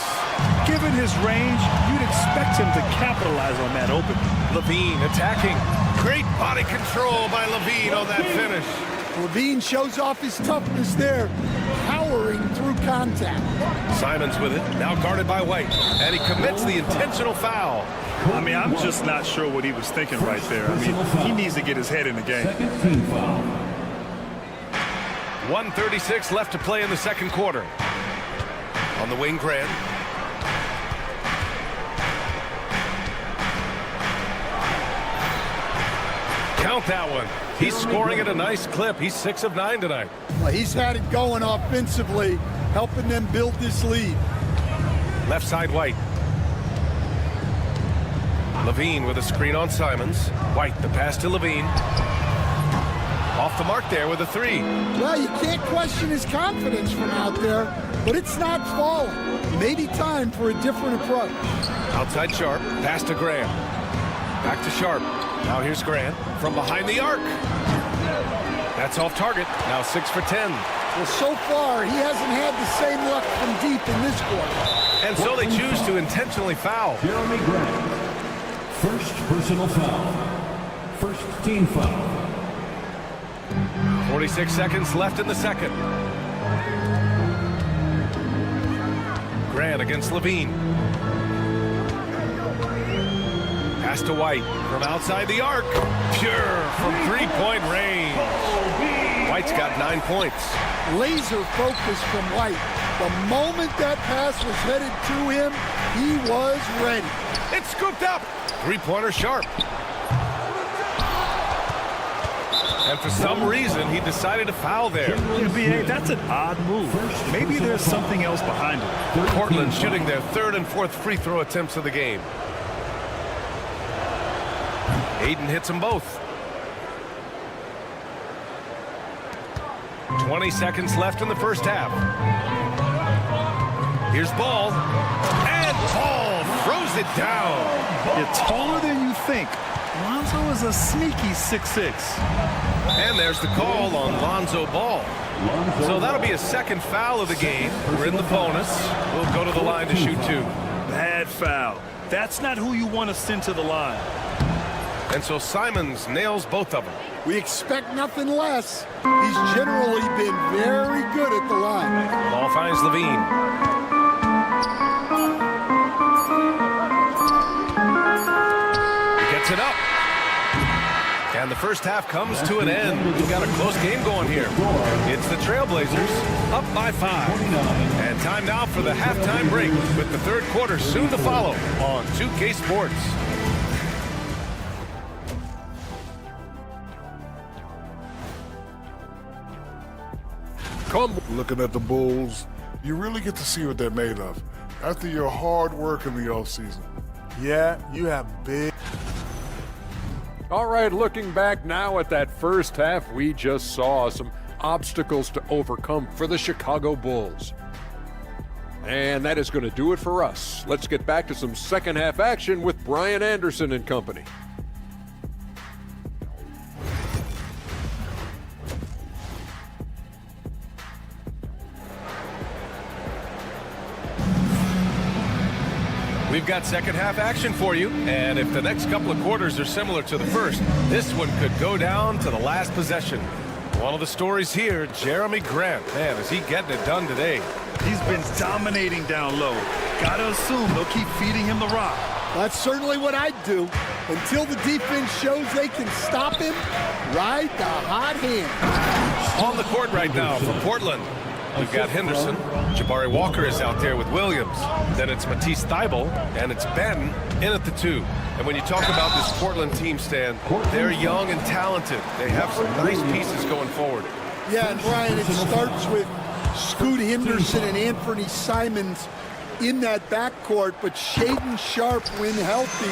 Given his range, you'd expect him to capitalize on that open. Levine attacking. Great body control by Levine on that finish. Levine shows off his toughness there, powering through contact. Simons with it, now guarded by White, and he commits the intentional foul. I mean, I'm just not sure what he was thinking right there. I mean, he needs to get his head in the game. Second team foul. 1:36 left to play in the second quarter. On the wing, Grant. Count that one. He's scoring at a nice clip. He's 6 of 9 tonight. Well, he's had it going offensively, helping them build this lead. Left side, White. Levine with a screen on Simons. White, the pass to Levine. Off the mark there with a 3. Well, you can't question his confidence from out there, but it's not falling. Maybe time for a different approach. Outside Sharp, pass to Graham. Back to Sharp. Now here's Grant from behind the arc. That's off target. Now 6 for 10. Well, so far, he hasn't had the same luck from deep in this quarter. And so they choose to intentionally foul. Jeremy Grant. First personal foul. First team foul. 46 seconds left in the second. Grant against Levine. Pass to White from outside the arc. Pure from three-point range. White's got 9 points. Laser focus from White. The moment that pass was headed to him, he was ready. It's scooped up. Three-pointer Sharp. And for some reason, he decided to foul there. NBA, that's an odd move. Maybe there's something else behind it. Portland shooting their 3rd and 4th free throw attempts of the game. Aiden hits them both. 20 seconds left in the first half. Here's Ball. And Ball throws it down. You're taller than you think. Lonzo is a sneaky 6'6". And there's the call on Lonzo Ball. So that'll be a second foul of the game. We're in the bonus. We'll go to the line to shoot 2. Bad foul. That's not who you want to send to the line. And so Simons nails both of them. We expect nothing less. He's generally been very good at the line. Ball finds Levine. He gets it up. And the first half comes to an end. We've got a close game going here. It's the Trailblazers up by 5. And time now for the halftime break with the third quarter soon to follow on 2K Sports. Looking at the Bulls, you really get to see what they're made of after your hard work in the offseason. Yeah, you have big. All right, looking back now at that first half, we just saw some obstacles to overcome for the Chicago Bulls. And that is going to do it for us. Let's get back to some second half action with Brian Anderson and company. We've got second half action for you, and if the next couple of quarters are similar to the first, this one could go down to the last possession. One of the stories here, Jeremy Grant. Man, is he getting it done today? He's been dominating down low. Gotta assume they'll keep feeding him the rock. That's certainly what I'd do. Until the defense shows they can stop him, ride the hot hand. On the court right now for Portland, we've got Henderson. Jabari Walker is out there with Williams. Then it's Matisse Thybulle, and it's Ben in at the 2. And when you talk about this Portland team, Stan, they're young and talented. They have some nice pieces going forward. Yeah, and Brian, it starts with Scoot Henderson and Anthony Simons in that backcourt, but Shaedon Sharpe, when healthy,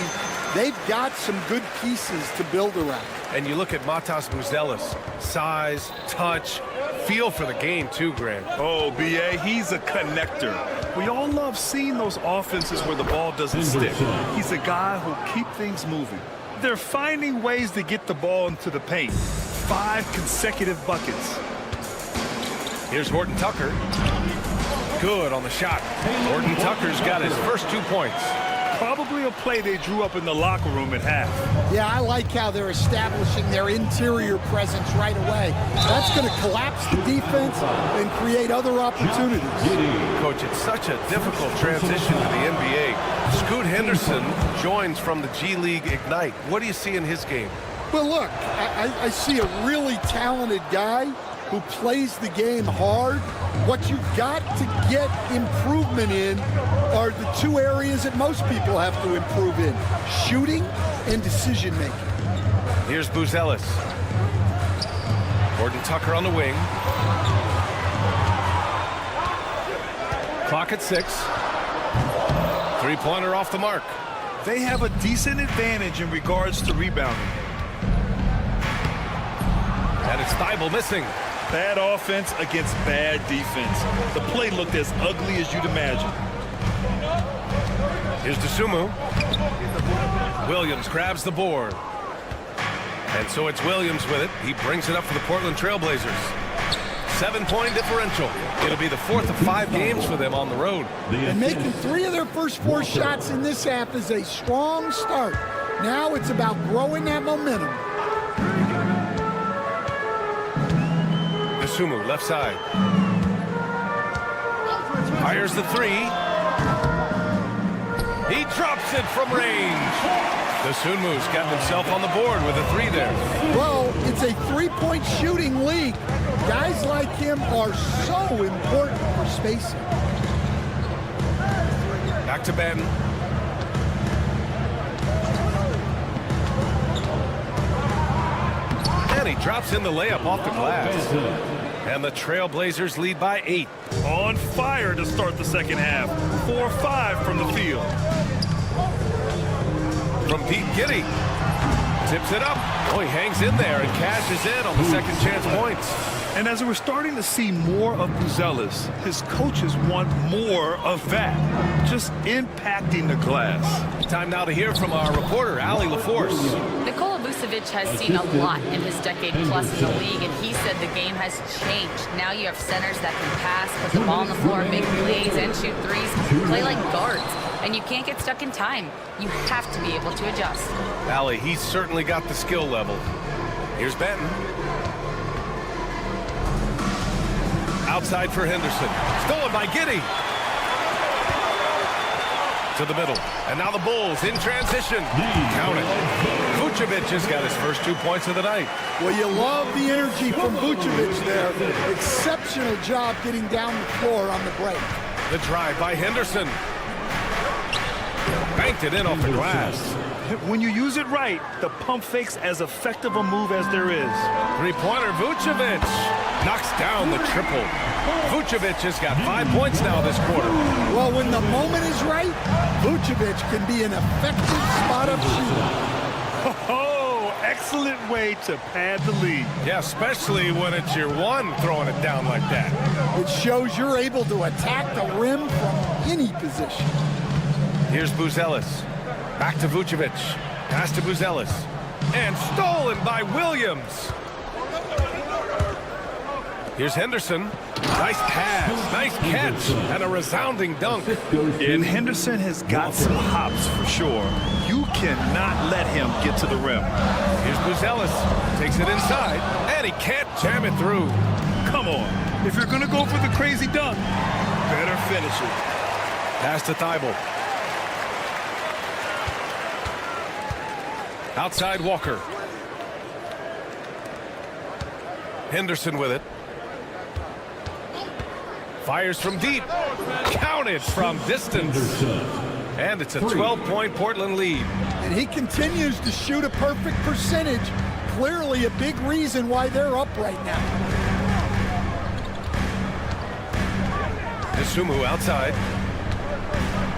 they've got some good pieces to build around. And you look at Matas Buzelis, size, touch, feel for the game too, Grant. Oh, B.A., he's a connector. We all love seeing those offenses where the ball doesn't stick. He's a guy who'll keep things moving. they're finding ways to get the ball into the paint. 5 consecutive buckets. Here's Horton Tucker. Good on the shot. Horton Tucker's got his first 2 points. Probably a play they drew up in the locker room at half. Yeah, I like how they're establishing their interior presence right away. That's going to collapse the defense and create other opportunities. Coach, it's such a difficult transition to the NBA. Scoot Henderson joins from the G League Ignite. What do you see in his game? Well, look, I see a really talented guy who plays the game hard. What you've got to get improvement in are the 2 areas that most people have to improve in: shooting and decision making. Here's Buzelis. Horton Tucker on the wing. Clock at 6. 3-pointer off the mark. They have a decent advantage in regards to rebounding. And it's Thibault missing. Bad offense against bad defense. The play looked as ugly as you'd imagine. Here's DeSumo. Williams grabs the board. And so it's Williams with it. He brings it up for the Portland Trailblazers. 7-point differential. It'll be the 4th of 5 games for them on the road. And making 3 of their first 4 shots in this half is a strong start. Now it's about growing that momentum. DeSumo, left side. Fires the 3. He drops it from range. DeSumo's got himself on the board with a 3 there. Well, it's a 3-point shooting league. Guys like him are so important for spacing. Back to Ben. And he drops in the layup off the glass. And the Trailblazers lead by 8. On fire to start the second half. 4-5 from the field. From Pete Giddy. Tips it up. Oh, he hangs in there and cashes in on the second chance points. And as we're starting to see more of Buzelis, his coaches want more of that. Just impacting the glass. Time now to hear from our reporter, Allie LaForce. Nikola Vucevic has seen a lot in his decade plus in the league, and he said the game has changed. Now you have centers that can pass, put the ball on the floor, make plays, and shoot threes, play like guards. And you can't get stuck in time. You have to be able to adjust. Allie, he's certainly got the skill level. Here's Benton. Outside for Henderson. Stolen by Giddy. To the middle. And now the Bulls in transition. Count it. Vucevic has got his first 2 points of the night. Well, you love the energy from Vucevic there. Exceptional job getting down the floor on the break. The drive by Henderson. Banked it in off the glass. When you use it right, the pump fake's as effective a move as there is. 3-pointer, Vucevic knocks down the triple. Vucevic has got 5 points now this quarter. Well, when the moment is right, Vucevic can be an effective spot-up shooter. Oh, excellent way to pad the lead. Yeah, especially when it's your one throwing it down like that. It shows you're able to attack the rim from any position. Here's Buzelis. Back to Vucevic. Pass to Buzelis. And stolen by Williams. Here's Henderson. Nice pass. Nice catch. And a resounding dunk. And Henderson has got some hops for sure. You cannot let him get to the rim. Here's Buzelis. Takes it inside. And he can't jam it through. Come on. If you're going to go for the crazy dunk, better finish it. Pass to Thibault. Outside Walker. Henderson with it. Fires from deep. Counted from distance. And it's a 12-point Portland lead. And he continues to shoot a perfect percentage. Clearly a big reason why they're up right now. DeSumo outside.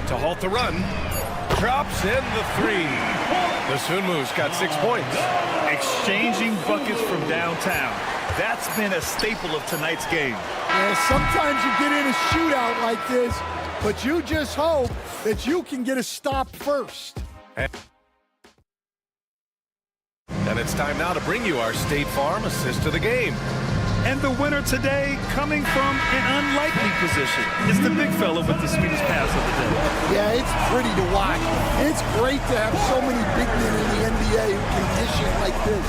To halt the run. Drops in the 3. DeSumo's got 6 points. Exchanging buckets from downtown. That's been a staple of tonight's game. Yeah, sometimes you get in a shootout like this, but you just hope that you can get a stop first. And it's time now to bring you our State Farm assist to the game. And the winner today coming from an unlikely position is the big fella with the sweetest pass of the day. Yeah, it's pretty to watch. It's great to have so many big men in the NBA who can dish it like this.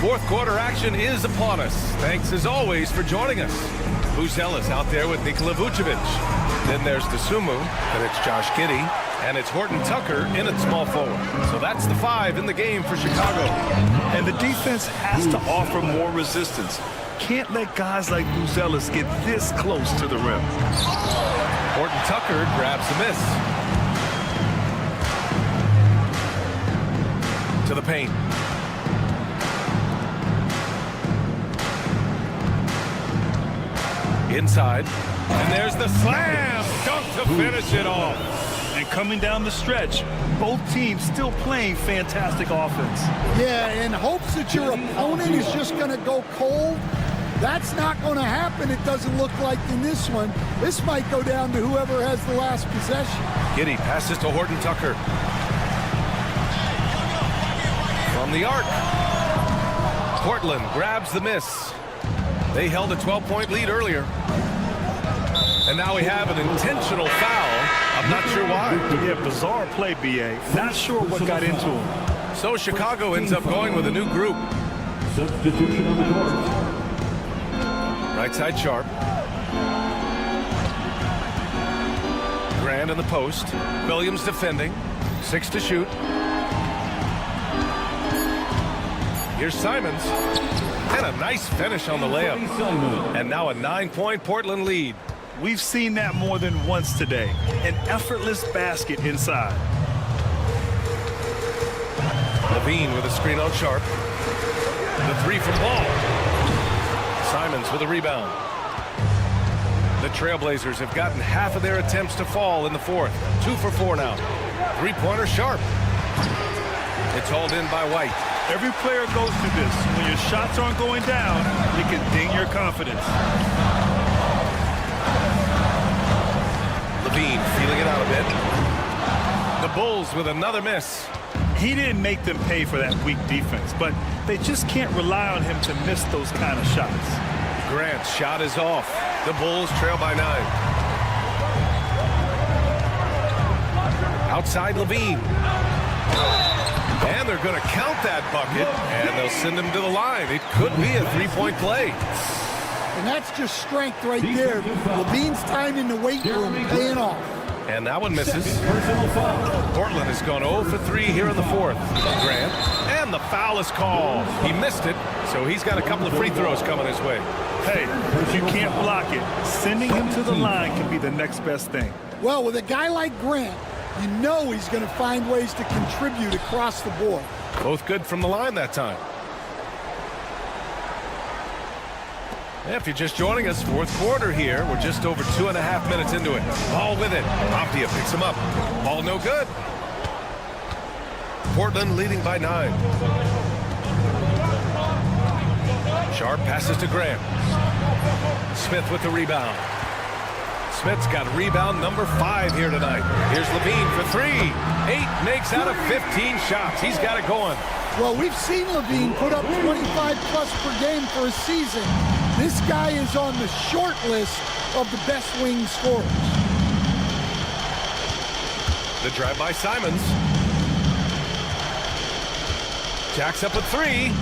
Fourth quarter action is upon us. Thanks as always for joining us. Buzelis out there with Nikola Vucevic. Then there's Desumu, and it's Josh Giddey, and it's Horton Tucker in at small forward. So that's the 5 in the game for Chicago. And the defense has to offer more resistance. Can't let guys like Buzelis get this close to the rim. Horton Tucker grabs the miss. To the paint. Inside. And there's the slam dunk to finish it off. And coming down the stretch, both teams still playing fantastic offense. Yeah, in hopes that your opponent is just going to go cold. That's not going to happen, it doesn't look like in this one. This might go down to whoever has the last possession. Giddey passes to Horton Tucker. From the arc. Portland grabs the miss. They held a 12-point lead earlier. And now we have an intentional foul. I'm not sure why. Yeah, bizarre play, BA. Not sure what got into him. So Chicago ends up going with a new group. Substitution on the court. Right side Sharp. Grant in the post. Williams defending. 6 to shoot. Here's Simons. And a nice finish on the layup. And now a 9-point Portland lead. We've seen that more than once today. An effortless basket inside. Levine with a screen on Sharp. The 3 from Ball. Simons with a rebound. The Trailblazers have gotten half of their attempts to fall in the fourth. 2 for 4 now. 3-pointer Sharp. It's hauled in by White. Every player goes through this. When your shots aren't going down, it can ding your confidence. Levine feeling it out a bit. The Bulls with another miss. He didn't make them pay for that weak defense, but they just can't rely on him to miss those kind of shots. Grant's shot is off. The Bulls trail by 9. Outside Levine. And they're going to count that bucket, and they'll send him to the line. It could be a 3-point play. And that's just strength right there. Levine's time in the weight room paying off. And that one misses. Portland has gone 0 for 3 here in the fourth. Grant, and the foul is called. He missed it, so he's got a couple of free throws coming his way. Hey, if you can't block it, sending him to the line can be the next best thing. Well, with a guy like Grant, you know he's going to find ways to contribute across the board. Both good from the line that time. If you're just joining us, fourth quarter here. We're just over 2.5 minutes into it. Ball with it. Aptia picks him up. Ball no good. Portland leading by 9. Sharp passes to Grant. Smith with the rebound. Smith's got rebound number 5 here tonight. Here's Levine for 3. 8 makes out of 15 shots. He's got it going. Well, we've seen Levine put up 25+ per game for a season. This guy is on the short list of the best wing scorers. The drive by Simons. Jacks up with 3.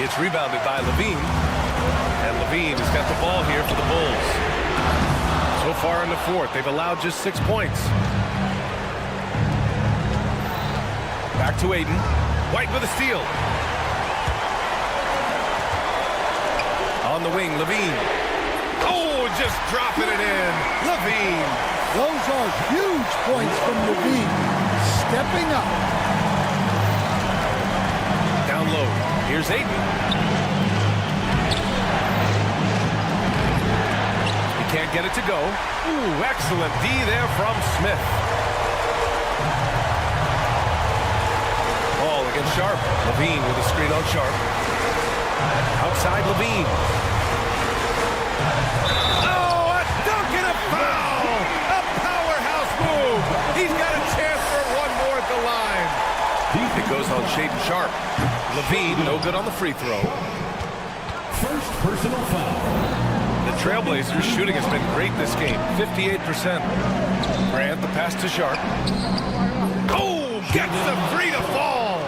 It's rebounded by Levine. And Levine has got the ball here for the Bulls. So far in the fourth, they've allowed just 6 points. Back to Aiden. White with a steal. On the wing, Levine. Oh, just dropping it in. Levine. Those are huge points from Levine. Stepping up. Down low. Here's Aiden. He can't get it to go. Ooh, excellent D there from Smith. Ball against Sharp. Levine with a screen on Sharp. Outside Levine. Oh, a dunk and a foul! A powerhouse move! He's got a chance for one more at the line. It goes on Shaden Sharp. Levine, no good on the free throw. First personal foul. The Trailblazers' shooting has been great this game, 58%. Grant, the pass to Sharp. Oh, gets the three to fall.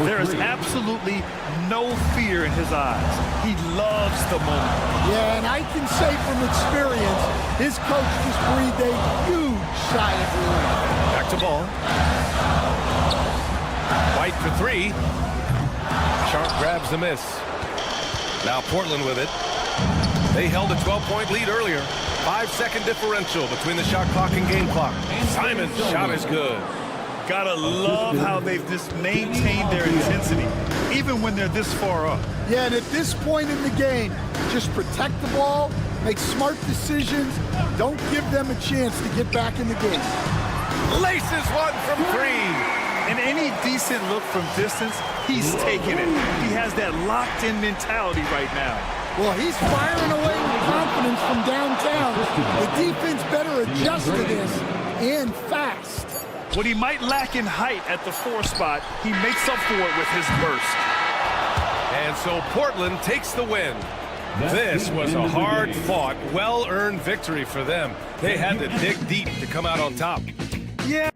There is absolutely no fear in his eyes. He loves the moment. Yeah, and I can say from experience, his coach just breathed a huge sigh of relief. Back to ball. White for three. Sharp grabs the miss. Now Portland with it. They held a 12-point lead earlier. 5-second differential between the shot clock and game clock. Simon's shot is good. Gotta love how they've just maintained their intensity, even when they're this far up. Yeah, and at this point in the game, just protect the ball, make smart decisions, don't give them a chance to get back in the game. Laces one from three. And any decent look from distance, he's taking it. He has that locked-in mentality right now. Well, he's firing away with confidence from downtown. The defense better adjust to this, and fast. What he might lack in height at the 4 spot, he makes up for it with his burst. And so Portland takes the win. This was a hard-fought, well-earned victory for them. They had to dig deep to come out on top. Yeah.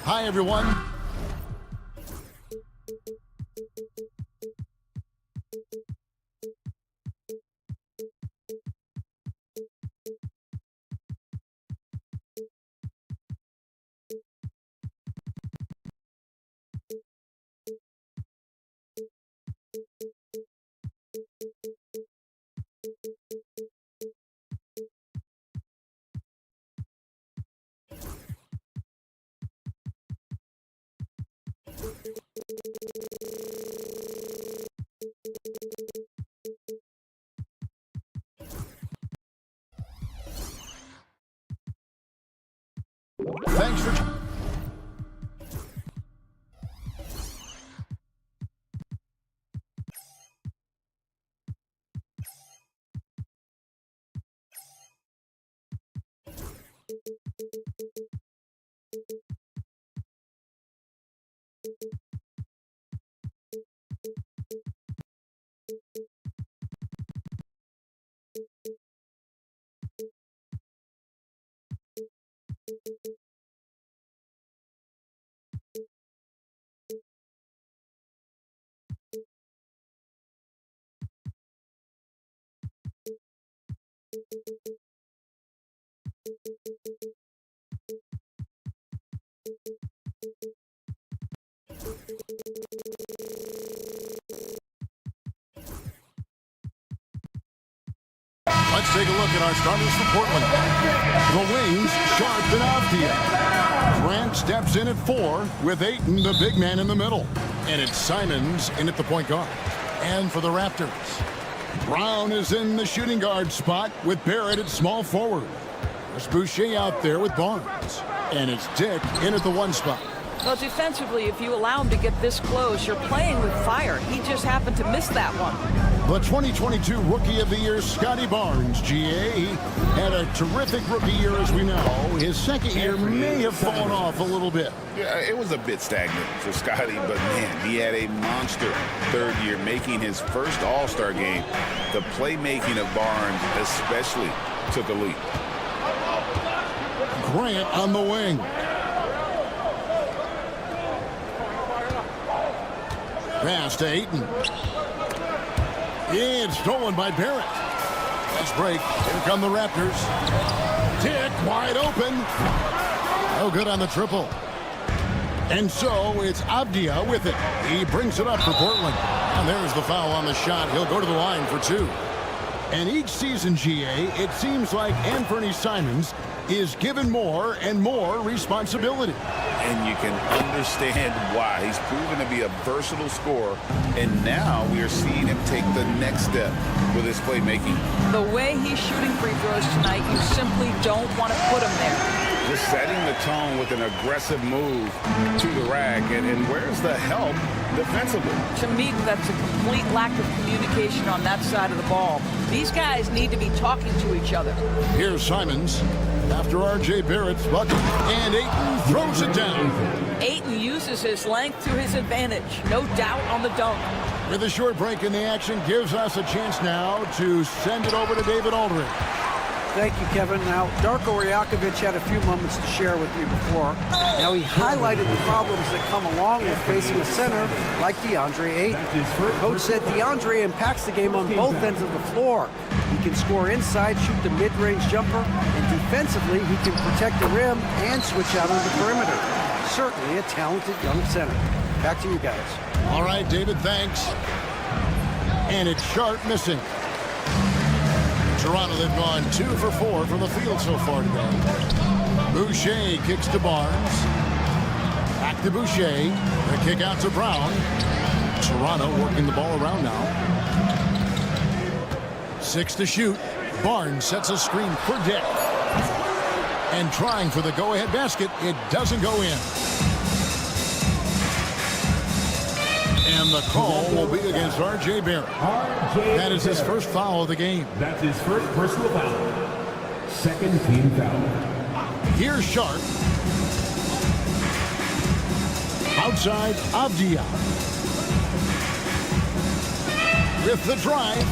Hi, everyone. Thanks for... Let's take a look at our starters for Portland. The wings, Sharp and Avdia. Grant steps in at 4 with Ayton, the big man, in the middle. And it's Simons in at the point guard. And for the Raptors, Brown is in the shooting guard spot with Barrett at small forward. There's Boucher out there with Barnes. And it's Dick in at the 1 spot. Well, defensively, if you allow him to get this close, you're playing with fire. He just happened to miss that one. The 2022 Rookie of the Year, Scotty Barnes, GA. He had a terrific rookie year, as we know. His second year may have fallen off a little bit. Yeah, it was a bit stagnant for Scotty, but man, he had a monster third year, making his first All-Star game. The playmaking of Barnes especially took a leap. Grant on the wing. Pass to Ayton. It's stolen by Barrett. Let's break. Here come the Raptors. Dick wide open. No good on the triple. And so it's Avdia with it. He brings it up for Portland. And there's the foul on the shot. He'll go to the line for 2. And each season, GA, it seems like Anthony Simons is given more and more responsibility. And you can understand why. He's proven to be a versatile scorer, and now we are seeing him take the next step with his playmaking. The way he's shooting free throws tonight, you simply don't want to put him there. Just setting the tone with an aggressive move to the rack, and where's the help defensively? To me, that's a complete lack of communication on that side of the ball. These guys need to be talking to each other. Here's Simons after R.J. Barrett's bucket, and Ayton throws it down. Ayton uses his length to his advantage. No doubt on the dunk. With a short break in the action, gives us a chance now to send it over to David Aldridge. Thank you, Kevin. Now, Darko Rajakovic had a few moments to share with me before. Now, he highlighted the problems that come along with facing a center like DeAndre Ayton. Coach said DeAndre impacts the game on both ends of the floor. He can score inside, shoot the mid-range jumper, and defensively, he can protect the rim and switch out on the perimeter. Certainly a talented young center. Back to you guys. All right, David, thanks. And it's Sharp missing. Toronto, they've gone 2 for 4 from the field so far today. Boucher kicks to Barnes. Back to Boucher. The kick out to Brown. Toronto working the ball around now. 6 to shoot. Barnes sets a screen for Dick. And trying for the go-ahead basket. It doesn't go in. And the call will be against R.J. Barrett. That is his first foul of the game. That's his first personal foul. Second team foul. Here's Sharp. Outside, Avdia. With the drive.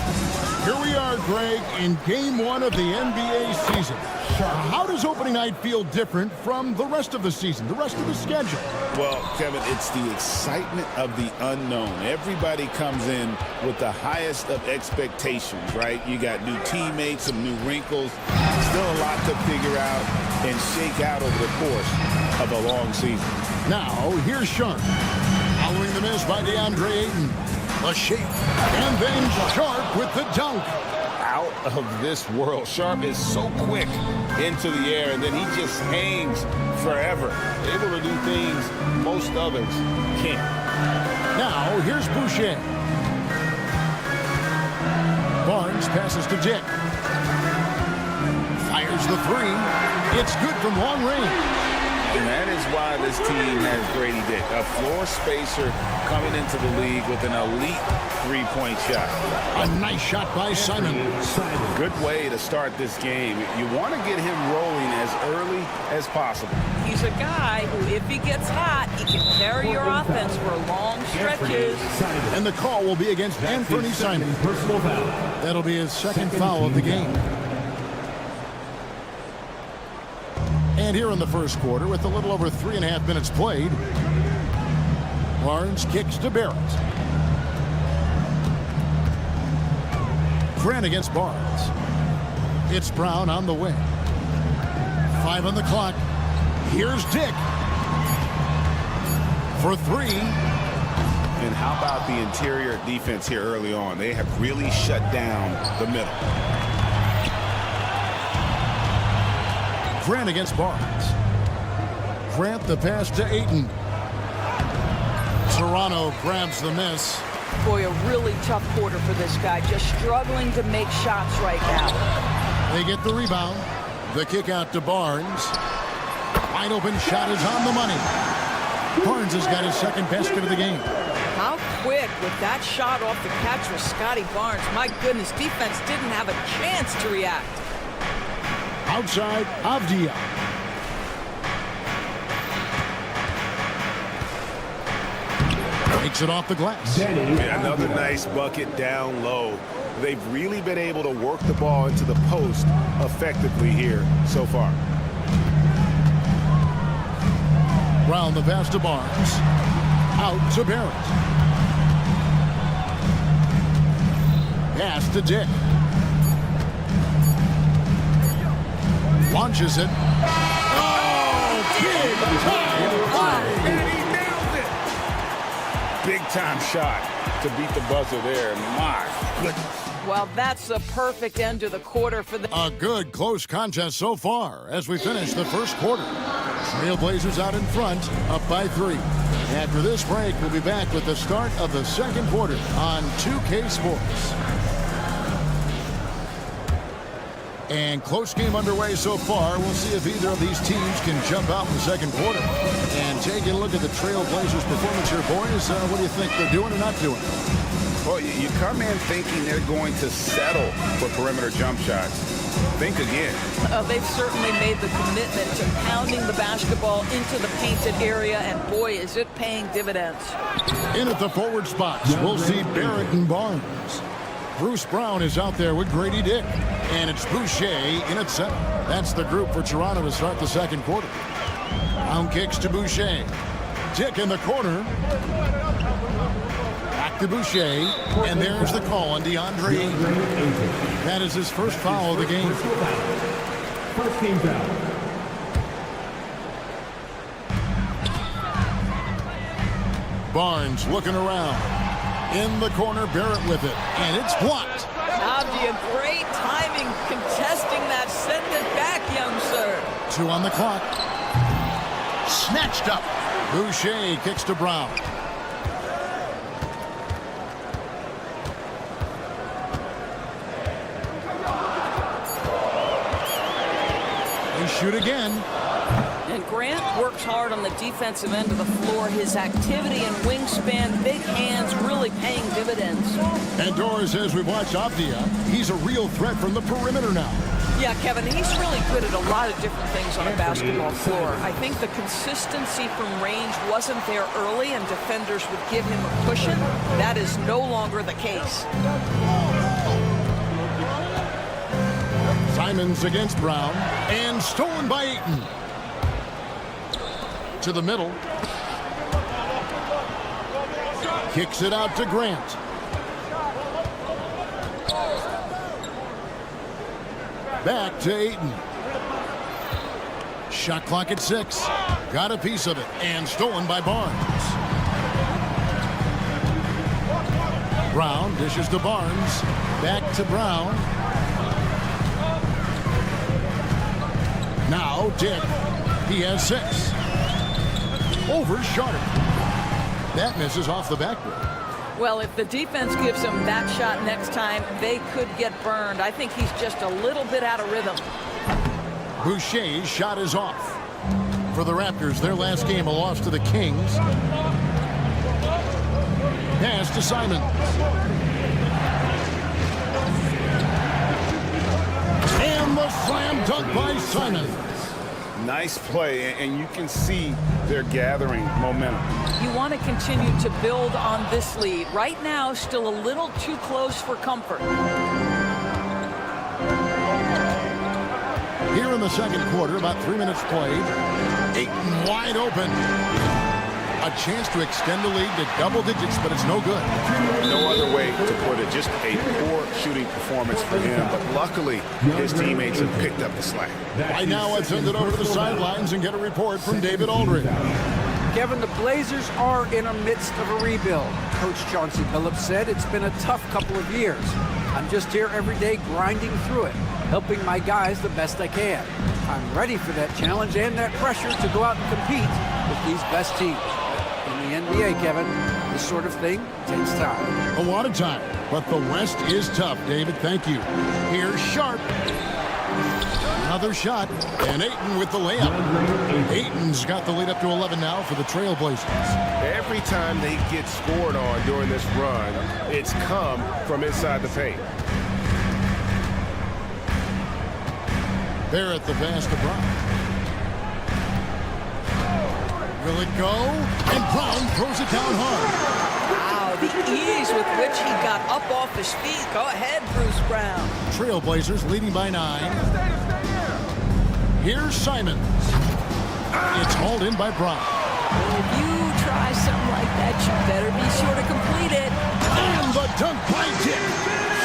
Here we are, Greg, in Game 1 of the NBA season. How does opening night feel different from the rest of the season, the rest of the schedule? Well, Kevin, it's the excitement of the unknown. Everybody comes in with the highest of expectations, right? You got new teammates, some new wrinkles, still a lot to figure out and shake out over the course of a long season. Now, here's Sharp. Following the miss by DeAndre Ayton. A shake. And then Sharp with the dunk. Out of this world. Sharp is so quick into the air, and then he just hangs forever. Able to do things most others can't. Now, here's Boucher. Barnes passes to Dick. Fires the three. It's good from long range. And that is why this team has Grady Dick, a floor spacer coming into the league with an elite three-point shot. A nice shot by Simon. Good way to start this game. You want to get him rolling as early as possible. He's a guy who, if he gets hot, he can carry your offense for long stretches. And the call will be against Anthony Simon. That'll be his second foul of the game. And here in the first quarter, with a little over 3.5 minutes played, Barnes kicks to Barrett. Grant against Barnes. It's Brown on the wing. 5 on the clock. Here's Dick for 3. And how about the interior defense here early on? They have really shut down the middle. Grant against Barnes. Grant the pass to Ayton. Toronto grabs the miss. Boy, a really tough quarter for this guy. Just struggling to make shots right now. They get the rebound. The kick out to Barnes. Wide open shot is on the money. Barnes has got his second basket of the game. How quick with that shot off the catch was Scotty Barnes. My goodness, defense didn't have a chance to react. Outside, Avdia. Takes it off the glass. Another nice bucket down low. They've really been able to work the ball into the post effectively here so far. Round the pass to Barnes. Out to Barrett. Pass to Dick. Launches it. Oh, big time! And he nailed it! Big time shot to beat the buzzer there. My goodness. Well, that's a perfect end to the quarter for the... A good close contest so far as we finish the first quarter. Trailblazers out in front, up by 3. After this break, we'll be back with the start of the second quarter on 2K Sports. And close game underway so far. We'll see if either of these teams can jump out in the second quarter. And taking a look at the Trailblazers' performance here, boys. What do you think they're doing or not doing? Well, you come in thinking they're going to settle for perimeter jump shots. Think again. They've certainly made the commitment to pounding the basketball into the painted area, and boy, is it paying dividends. In at the forward spots, we'll see Barrett and Barnes. Bruce Brown is out there with Grady Dick. And it's Boucher in at center. That's the group for Toronto to start the second quarter. Brown kicks to Boucher. Dick in the corner. Back to Boucher. And there's the call on DeAndre Ayton. That is his first foul of the game. First team foul. Barnes looking around. In the corner, Barrett with it. And it's blocked. Avdia, great timing contesting that. Send it back, young sir. 2 on the clock. Snatched up. Boucher kicks to Brown. They shoot again. And Grant works hard on the defensive end of the floor. His activity and wingspan, big hands, really paying dividends. And Doris, as we watch Avdia, he's a real threat from the perimeter now. Yeah, Kevin, he's really good at a lot of different things on a basketball floor. I think the consistency from range wasn't there early, and defenders would give him a cushion. That is no longer the case. Simons against Brown, and stolen by Ayton. To the middle. Kicks it out to Grant. Back to Ayton. Shot clock at 6. Got a piece of it, and stolen by Barnes. Brown dishes to Barnes. Back to Brown. Now Dick. He has 6. Overshot it. That misses off the backboard. Well, if the defense gives him that shot next time, they could get burned. I think he's just a little bit out of rhythm. Boucher's shot is off. For the Raptors, their last game, a loss to the Kings. Pass to Simons. And the slam dunk by Simons. Nice play, and you can see they're gathering momentum. You want to continue to build on this lead. Right now, still a little too close for comfort. Here in the second quarter, about 3 minutes played. Ayton wide open. A chance to extend the lead to double digits, but it's no good. No other way to put it. Just a poor shooting performance for him. But luckily, his teammates have picked up the slack. Right now, let's send it over to the sidelines and get a report from David Aldridge. Kevin, the Blazers are in the midst of a rebuild. Coach Chauncey Billups said it's been a tough couple of years. I'm just here every day grinding through it, helping my guys the best I can. I'm ready for that challenge and that pressure to go out and compete with these best teams. In the NBA, Kevin, this sort of thing takes time. A lot of time, but the West is tough, David. Thank you. Here's Sharp. Another shot, and Ayton with the layup. Ayton's got the lead up to 11 now for the Trailblazers. Every time they get scored on during this run, it's come from inside the paint. Barrett the pass to Brown. Will it go? And Brown throws it down hard. Wow, the ease with which he got up off his feet. Go ahead, Bruce Brown. Trailblazers leading by 9. Here's Simons. It's hauled in by Brown. If you try something like that, you better be sure to complete it. And the dunk by Dick.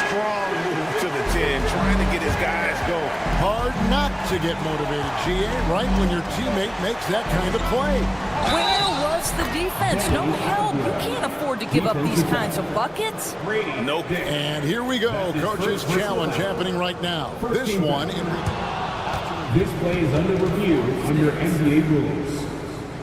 Strong move to the 10, trying to get his guys going. Hard not to get motivated, GA, right when your teammate makes that kind of play. Where was the defense? No help. You can't afford to give up these kinds of buckets. Nope. And here we go. Coach's challenge happening right now. This one in... This play is under review under NBA rules.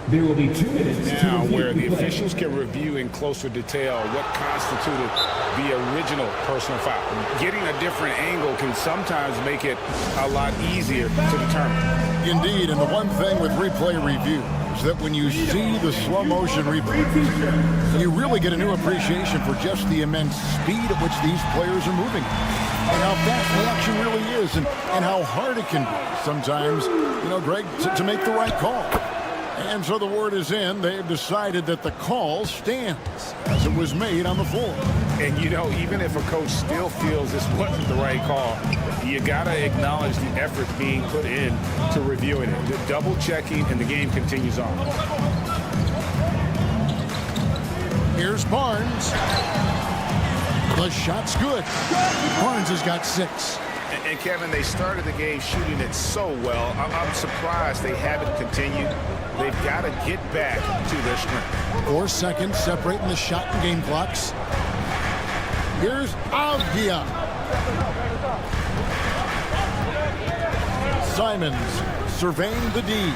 There will be 2 minutes now to where the play. officials can review in closer detail what constituted the original personal foul. Getting a different angle can sometimes make it a lot easier to determine. Indeed, and the one thing with replay review is that when you see the slow motion replay, you really get a new appreciation for just the immense speed at which these players are moving. And how fast the action really is, and how hard it can be sometimes, Greg, to make the right call. And so the word is in. They've decided that the call stands as it was made on the floor. And, even if a coach still feels this wasn't the right call, you got to acknowledge the effort being put in to reviewing it. The double checking, and the game continues on. Here's Barnes. The shot's good. Barnes has got 6. And Kevin, they started the game shooting it so well. I'm surprised they haven't continued. They've got to get back to their strength. 4 seconds separating the shot and game clocks. Here's Avdia. Simons surveying the D.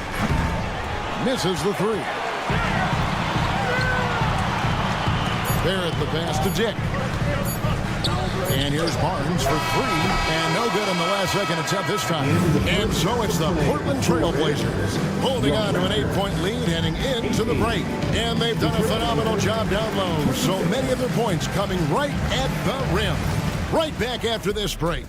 Misses the 3. Barrett the pass to Dick. And here's Barnes for 3, and no good on the last second attempt this time. And so it's the Portland Trailblazers holding on to an 8-point lead heading into the break. And they've done a phenomenal job down low. So many of their points coming right at the rim. Right back after this break.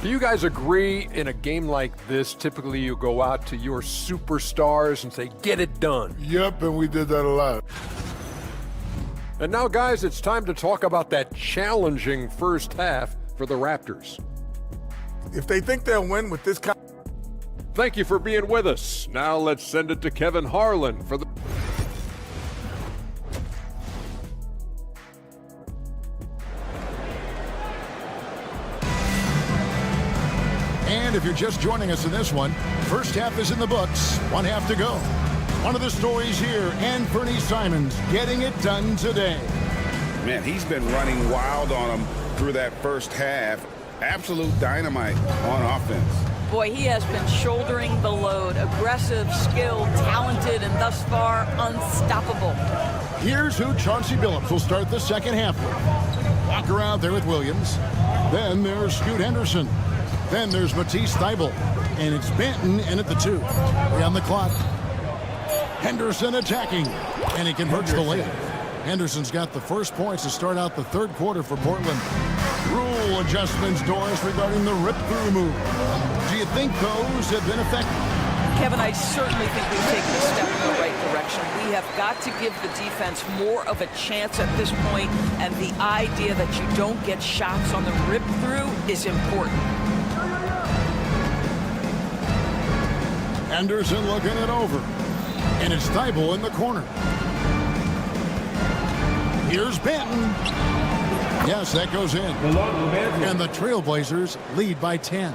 Do you guys agree in a game like this, typically you go out to your superstars and say, get it done? Yep, and we did that a lot. And now, guys, it's time to talk about that challenging first half for the Raptors. If they think they'll win with this kind. Thank you for being with us. Now let's send it to Kevin Harlan for the... And if you're just joining us in this one, first half is in the books, one half to go. One of the stories here, Anthony Simons getting it done today. Man, he's been running wild on him through that first half. Absolute dynamite on offense. Boy, he has been shouldering the load. Aggressive, skilled, talented, and thus far unstoppable. Here's who Chauncey Billups will start the second half with. Walker out there with Williams. Then there's Scoot Henderson. Then there's Matisse Thybulle. And it's Benton in at the 2. We're on the clock. Henderson attacking. And he converts the layup. Henderson's got the first points to start out the third quarter for Portland. Rule adjustments, Doris, regarding the rip-through move. Do you think those have been effective? Kevin, I certainly think we've taken a step in the right direction. We have got to give the defense more of a chance at this point, and the idea that you don't get shots on the rip-through is important. Henderson looking it over. And it's Thybulle in the corner. Here's Benton. Yes, that goes in. And the Trailblazers lead by 10.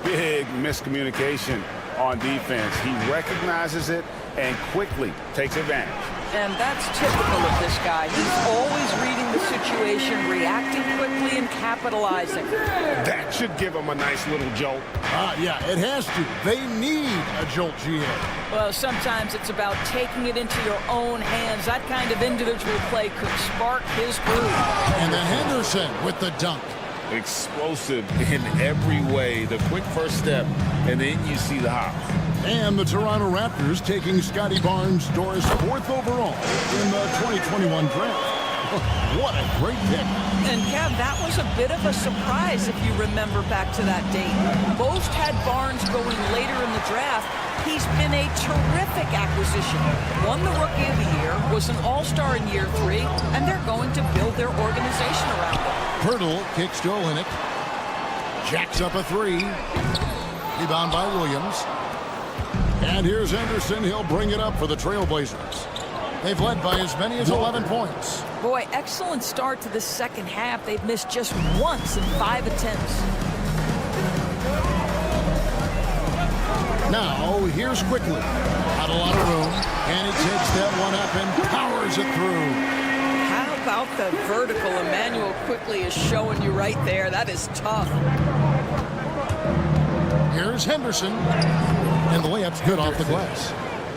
Big miscommunication on defense. He recognizes it and quickly takes advantage. And that's typical of this guy. He's always reading the situation, reacting quickly, and capitalizing. That should give him a nice little jolt. Yeah, it has to. They need a jolt, GA. Well, sometimes it's about taking it into your own hands. That kind of individual play could spark his groove. And then Henderson with the dunk. Explosive in every way. The quick first step, and then you see the hop. And the Toronto Raptors taking Scotty Barnes, Doris, 4th overall in the 2021 draft. What a great pick. And Kev, that was a bit of a surprise if you remember back to that date. Most had Barnes going later in the draft. He's been a terrific acquisition. Won the Rookie of the Year, was an All-Star in year 3, and they're going to build their organization around him. Pirtle kicks to Olynyk. Jacks up a 3. Rebound by Williams. And here's Henderson. He'll bring it up for the Trailblazers. They've led by as many as 11 points. Boy, excellent start to the second half. They've missed just once in 5 attempts. Now, here's Quickly. Not a lot of room. And he takes that one up and powers it through. How about the vertical Emmanuel Quickly is showing you right there? That is tough. Here's Henderson. And the layup's good off the glass.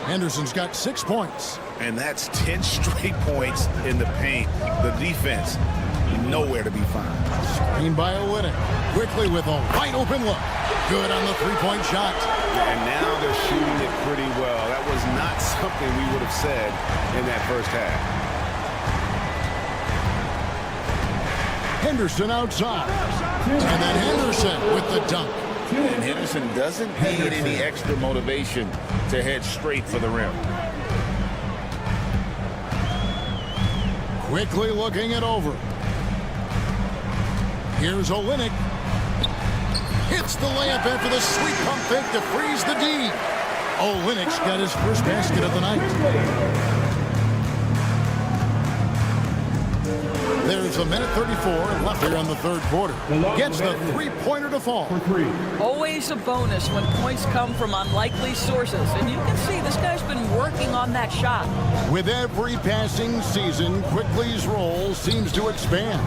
Henderson's got 6 points. And that's 10 straight points in the paint. The defense, nowhere to be found. Screen by Olynyk. Quickly with a wide open look. Good on the three-point shot. And now they're shooting it pretty well. That was not something we would have said in that first half. Henderson outside. And then Henderson with the dunk. And Henderson doesn't need any extra motivation to head straight for the rim. Quickly looking it over. Here's Olynyk. Hits the layup after the sweet pump fake to freeze the D. Olynyk's got his first basket of the night. There's a minute 34 left here on the third quarter. Gets the three-pointer to fall. Always a bonus when points come from unlikely sources. And you can see this guy's been working on that shot. With every passing season, Quickly's role seems to expand.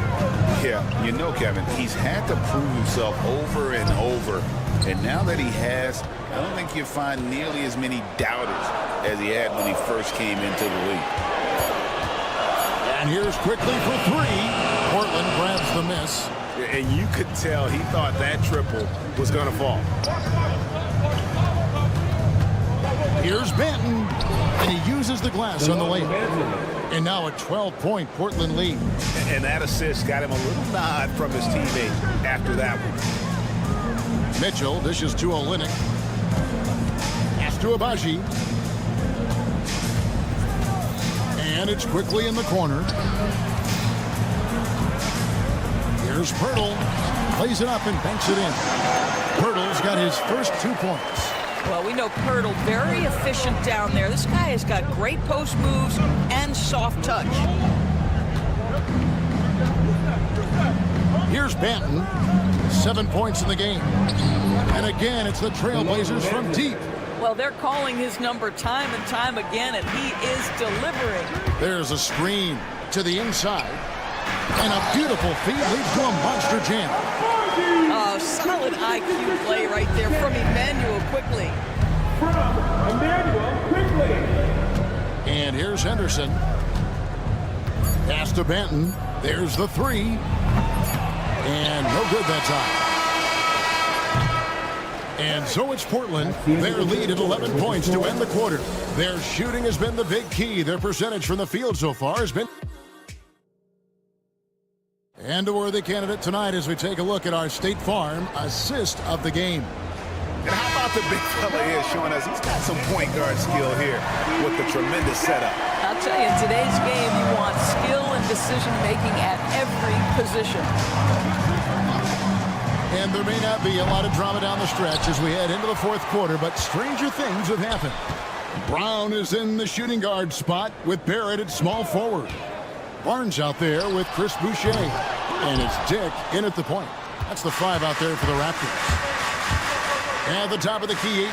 Yeah, you know, Kevin, he's had to prove himself over and over. And now that he has, I don't think you'll find nearly as many doubters as he had when he first came into the league. And here's Quickly for 3. Portland grabs the miss. And you could tell he thought that triple was going to fall. Here's Benton. And he uses the glass on the layup. And now a 12-point Portland lead. And that assist got him a little nod from his teammate after that one. Mitchell dishes to Olynyk. Pass to Abaji. And Advantage quickly in the corner. Here's Pirtle. Plays it up and banks it in. Pirtle's got his first 2 points. Well, we know Pirtle, very efficient down there. This guy has got great post moves and soft touch. Here's Banton. 7 points in the game. And again, it's the Trailblazers from deep. Well, they're calling his number time and time again, and he is delivering. There's a screen to the inside. And a beautiful feed leads to a monster jam. Solid IQ play right there from Emmanuel Quickly. And here's Henderson. Pass to Banton. There's the 3. And no good that time. And so it's Portland. Their lead at 11 points to end the quarter. Their shooting has been the big key. Their percentage from the field so far has been... And a worthy candidate tonight as we take a look at our State Farm assist of the game. And how about the big fella here showing us he's got some point guard skill here with the tremendous setup. I'll tell you, in today's game, you want skill and decision-making at every position. And there may not be a lot of drama down the stretch as we head into the fourth quarter, but stranger things have happened. Brown is in the shooting guard spot with Barrett at small forward. Barnes out there with Chris Boucher. And it's Dick in at the point. That's the 5 out there for the Raptors. At the top of the key, Ayton.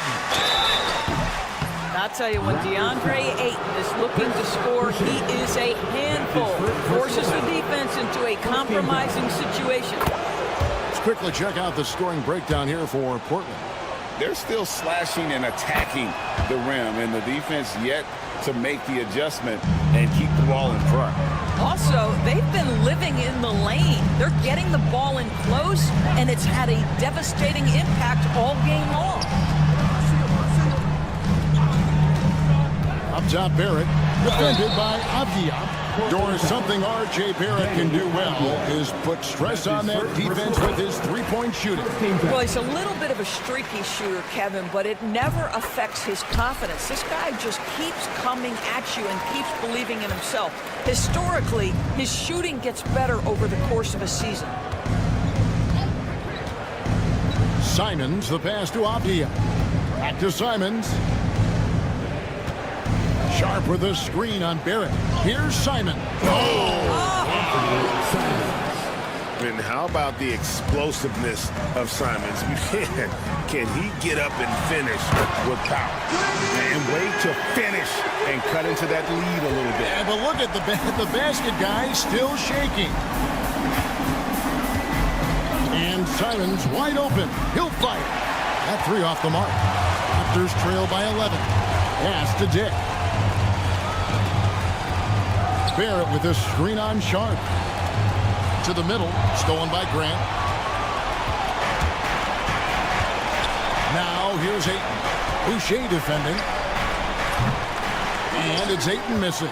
I'll tell you, when DeAndre Ayton is looking to score, he is a handful. Forces the defense into a compromising situation. Let's quickly check out the scoring breakdown here for Portland. They're still slashing and attacking the rim, and the defense yet to make the adjustment and keep the ball in front. Also, they've been living in the lane. They're getting the ball in close, and it's had a devastating impact all game long. Up top, Barrett, defended by Avdia. Or something R.J. Barrett can do well is put stress on that defense with his three-point shooting. Well, he's a little bit of a streaky shooter, Kevin, but it never affects his confidence. This guy just keeps coming at you and keeps believing in himself. Historically, his shooting gets better over the course of a season. Simons, the pass to Avdia. Back to Simons. Sharp with a screen on Barrett. Here's Simon. And how about the explosiveness of Simons? Man, can he get up and finish with power? And wait to finish and cut into that lead a little bit. Yeah, but look at the basket guy still shaking. And Simons wide open. He'll fire. That 3 off the mark. Raptors trail by 11. Pass to Dick. Barrett with a screen on Sharp. To the middle, stolen by Grant. Now here's Ayton. Boucher defending. And it's Ayton missing.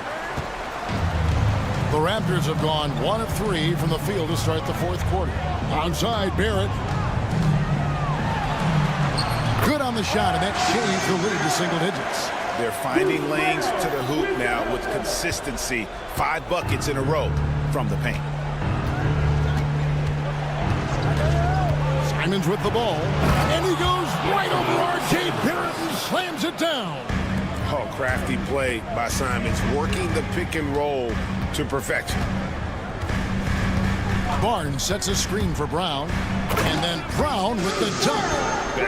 The Raptors have gone 1 of 3 from the field to start the fourth quarter. Outside, Barrett. Good on the shot, and that changed the lead to single digits. They're finding lanes to the hoop now with consistency. 5 buckets in a row from the paint. Simons with the ball, and he goes right over R.J. Barrett and slams it down. Oh, crafty play by Simons, working the pick and roll to perfection. Barnes sets a screen for Brown, and then Brown with the dunk.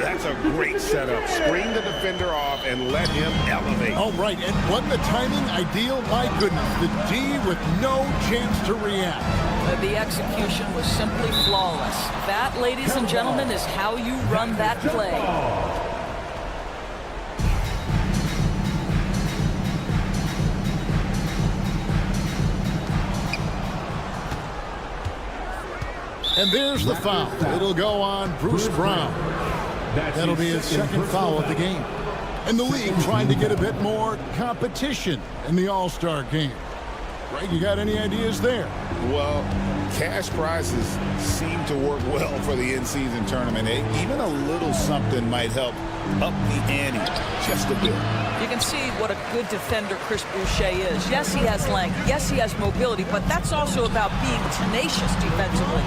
That's a great setup. Screen the defender off and let him elevate. Oh, right, and wasn't the timing ideal? My goodness, the D with no chance to react. The execution was simply flawless. That, ladies and gentlemen, is how you run that play. And there's the foul. It'll go on Bruce Brown. That'll be his second foul of the game. And the league trying to get a bit more competition in the All-Star game. Greg, you got any ideas there? Well, cash prizes seem to work well for the in-season tournament. Even a little something might help up the ante just a bit. You can see what a good defender Chris Boucher is. Yes, he has length. Yes, he has mobility, but that's also about being tenacious defensively.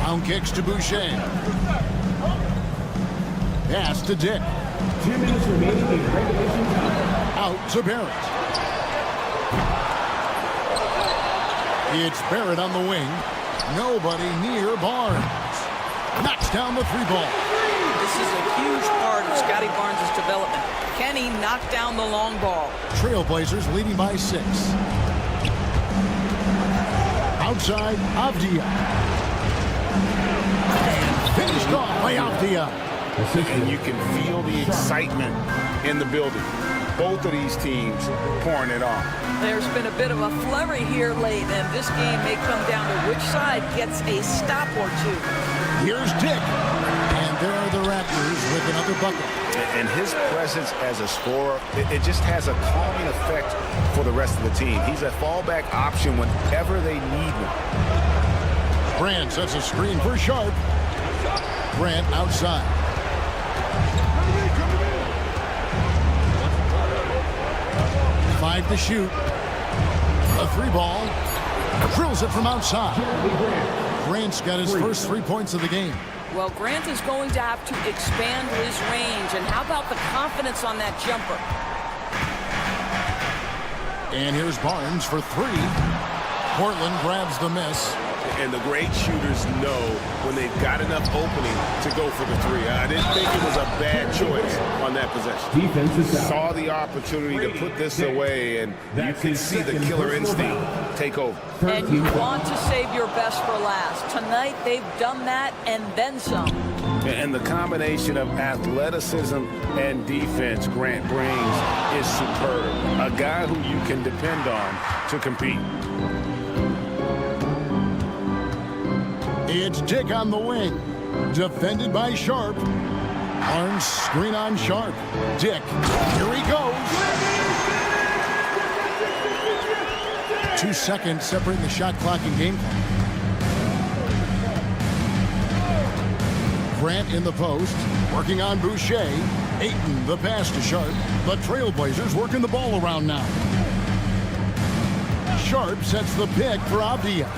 Pound kicks to Boucher. Pass to Dick. 2 minutes remaining in regulation time. Out to Barrett. It's Barrett on the wing. Nobody near Barnes. Knocks down the three ball. This is a huge part of Scotty Barnes' development. Can he knock down the long ball? Trailblazers leading by 6. Outside, Avdia. And finished off by Avdia. And you can feel the excitement in the building. Both of these teams pouring it on. There's been a bit of a flurry here late, and this game may come down to which side gets a stop or two. Here's Dick. And there are the Raptors with another bucket. And his presence as a scorer, it just has a calming effect for the rest of the team. He's a fallback option whenever they need one. Grant sets a screen for Sharp. Grant outside. Five to shoot. A three ball. Drills it from outside. Grant's got his first 3 points of the game. Well, Grant is going to have to expand his range. And how about the confidence on that jumper? And here's Barnes for 3. Portland grabs the miss. And the great shooters know when they've got enough opening to go for the 3. I didn't think it was a bad choice on that possession. Defense is out. Saw the opportunity to put this away, and you can see the killer instinct take over. And you want to save your best for last. Tonight, they've done that and then some. And the combination of athleticism and defense Grant brings is superb. A guy who you can depend on to compete. It's Dick on the wing. Defended by Sharp. Barnes screen on Sharp. Dick. Here he goes. 2 seconds separating the shot clock and game clock. Grant in the post. Working on Boucher. Ayton the pass to Sharp. The Trailblazers working the ball around now. Sharp sets the pick for Avdia.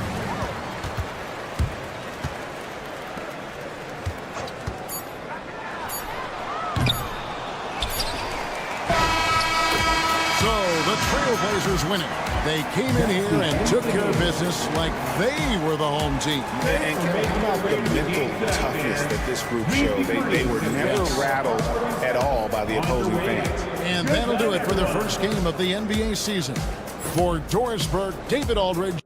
The Trailblazers winning. They came in here and took care of business like they were the home team. And how about the mental toughness that this group showed? They were never rattled at all by the opposing fans. And that'll do it for the first game of the NBA season. For Doris Burke, David Aldridge.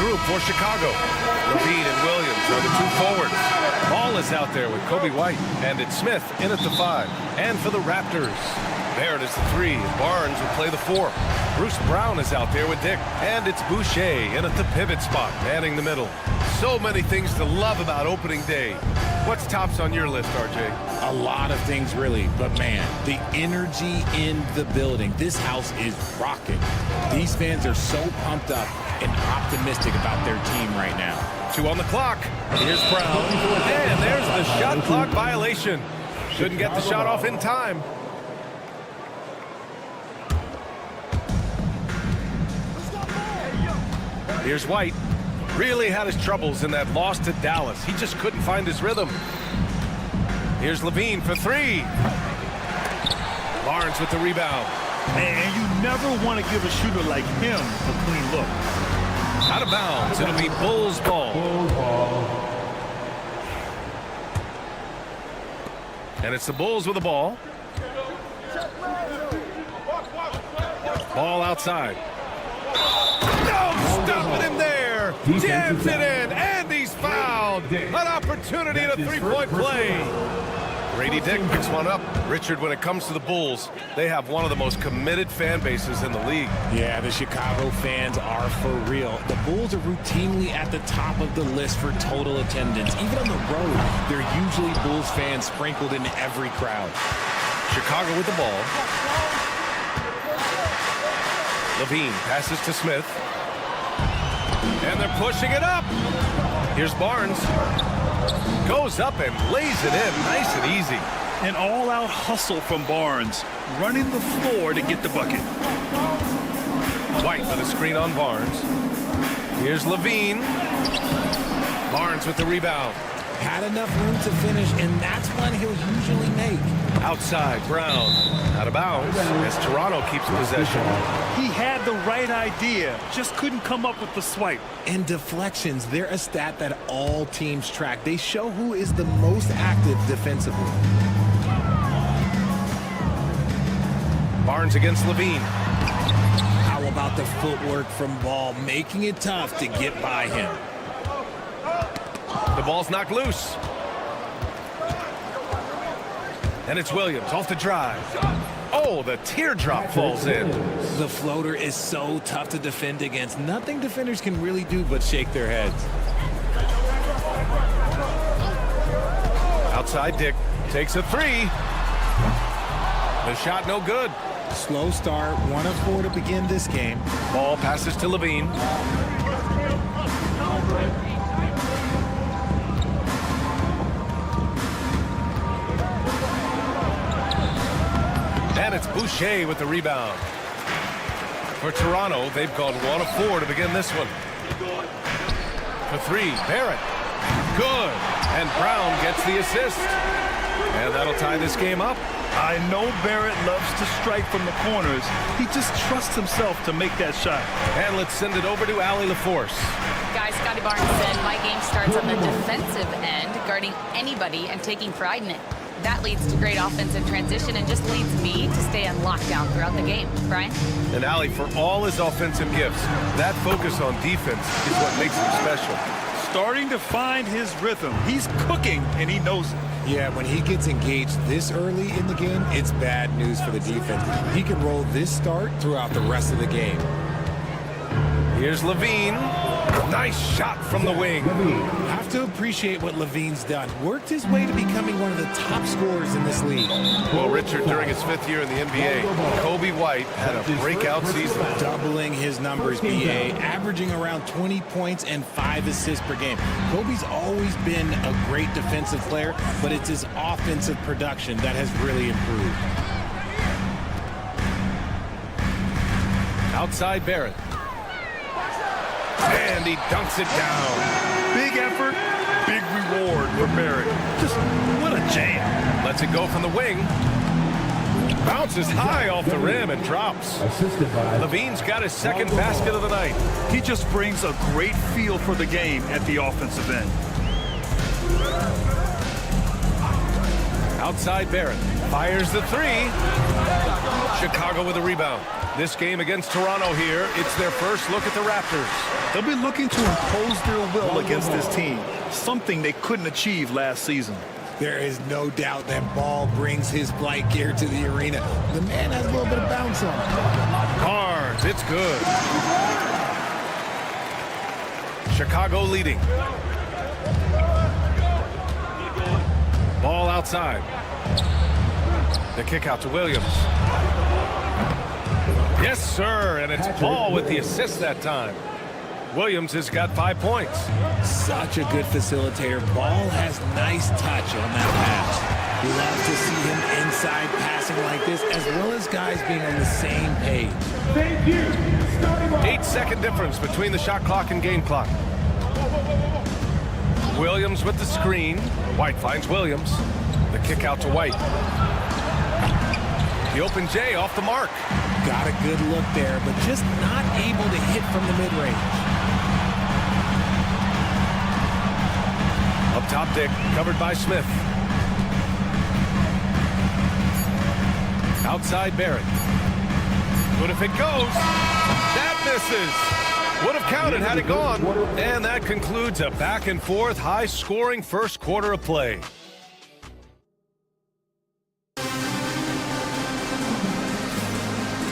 group for Chicago. Levine and Williams are the two forwards. Ball is out there with Kobe White, and it's Smith in at the 5. And for the Raptors, Barrett is the 3. Barnes will play the 4. Bruce Brown is out there with Dick, and it's Boucher in at the pivot spot, manning the middle. So many things to love about opening day. What's tops on your list, RJ? A lot of things, really. But, man, the energy in the building. This house is rocking. These fans are so pumped up and optimistic about their team right now. 2 on the clock. Here's Brown. And there's the shot clock violation. Couldn't get the shot off in time. Here's White. Really had his troubles in that loss to Dallas. He just couldn't find his rhythm. Here's Levine for 3. Barnes with the rebound. And you never want to give a shooter like him a clean look. Out of bounds. It'll be Bulls ball. And it's the Bulls with the ball. Ball outside. No, stopping him there. Jams it in, and he's fouled. An opportunity at a three-point play. Grady Dick picks one up. Richard, when it comes to the Bulls, they have one of the most committed fan bases in the league. Yeah, the Chicago fans are for real. The Bulls are routinely at the top of the list for total attendance. Even on the road, there are usually Bulls fans sprinkled in every crowd. Chicago with the ball. Levine passes to Smith. And they're pushing it up. Here's Barnes. Goes up and lays it in nice and easy. An all-out hustle from Barnes, running the floor to get the bucket. White with a screen on Barnes. Here's Levine. Barnes with the rebound. Had enough room to finish, and that's one he'll usually make. Outside, Brown. Out of bounds as Toronto keeps possession. He had the right idea, just couldn't come up with the swipe. And deflections, they're a stat that all teams track. They show who is the most active defensively. Barnes against Levine. How about the footwork from Ball, making it tough to get by him? The ball's knocked loose. And it's Williams off the drive. Oh, the teardrop falls in. The floater is so tough to defend against. Nothing defenders can really do but shake their heads. Outside, Dick takes a 3. The shot no good. Slow start, 1 of 4 to begin this game. Ball passes to Levine. And it's Boucher with the rebound. For Toronto, they've gone 1 of 4 to begin this one. For 3, Barrett. Good. And Brown gets the assist. And that'll tie this game up. I know Barrett loves to strike from the corners. He just trusts himself to make that shot. And let's send it over to Allie LaForce. Guys, Scotty Barnes said, my game starts on the defensive end, guarding anybody and taking pride in it. That leads to great offensive transition and just leads me to stay on lockdown throughout the game. Brian? And Allie, for all his offensive gifts, that focus on defense is what makes him special. Starting to find his rhythm. He's cooking, and he knows it. Yeah, when he gets engaged this early in the game, it's bad news for the defense. He can roll this start throughout the rest of the game. Here's Levine. Nice shot from the wing. Have to appreciate what Levine's done. Worked his way to becoming one of the top scorers in this league. Well, Richard, during his 5th year in the NBA, Kobe White had a breakout season. Doubling his numbers, BA, averaging around 20 points and 5 assists per game. Kobe's always been a great defensive player, but it's his offensive production that has really improved. Outside Barrett. And he dunks it down. Big effort, big reward for Barrett. Just what a jam. Lets it go from the wing. Bounces high off the rim and drops. Levine's got his 2nd basket of the night. He just brings a great feel for the game at the offensive end. Outside Barrett. Fires the 3. Chicago with a rebound. This game against Toronto here, it's their first look at the Raptors. They'll be looking to impose their will against this team, something they couldn't achieve last season. There is no doubt that Ball brings his flight gear to the arena. The man has a little bit of bounce on him. Barnes, it's good. Chicago leading. Ball outside. The kick out to Williams. Yes, sir, and it's Ball with the assist that time. Williams has got 5 points. Such a good facilitator. Ball has nice touch on that pass. Love to see him inside passing like this, as well as guys being on the same page. Thank you. 8-second difference between the shot clock and game clock. Williams with the screen. White finds Williams. The kick out to White. The open J off the mark. Got a good look there, but just not able to hit from the mid-range. Up top, Dick, covered by Smith. Outside Barrett. But if it goes, that misses. Would have counted had it gone. And that concludes a back-and-forth, high-scoring first quarter of play.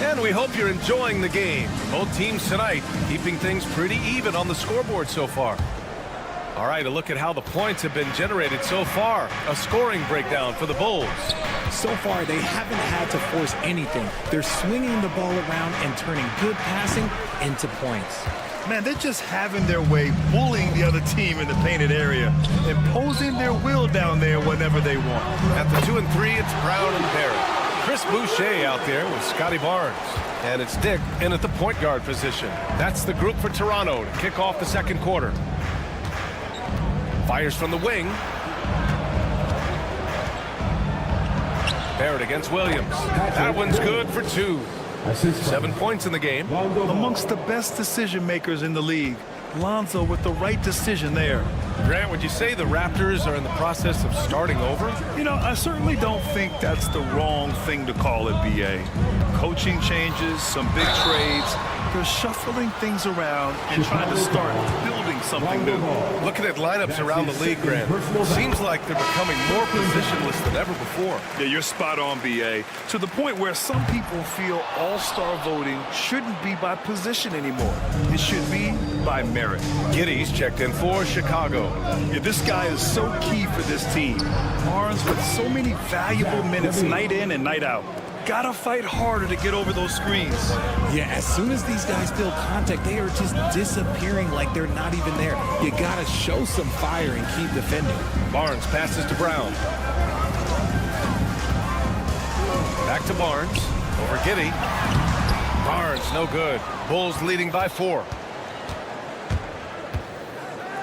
And we hope you're enjoying the game. Both teams tonight keeping things pretty even on the scoreboard so far. All right, a look at how the points have been generated so far. A scoring breakdown for the Bulls. So far, they haven't had to force anything. They're swinging the ball around and turning good passing into points. Man, they're just having their way, bullying the other team in the painted area, imposing their will down there whenever they want. At the 2 and 3, it's Brown and Barrett. Chris Boucher out there with Scotty Barnes. And it's Dick in at the point guard position. That's the group for Toronto to kick off the second quarter. Fires from the wing. Barrett against Williams. That one's good for 2. 7 points in the game. Amongst the best decision makers in the league, Lonzo with the right decision there. Grant, would you say the Raptors are in the process of starting over? You know, I certainly don't think that's the wrong thing to call it, B.A. Coaching changes, some big trades. They're shuffling things around and trying to start building something new. Looking at lineups around the league, Grant, seems like they're becoming more positionless than ever before. Yeah, you're spot on, B.A. To the point where some people feel all-star voting shouldn't be by position anymore. It should be by merit. Giddey's checked in for Chicago. Yeah, this guy is so key for this team. Barnes with so many valuable minutes night in and night out. Gotta fight harder to get over those screens. Yeah, as soon as these guys feel contact, they are just disappearing like they're not even there. You gotta show some fire and keep defending. Barnes passes to Brown. Back to Barnes. Over Giddey. Barnes, no good. Bulls leading by 4.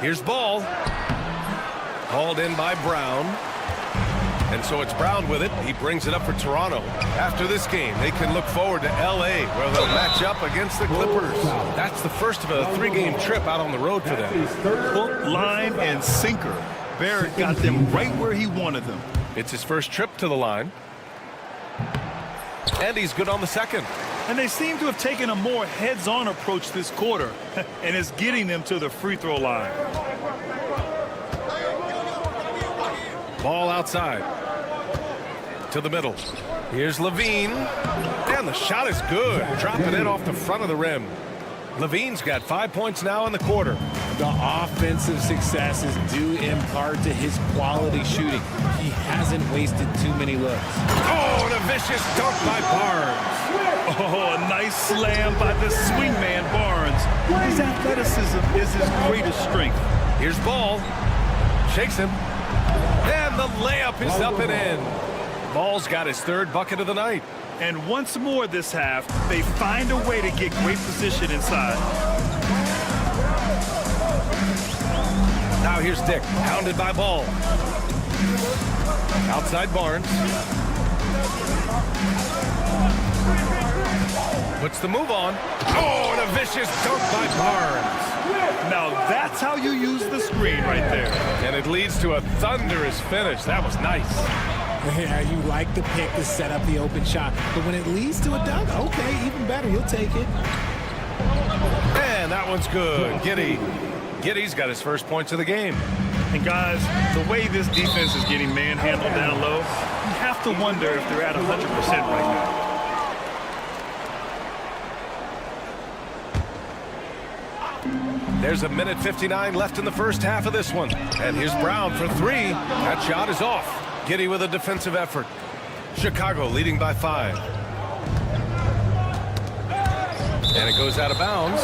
Here's Ball. Hauled in by Brown. And so it's Brown with it. He brings it up for Toronto. After this game, they can look forward to L.A., where they'll match up against the Clippers. That's the first of a 3-game trip out on the road for them. Hook, line, and sinker. Barrett got them right where he wanted them. It's his first trip to the line. And he's good on the second. And they seem to have taken a more heads-on approach this quarter, and it's getting them to the free throw line. Ball outside. To the middle. Here's Levine. And the shot is good. Dropping it off the front of the rim. Levine's got 5 points now in the quarter. The offensive success is due in part to his quality shooting. He hasn't wasted too many looks. Oh, and a vicious dunk by Barnes. Oh, a nice slam by the swingman Barnes. His athleticism is his greatest strength. Here's Ball. Shakes him. And the layup is up and in. Ball's got his 3rd bucket of the night. And once more this half, they find a way to get great position inside. Now here's Dick, hounded by Ball. Outside Barnes. Puts the move on. Oh, and a vicious dunk by Barnes. Now that's how you use the screen right there. And it leads to a thunderous finish. That was nice. Yeah, you like the pick to set up the open shot. But when it leads to a dunk, okay, even better. He'll take it. And that one's good. Giddy's got his first points of the game. And guys, the way this defense is getting manhandled down low, you have to wonder if they're at 100% right now. There's a minute 59 left in the first half of this one. And here's Brown for three. That shot is off. Giddey with a defensive effort. Chicago leading by 5. And it goes out of bounds.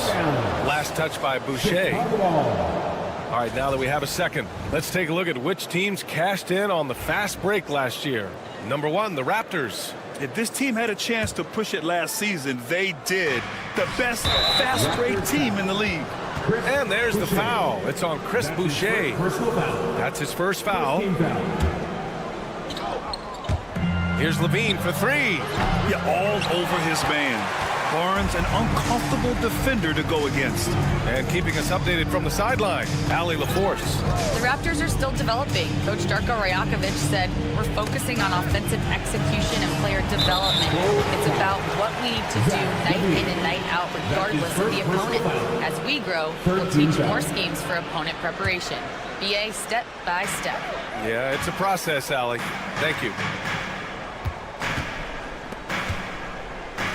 Last touch by Boucher. All right, now that we have a second, let's take a look at which teams cashed in on the fast break last year. Number 1, the Raptors. If this team had a chance to push it last season, they did. The best fast break team in the league. And there's the foul. It's on Chris Boucher. That's his first foul. Here's Levine for 3. Yeah, all over his man. Barnes, an uncomfortable defender to go against. And keeping us updated from the sideline, Allie LaForce. The Raptors are still developing. Coach Darko Rajakovic said, we're focusing on offensive execution and player development. It's about what we need to do night in and night out regardless of the opponent. As we grow, we'll teach more schemes for opponent preparation. BA step by step. Yeah, it's a process, Allie. Thank you.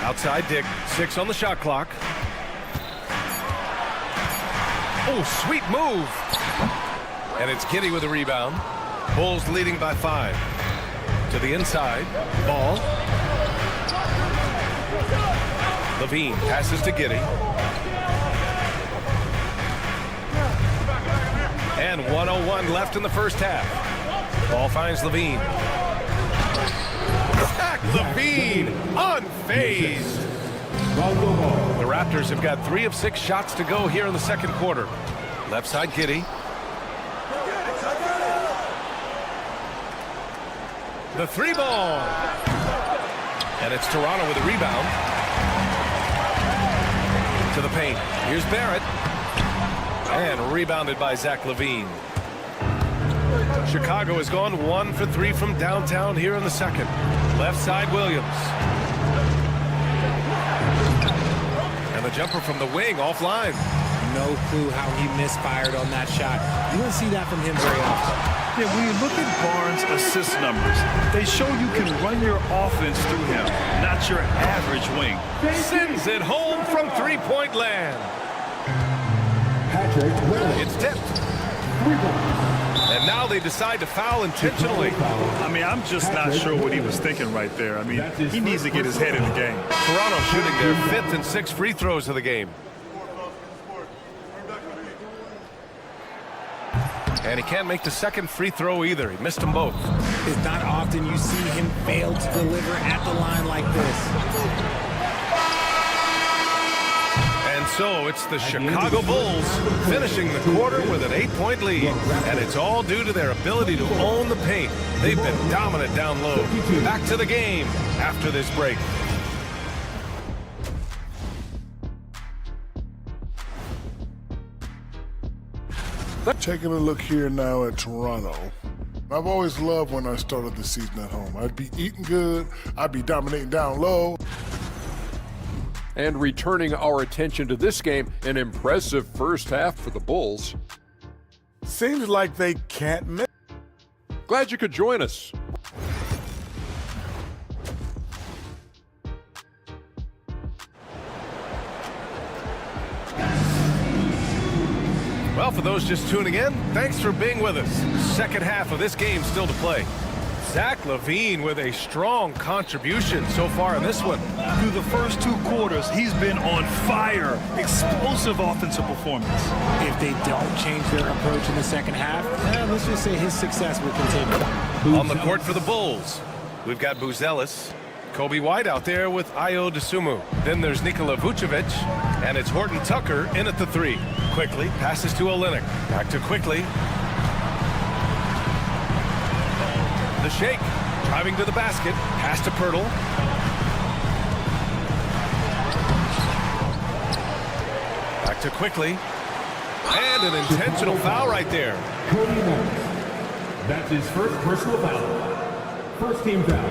Outside Dick, 6 on the shot clock. Oh, sweet move. And it's Giddey with a rebound. Bulls leading by 5. To the inside, Ball. Levine passes to Giddey. And 1:01 left in the first half. Ball finds Levine. Zach Levine, unfazed. The Raptors have got 3 of 6 shots to go here in the second quarter. Left side, Giddey. The 3 ball. And it's Toronto with a rebound. To the paint. Here's Barrett. And rebounded by Zach Levine. Chicago has gone 1 for 3 from downtown here in the second. Left side, Williams. And the jumper from the wing offline. No clue how he misfired on that shot. You don't see that from him very often. Yeah, when you look at Barnes' assist numbers, they show you can run your offense through him, not your average wing. Sends it home from three-point land. It's tipped. And now they decide to foul intentionally. I mean, I'm just not sure what he was thinking right there. I mean, he needs to get his head in the game. Toronto shooting their 5th and 6th free throws of the game. And he can't make the second free throw either. He missed them both. It's not often you see him fail to deliver at the line like this. And so it's the Chicago Bulls finishing the quarter with an 8-point lead. And it's all due to their ability to own the paint. They've been dominant down low. Back to the game after this break. Taking a look here now at Toronto. I've always loved when I started the season at home. I'd be eating good, I'd be dominating down low. And returning our attention to this game, an impressive first half for the Bulls. Seems like they can't miss. Glad you could join us. Well, for those just tuning in, thanks for being with us. Second half of this game still to play. Zach Levine with a strong contribution so far in this one. Through the first 2 quarters, he's been on fire. Explosive offensive performance. If they don't change their approach in the second half, let's just say his success will continue. On the court for the Bulls, we've got Buzelis, Kobe White out there with Ayo Dosunmu. Then there's Nikola Vucevic, and it's Horton Tucker in at the 3. Quickly passes to Olynyk. Back to Quickly. The shake, driving to the basket, pass to Pirtle. Back to Quickly. And an intentional foul right there. That's his first personal foul. First team foul.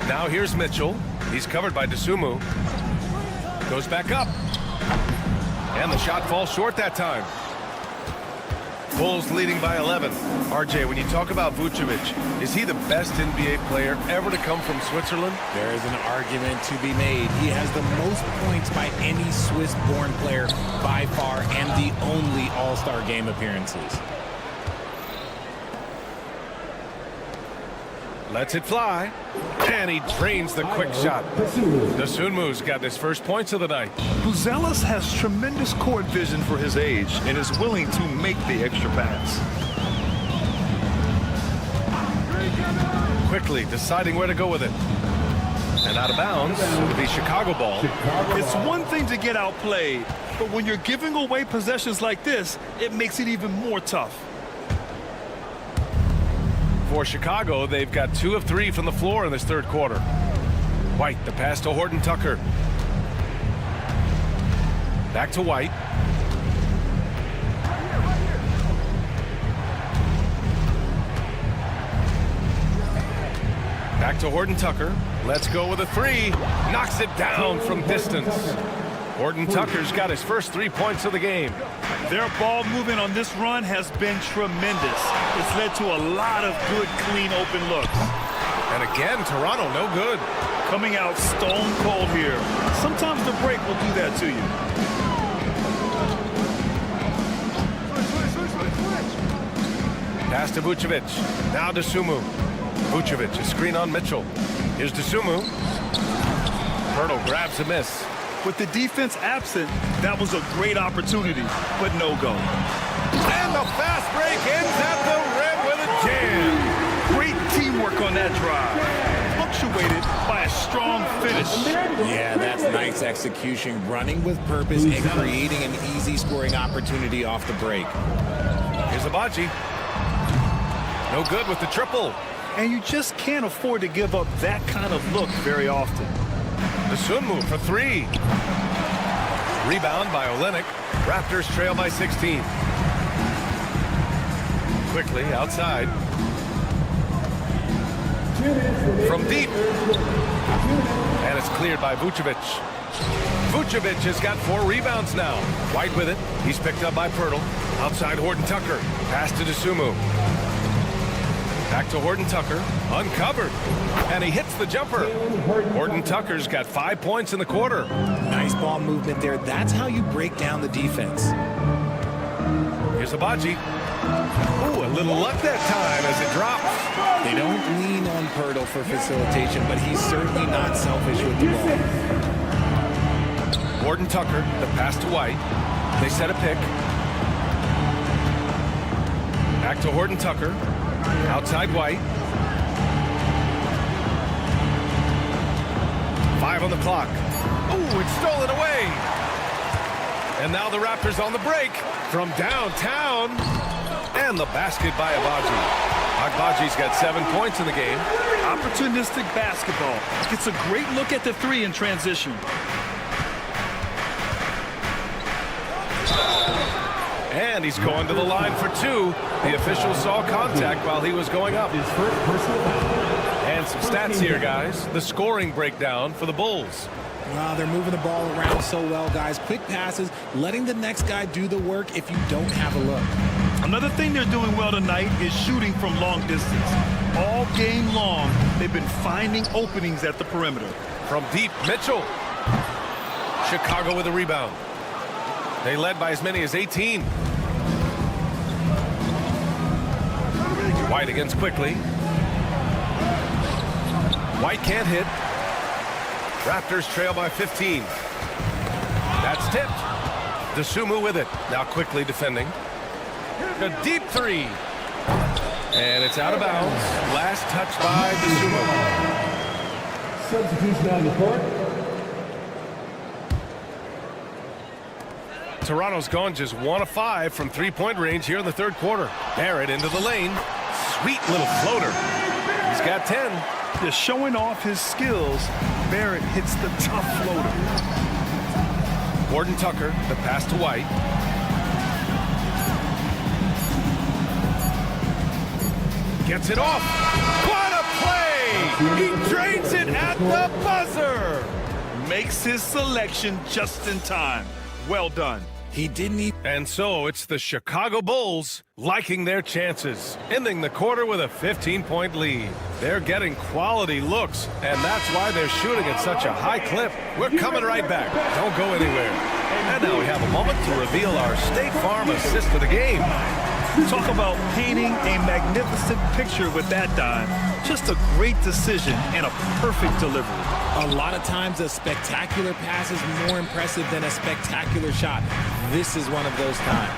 Now here's Mitchell. He's covered by Dosunmu. Goes back up. And the shot falls short that time. Bulls leading by 11. RJ, when you talk about Vucevic, is he the best NBA player ever to come from Switzerland? There is an argument to be made. He has the most points by any Swiss-born player by far and the only All-Star game appearances. Lets it fly. And he drains the quick shot. Dosunmu's got his first points of the night. Buzelis has tremendous court vision for his age and is willing to make the extra pass. Quickly deciding where to go with it. And out of bounds, it'll be Chicago ball. It's one thing to get outplayed, but when you're giving away possessions like this, it makes it even more tough. For Chicago, they've got 2 of 3 from the floor in this third quarter. White, the pass to Horton Tucker. Back to White. Back to Horton Tucker. Let's go with a 3. Knocks it down from distance. Horton Tucker's got his first 3 points of the game. Their ball movement on this run has been tremendous. It's led to a lot of good, clean, open looks. And again, Toronto no good. Coming out stone cold here. Sometimes the break will do that to you. Pass to Vucevic. Now Dosunmu. Vucevic, a screen on Mitchell. Here's Dosunmu. Pirtle grabs a miss. With the defense absent, that was a great opportunity, but no go. And the fast break ends at the rim with a jam. Great teamwork on that drive. Punctuated by a strong finish. Yeah, that's nice execution, running with purpose and creating an easy scoring opportunity off the break. Here's Abaji. No good with the triple. And you just can't afford to give up that kind of look very often. Dosunmu for 3. Rebound by Olynyk. Raptors trail by 16. Quickly outside. From deep. And it's cleared by Vucevic. Vucevic has got 4 rebounds now. White with it. He's picked up by Pirtle. Outside Horton Tucker. Pass to Dosunmu. Back to Horton Tucker, uncovered, and he hits the jumper. Horton Tucker's got 5 points in the quarter. Nice ball movement there. That's how you break down the defense. Here's Abaji. Ooh, a little luck that time as it drops. They don't lean on Pirtle for facilitation, but he's certainly not selfish with the ball. Horton Tucker, the pass to White. They set a pick. Back to Horton Tucker. Outside White. 5 on the clock. Ooh, it's stolen away. And now the Raptors on the break from downtown. And the basket by Abaji. Agbaji's got 7 points in the game. Opportunistic basketball. Gets a great look at the 3 in transition. And he's going to the line for 2. The official saw contact while he was going up. And some stats here, guys. The scoring breakdown for the Bulls. Wow, they're moving the ball around so well, guys. Quick passes, letting the next guy do the work if you don't have a look. Another thing they're doing well tonight is shooting from long distance. All game long, they've been finding openings at the perimeter. From deep, Mitchell. Chicago with a rebound. They led by as many as 18. White against quickly. White can't hit. Raptors trail by 15. That's tipped. Dosunmu with it. Now quickly defending. A deep 3. And it's out of bounds. Last touch by Dosunmu. Substitution on the court. Toronto's gone just 1 of 5 from 3-point range here in the third quarter. Barrett into the lane. Sweet little floater. He's got 10. Just showing off his skills, Barrett hits the tough floater. Horton Tucker, the pass to White. Gets it off. What a play! He drains it at the buzzer. Makes his selection just in time. Well done. He didn't even... And so it's the Chicago Bulls liking their chances, ending the quarter with a 15-point lead. They're getting quality looks, and that's why they're shooting at such a high clip. We're coming right back. Don't go anywhere. And now we have a moment to reveal our State Farm assist of the game. Talk about painting a magnificent picture with that dime. Just a great decision and a perfect delivery. A lot of times a spectacular pass is more impressive than a spectacular shot. This is one of those times.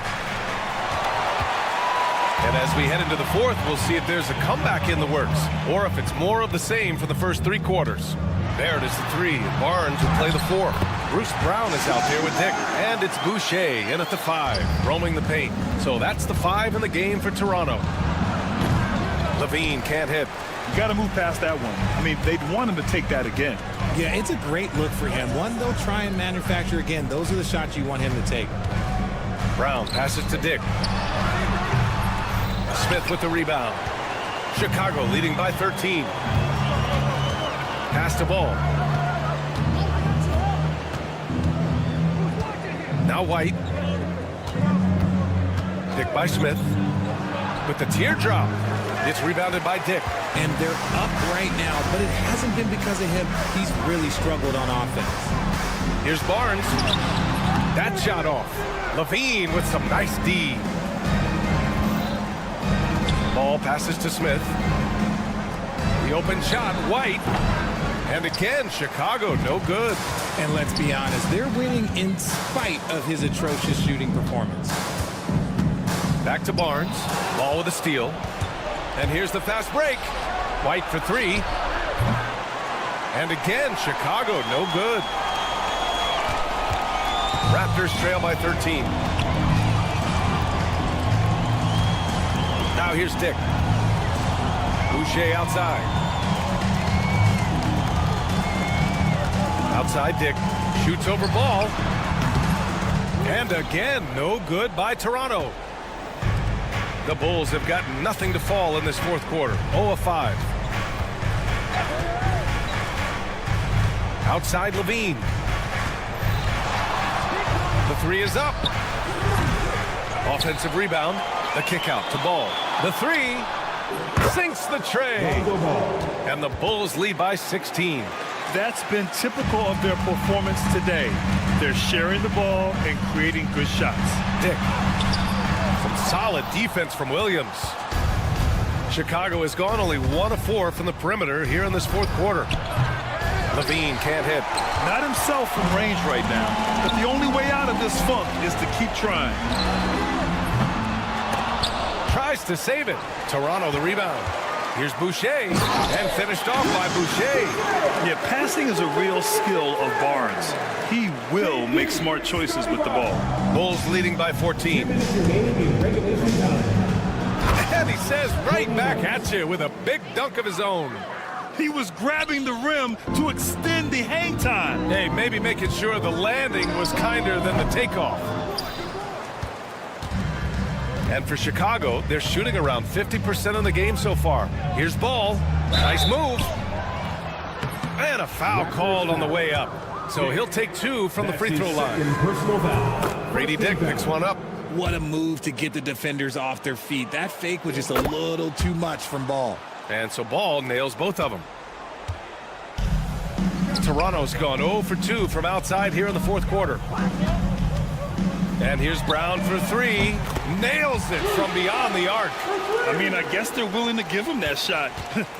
And as we head into the fourth, we'll see if there's a comeback in the works, or if it's more of the same for the first 3 quarters. There it is, the 3. Barnes will play the 4. Bruce Brown is out there with Dick. And it's Boucher in at the 5, roaming the paint. So that's the 5 in the game for Toronto. Levine can't hit. You got to move past that one. I mean, they'd want him to take that again. Yeah, it's a great look for him. One they'll try and manufacture again. Those are the shots you want him to take. Brown passes to Dick. Smith with the rebound. Chicago leading by 13. Pass to Ball. Now White. Dick by Smith. With the teardrop. It's rebounded by Dick. And they're up right now, but it hasn't been because of him. He's really struggled on offense. Here's Barnes. That shot off. Levine with some nice D. Ball passes to Smith. The open shot, White. And again, Chicago, no good. And let's be honest, they're winning in spite of his atrocious shooting performance. Back to Barnes. Ball with a steal. And here's the fast break. White for 3. And again, Chicago, no good. Raptors trail by 13. Now here's Dick. Boucher outside. Outside Dick. Shoots over Ball. And again, no good by Toronto. The Bulls have got nothing to fall in this fourth quarter. 0 of 5. Outside Levine. The 3 is up. Offensive rebound. The kick out to Ball. The 3 sinks the tray. And the Bulls lead by 16. That's been typical of their performance today. They're sharing the ball and creating good shots. Dick. Some solid defense from Williams. Chicago has gone only 1 of 4 from the perimeter here in this fourth quarter. Levine can't hit. Not himself from range right now, but the only way out of this funk is to keep trying. Tries to save it. Toronto the rebound. Here's Boucher, and finished off by Boucher. Yeah, passing is a real skill of Barnes. He will make smart choices with the ball. Bulls leading by 14. And he says right back at you with a big dunk of his own. He was grabbing the rim to extend the hang time. Hey, maybe making sure the landing was kinder than the takeoff. And for Chicago, they're shooting around 50% in the game so far. Here's Ball. Nice move. And a foul called on the way up. So he'll take 2 from the free throw line. Grady Dick picks one up. What a move to get the defenders off their feet. That fake was just a little too much from Ball. And so Ball nails both of them. Toronto's gone 0 for 2 from outside here in the fourth quarter. And here's Brown for 3. Nails it from beyond the arc. I mean, I guess they're willing to give him that shot.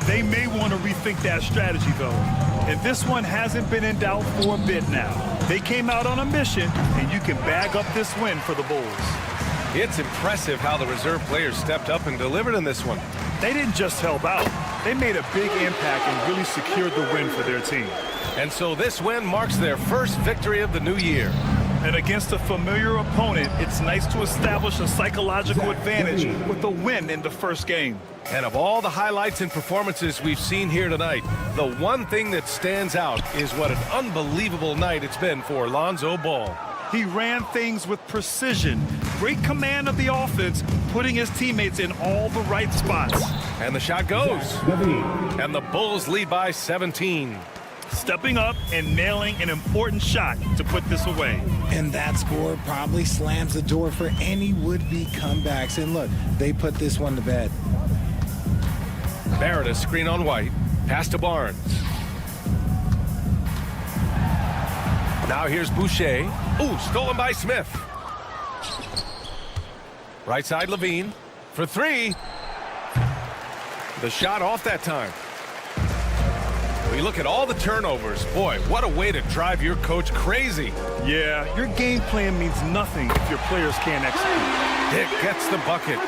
They may want to rethink that strategy, though. And this one hasn't been in doubt for a bit now. They came out on a mission, and you can bag up this win for the Bulls. It's impressive how the reserve players stepped up and delivered in this one. They didn't just help out. They made a big impact and really secured the win for their team. And so this win marks their first victory of the new year. And against a familiar opponent, it's nice to establish a psychological advantage with a win in the first game. And of all the highlights and performances we've seen here tonight, the one thing that stands out is what an unbelievable night it's been for Lonzo Ball. He ran things with precision, great command of the offense, putting his teammates in all the right spots. And the shot goes. And the Bulls lead by 17. Stepping up and nailing an important shot to put this away. And that score probably slams the door for any would-be comebacks. And look, they put this one to bed. Barrett, a screen on White. Pass to Barnes. Now here's Boucher. Ooh, stolen by Smith. Right side, Levine. For three. The shot off that time. We look at all the turnovers. Boy, what a way to drive your coach crazy. Yeah, your game plan means nothing if your players can't execute. Dick gets the bucket.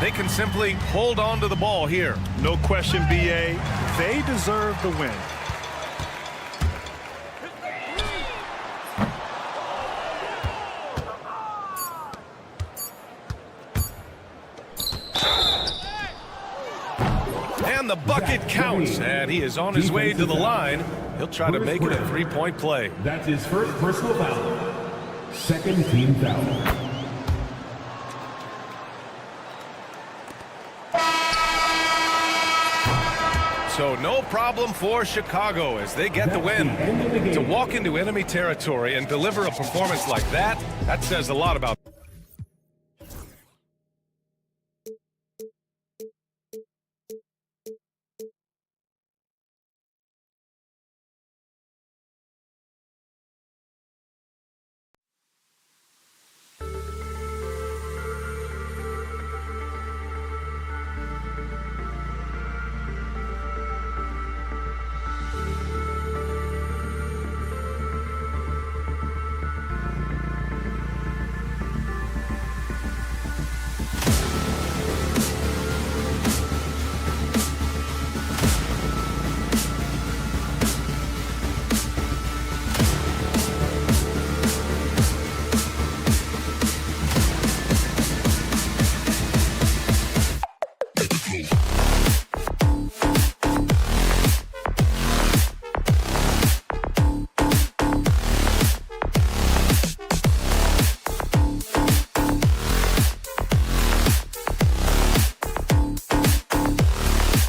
They can simply hold on to the ball here. No question, BA. They deserve the win. And the bucket counts, and he is on his way to the line. He'll try to make it a three-point play. That's his first personal foul. Second team foul. So no problem for Chicago as they get the win. To walk into enemy territory and deliver a performance like that, that says a lot about